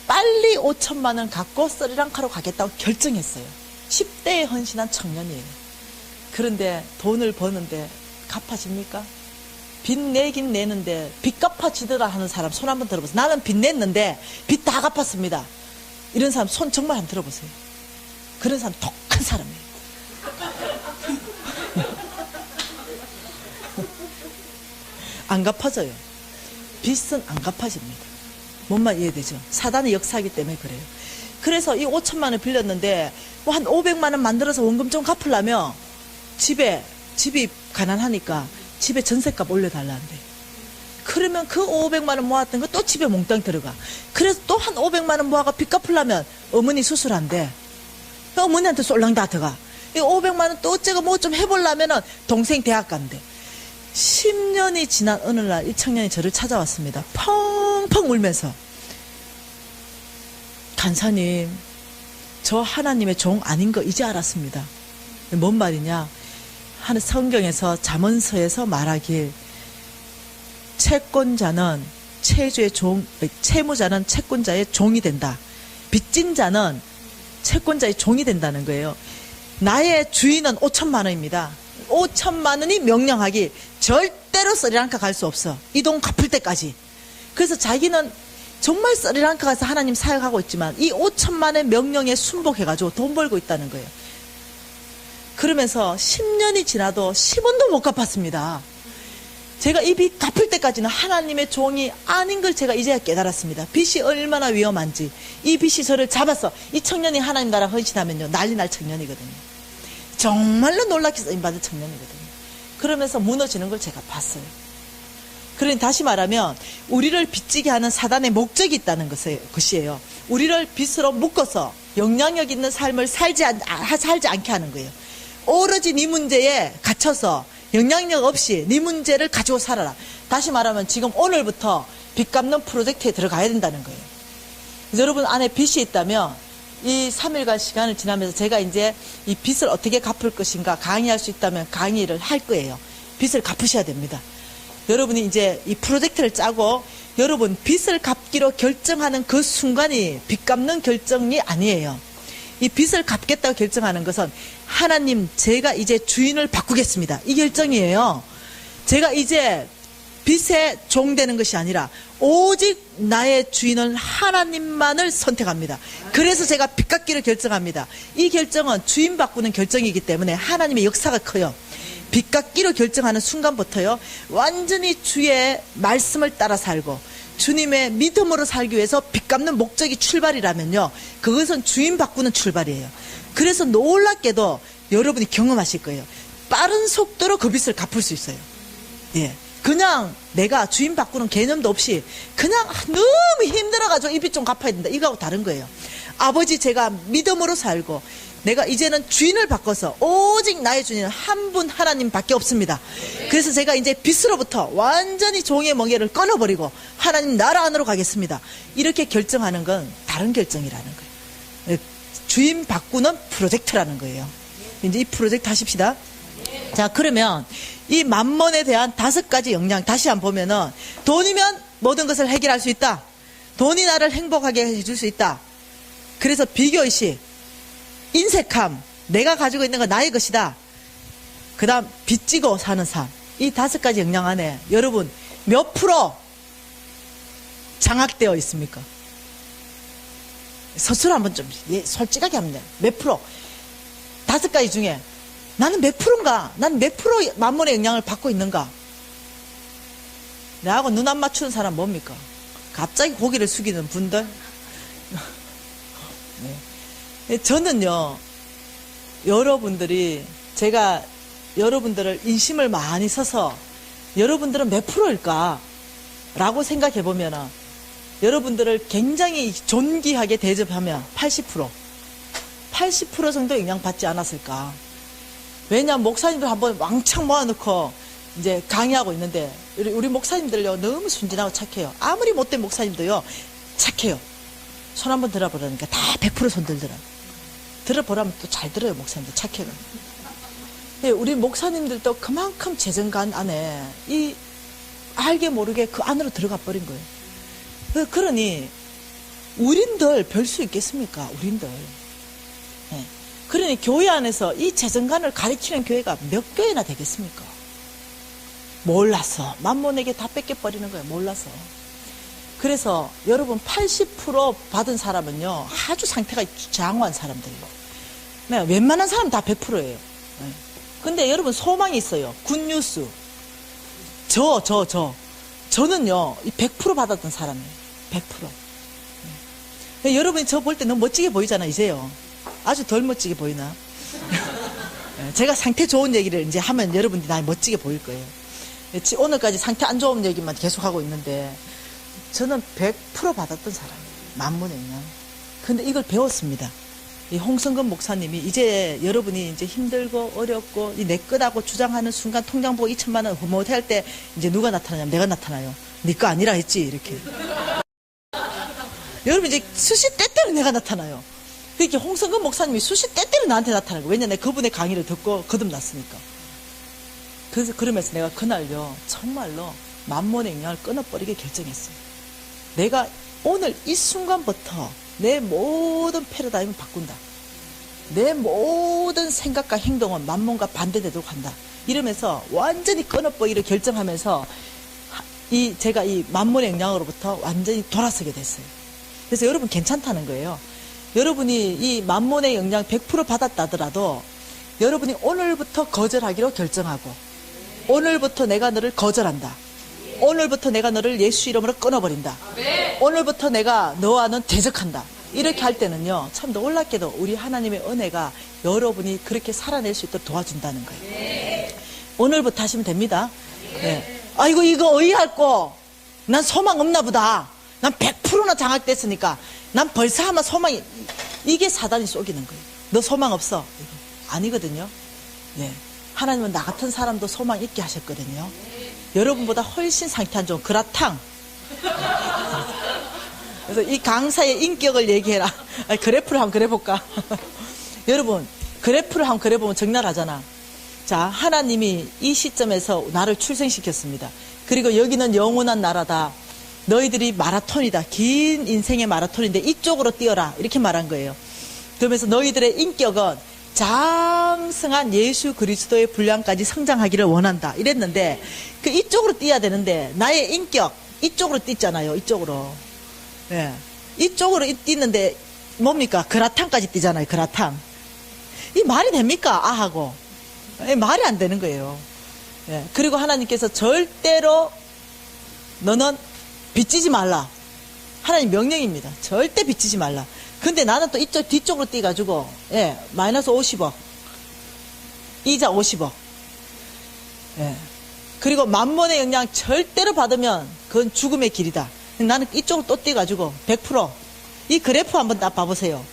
빨리 5천만 원 갖고 스리랑카로 가겠다고 결정했어요. 10대에 헌신한 청년이에요. 그런데 돈을 버는데 갚아집니까? 빚 내긴 내는데 빚 갚아지더라 하는 사람 손 한번 들어보세요. 나는 빚 냈는데 빚 다 갚았습니다. 이런 사람 손 정말 한번 들어보세요. 그런 사람 독한 사람이에요. 안 갚아져요. 빚은 안 갚아집니다. 뭔 말 이해되죠? 사단의 역사이기 때문에 그래요. 그래서 이 5천만 원 빌렸는데 뭐 한 500만 원 만들어서 원금 좀 갚으려면 집이 가난하니까 집에 전셋값 올려달라는데, 그러면 그 500만 원 모았던 거 또 집에 몽땅 들어가. 그래서 또 한 500만 원 모아가 빚 갚으려면 어머니 수술한대. 어머니한테 쏠랑 다 들어가. 이 500만 원 또 어째가 뭐 좀 해보려면은 동생 대학 간대. 10년이 지난 어느 날 이 청년이 저를 찾아왔습니다. 펑펑 울면서, 간사님, 저 하나님의 종 아닌 거 이제 알았습니다. 뭔 말이냐? 하는 성경에서 잠언서에서 말하길, 채권자는 채주의 종, 채무자는 채권자의 종이 된다. 빚진 자는 채권자의 종이 된다는 거예요. 나의 주인은 5천만 원입니다. 5천만 원이 명령하기, 절대로 스리랑카 갈 수 없어. 이 돈 갚을 때까지. 그래서 자기는 정말 스리랑카 가서 하나님 사역하고 있지만 이 5천만 원의 명령에 순복해가지고 돈 벌고 있다는 거예요. 그러면서 10년이 지나도 10원도 못 갚았습니다. 제가 이 빚 갚을 때까지는 하나님의 종이 아닌 걸 제가 이제야 깨달았습니다. 빚이 얼마나 위험한지. 이 빚이 저를 잡았어. 이 청년이 하나님 나라 헌신하면요, 난리 날 청년이거든요. 정말로 놀랍게 쓰임받은 청년이거든요. 그러면서 무너지는 걸 제가 봤어요. 그러니 다시 말하면 우리를 빚지게 하는 사단의 목적이 있다는 것이에요. 우리를 빚으로 묶어서 영향력 있는 삶을 살지 않게 하는 거예요. 오로지 네 문제에 갇혀서 영향력 없이 네 문제를 가지고 살아라. 다시 말하면 지금 오늘부터 빚 갚는 프로젝트에 들어가야 된다는 거예요. 여러분 안에 빚이 있다면 이 3일간 시간을 지나면서 제가 이제 이 빚을 어떻게 갚을 것인가 강의할 수 있다면 강의를 할 거예요. 빚을 갚으셔야 됩니다. 여러분이 이제 이 프로젝트를 짜고 여러분 빚을 갚기로 결정하는 그 순간이 빚 갚는 결정이 아니에요. 이 빚을 갚겠다고 결정하는 것은 하나님, 제가 이제 주인을 바꾸겠습니다. 이 결정이에요. 제가 이제 빚에 종되는 것이 아니라 오직 나의 주인은 하나님만을 선택합니다. 그래서 제가 빚 갚기를 결정합니다. 이 결정은 주인 바꾸는 결정이기 때문에 하나님의 역사가 커요. 빚 갚기로 결정하는 순간부터요, 완전히 주의 말씀을 따라 살고 주님의 믿음으로 살기 위해서 빚 갚는 목적이 출발이라면요, 그것은 주인 바꾸는 출발이에요. 그래서 놀랍게도 여러분이 경험하실 거예요. 빠른 속도로 그 빚을 갚을 수 있어요. 예. 그냥 내가 주인 바꾸는 개념도 없이 그냥 너무 힘들어가지고 이 빚 좀 갚아야 된다, 이거하고 다른 거예요. 아버지, 제가 믿음으로 살고 내가 이제는 주인을 바꿔서 오직 나의 주인은 한 분 하나님밖에 없습니다. 그래서 제가 이제 빚으로부터 완전히 종의 멍에를 끊어버리고 하나님 나라 안으로 가겠습니다. 이렇게 결정하는 건 다른 결정이라는 거예요. 주인 바꾸는 프로젝트라는 거예요. 이제 이 프로젝트 하십시다. 자, 자, 그러면 이 만몬에 대한 5가지 역량 다시 한번 보면은, 돈이면 모든 것을 해결할 수 있다. 돈이 나를 행복하게 해줄 수 있다. 그래서 비교의식, 인색함, 내가 가지고 있는 건 나의 것이다. 그 다음 빚지고 사는 삶. 이 5가지 역량 안에 여러분 몇 프로 장악되어 있습니까? 스스로 한번 좀 솔직하게 하면 돼요. 몇 프로? 5가지 중에 나는 몇 프로인가? 나는 몇 프로 만몬의 영향을 받고 있는가? 나하고 눈 안 맞추는 사람 뭡니까? 갑자기 고개를 숙이는 분들? 네. 저는요, 여러분들이, 제가 여러분들을 인심을 많이 써서 여러분들은 몇 프로일까? 라고 생각해 보면은 여러분들을 굉장히 존귀하게 대접하면 80%, 80% 정도 영향받지 않았을까? 왜냐하면 목사님들 한번 왕창 모아놓고 이제 강의하고 있는데 우리 목사님들요 너무 순진하고 착해요. 아무리 못된 목사님도요 착해요. 손 한번 들어보라니까 다 100% 손 들더라. 들어보라면 또 잘 들어요. 목사님들 착해요. 우리 목사님들도 그만큼 재정관 안에 이 알게 모르게 그 안으로 들어가 버린 거예요. 그러니 우린들 별 수 있겠습니까? 우린들. 네. 그러니 교회 안에서 이 재정관을 가르치는 교회가 몇 교회나 되겠습니까? 몰라서 만몬에게 다 뺏겨버리는 거예요. 몰라서. 그래서 여러분 80% 받은 사람은요 아주 상태가 장후한 사람들이에요. 네, 웬만한 사람 다 100%예요. 네. 근데 여러분 소망이 있어요. 굿뉴스. 저는요 100% 받았던 사람이에요. 100%. 네. 여러분이 저 볼 때 너무 멋지게 보이잖아 이제요. 아주 덜 멋지게 보이나? 네, 제가 상태 좋은 얘기를 이제 하면 여러분들이 나 멋지게 보일 거예요. 오늘까지 상태 안 좋은 얘기만 계속하고 있는데 저는 100% 받았던 사람이에요. 만문의 영향. 근데 이걸 배웠습니다. 이 홍성근 목사님이 이제 여러분이 이제 힘들고 어렵고 내 것하고 주장하는 순간 통장 보고 2천만 원 못할 때 이제 누가 나타나냐면 내가 나타나요. 네 거 아니라 했지 이렇게. 여러분 이제 수시 때때로 내가 나타나요. 그렇게 홍성근 목사님이 수시 때때로 나한테 나타나고 왜냐면 내가 그분의 강의를 듣고 거듭났으니까. 그래서 그러면서 내가 그날요 정말로 만몬의 영향을 끊어버리게 결정했어요. 내가 오늘 이 순간부터 내 모든 패러다임을 바꾼다. 내 모든 생각과 행동은 만몬과 반대되도록 한다. 이러면서 완전히 끊어버리기를 결정하면서 제가 이 만몬의 영향으로부터 완전히 돌아서게 됐어요. 그래서 여러분 괜찮다는 거예요. 여러분이 이 만몬의 영향 100% 받았다더라도 여러분이 오늘부터 거절하기로 결정하고 오늘부터 내가 너를 거절한다. 오늘부터 내가 너를 예수 이름으로 끊어버린다. 오늘부터 내가 너와는 대적한다. 이렇게 할 때는요 참 놀랍게도 우리 하나님의 은혜가 여러분이 그렇게 살아낼 수 있도록 도와준다는 거예요. 오늘부터 하시면 됩니다. 네. 아이고 이거 어이할꼬 난 소망 없나 보다. 난 100%나 장악됐으니까 난 벌써 아마 소망이 이게 사단이 쏘기는 거예요. 너 소망 없어. 아니거든요. 네. 하나님은 나 같은 사람도 소망 있게 하셨거든요. 여러분보다 훨씬 상태 안 좋은 그라탕. 그래서 이 강사의 인격을 얘기해라. 그래프를 한번 그려볼까? 여러분 그래프를 한번 그려보면 적나라하잖아. 자, 하나님이 이 시점에서 나를 출생시켰습니다. 그리고 여기는 영원한 나라다. 너희들이 마라톤이다. 긴 인생의 마라톤인데 이쪽으로 뛰어라. 이렇게 말한 거예요. 그러면서 너희들의 인격은 장성한 예수 그리스도의 분량까지 성장하기를 원한다. 이랬는데 그 이쪽으로 뛰어야 되는데 나의 인격 이쪽으로 뛰잖아요. 이쪽으로. 예. 이쪽으로 뛰는데 뭡니까? 그라탕까지 뛰잖아요. 그라탕. 이 말이 됩니까? 아하고. 말이 안 되는 거예요. 예. 그리고 하나님께서 절대로 너는 빚지지 말라. 하나님 명령입니다. 절대 빚지지 말라. 근데 나는 또 이쪽 뒤쪽으로 뛰어가지고 마이너스 50억 이자 50억 그리고 만몬의 영향 절대로 받으면 그건 죽음의 길이다. 나는 이쪽으로 또 뛰어가지고 100%이 그래프 한번 딱 봐보세요.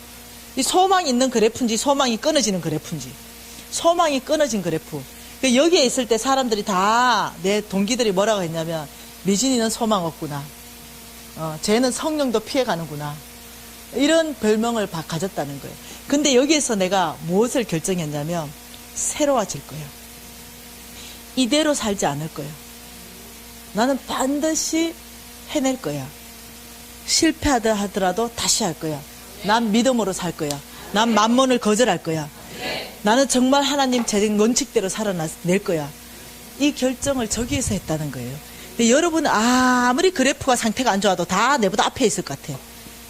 이 소망이 있는 그래프인지 소망이 끊어지는 그래프인지. 소망이 끊어진 그래프. 여기에 있을 때 사람들이 다 내 동기들이 뭐라고 했냐면 미진이는 소망 없구나. 쟤는 성령도 피해가는구나. 이런 별명을 가졌다는 거예요. 근데 여기에서 내가 무엇을 결정했냐면 새로워질 거예요. 이대로 살지 않을 거야. 나는 반드시 해낼 거야. 실패하다 하더라도 다시 할 거야. 난 믿음으로 살 거야. 난 만몬을 거절할 거야. 나는 정말 하나님 제정 원칙대로 살아낼 거야. 이 결정을 저기에서 했다는 거예요. 근데 여러분 아무리 그래프가 상태가 안 좋아도 다 내보다 앞에 있을 것 같아요.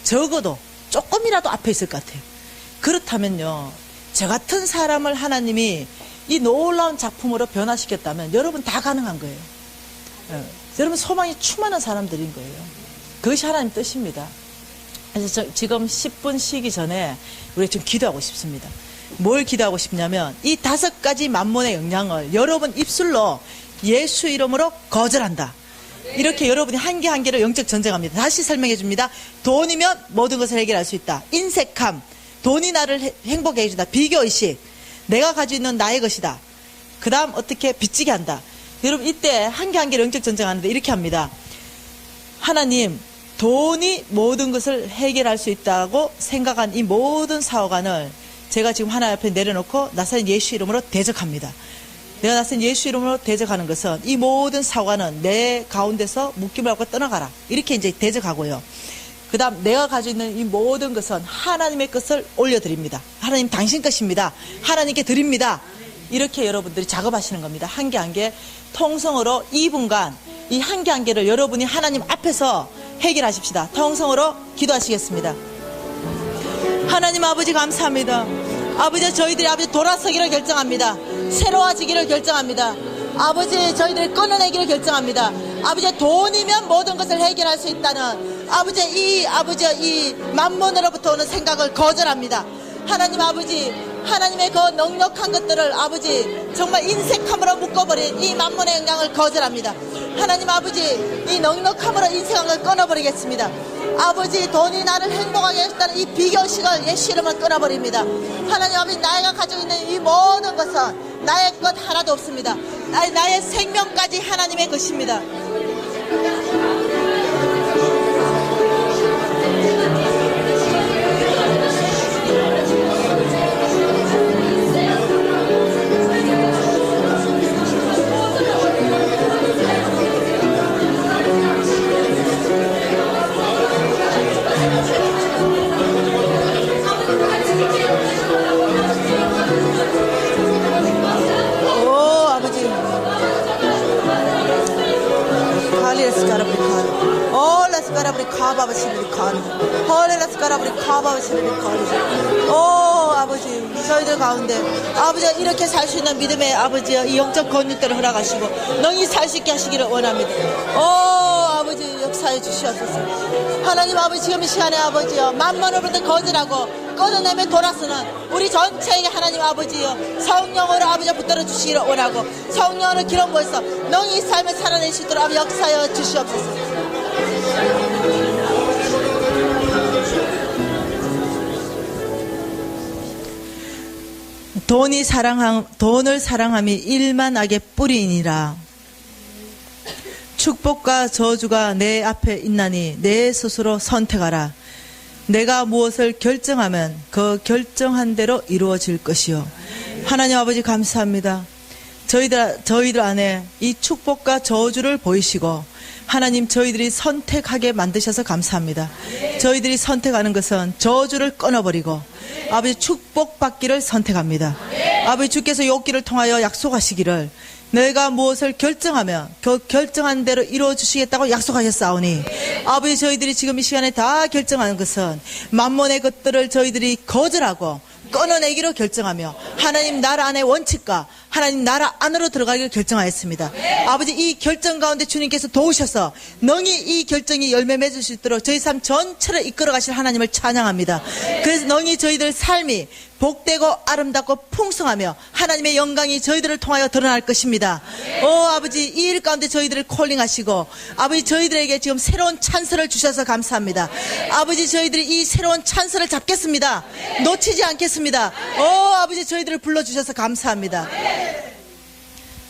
적어도 조금이라도 앞에 있을 것 같아요. 그렇다면요, 저 같은 사람을 하나님이 이 놀라운 작품으로 변화시켰다면 여러분 다 가능한 거예요. 여러분 소망이 충만한 사람들인 거예요. 그것이 하나님 뜻입니다. 그래서 지금 10분 쉬기 전에 우리 좀 기도하고 싶습니다. 뭘 기도하고 싶냐면 이 5가지 만몬의 영향을 여러분 입술로 예수 이름으로 거절한다. 이렇게 여러분이 한 개 한 개로 영적 전쟁합니다. 다시 설명해 줍니다. 돈이면 모든 것을 해결할 수 있다. 인색함, 돈이 나를 행복해 해준다. 비교의식, 내가 가지고 있는 나의 것이다. 그 다음 어떻게 빚지게 한다. 여러분 이때 한 개 한 개로 영적 전쟁하는데 이렇게 합니다. 하나님, 돈이 모든 것을 해결할 수 있다고 생각한 이 모든 사고관을 제가 지금 하나님 앞에 내려놓고 나사렛 예수 이름으로 대적합니다. 내가 나사렛 예수 이름으로 대적하는 것은 이 모든 사고관은 내 가운데서 묶임을 갖고 떠나가라. 이렇게 이제 대적하고요. 그 다음 내가 가지고 있는 이 모든 것은 하나님의 것을 올려드립니다. 하나님 당신 것입니다. 하나님께 드립니다. 이렇게 여러분들이 작업하시는 겁니다. 한 개 한 개 통성으로 2분간 이 한 개 한 개를 여러분이 하나님 앞에서 해결하십시다. 통성으로 기도하시겠습니다. 하나님 아버지 감사합니다. 아버지 저희들이 아버지 돌아서기를 결정합니다. 새로워지기를 결정합니다. 아버지 저희들이 끊어내기를 결정합니다. 아버지 돈이면 모든 것을 해결할 수 있다는 아버지 이 만몬으로부터 오는 생각을 거절합니다. 하나님 아버지 하나님의 그 넉넉한 것들을 아버지 정말 인색함으로 묶어버린 이 만몬의 영향을 거절합니다. 하나님 아버지 이 넉넉함으로 인색함을 끊어버리겠습니다. 아버지 돈이 나를 행복하게 했다는 이 비교식을 예수 이름으로 끊어버립니다. 하나님 아버지 나이가 가지고 있는 이 모든 것은 나의 것 하나도 없습니다. 나의 생명까지 하나님의 것입니다. 오 아버지 저희들 가운데 아버지가 이렇게 살 수 있는 믿음의 아버지여 이 영적 권위대로 허락하시고 능히 살 수 있게 하시기를 원합니다. 오 아버지 역사해 주시옵소서. 하나님 아버지 지금 이 시간에 아버지여 만몬으로부터 거절하고 끊어내며 돌아서는 우리 전체에게 하나님 아버지여 성령으로 아버지 붙들어 주시기를 원하고 성령으로 기름 부어서 능히 이 삶을 살아낼 수 있도록 아버지 역사하여 주시옵소서. 돈을 사랑함이 일만 악의 뿌리이니라. 축복과 저주가 내 앞에 있나니 내 스스로 선택하라. 내가 무엇을 결정하면 그 결정한 대로 이루어질 것이요. 하나님 아버지 감사합니다. 저희들 안에 이 축복과 저주를 보이시고 하나님 저희들이 선택하게 만드셔서 감사합니다. 저희들이 선택하는 것은 저주를 끊어버리고 아버지 축복받기를 선택합니다. 아버지 주께서 욥기를 통하여 약속하시기를 내가 무엇을 결정하면 그 결정한 대로 이루어주시겠다고 약속하셨사오니 아버지 저희들이 지금 이 시간에 다 결정하는 것은 만몬의 것들을 저희들이 거절하고 끊어내기로 결정하며 하나님 나라 안의 원칙과 하나님 나라 안으로 들어가기를 결정하였습니다. 아버지 이 결정 가운데 주님께서 도우셔서 능히 이 결정이 열매 맺을 수 있도록 저희 삶 전체를 이끌어 가실 하나님을 찬양합니다. 그래서 능히 저희들 삶이 복되고 아름답고 풍성하며 하나님의 영광이 저희들을 통하여 드러날 것입니다. 오 아버지 이 일 가운데 저희들을 콜링하시고 아버지 저희들에게 지금 새로운 찬스를 주셔서 감사합니다. 아버지 저희들이 이 새로운 찬스를 잡겠습니다. 놓치지 않겠습니다. 오 아버지 저희들을 불러주셔서 감사합니다.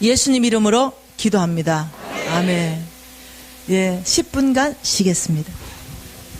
예수님 이름으로 기도합니다. 아멘. 예, 10분간 쉬겠습니다.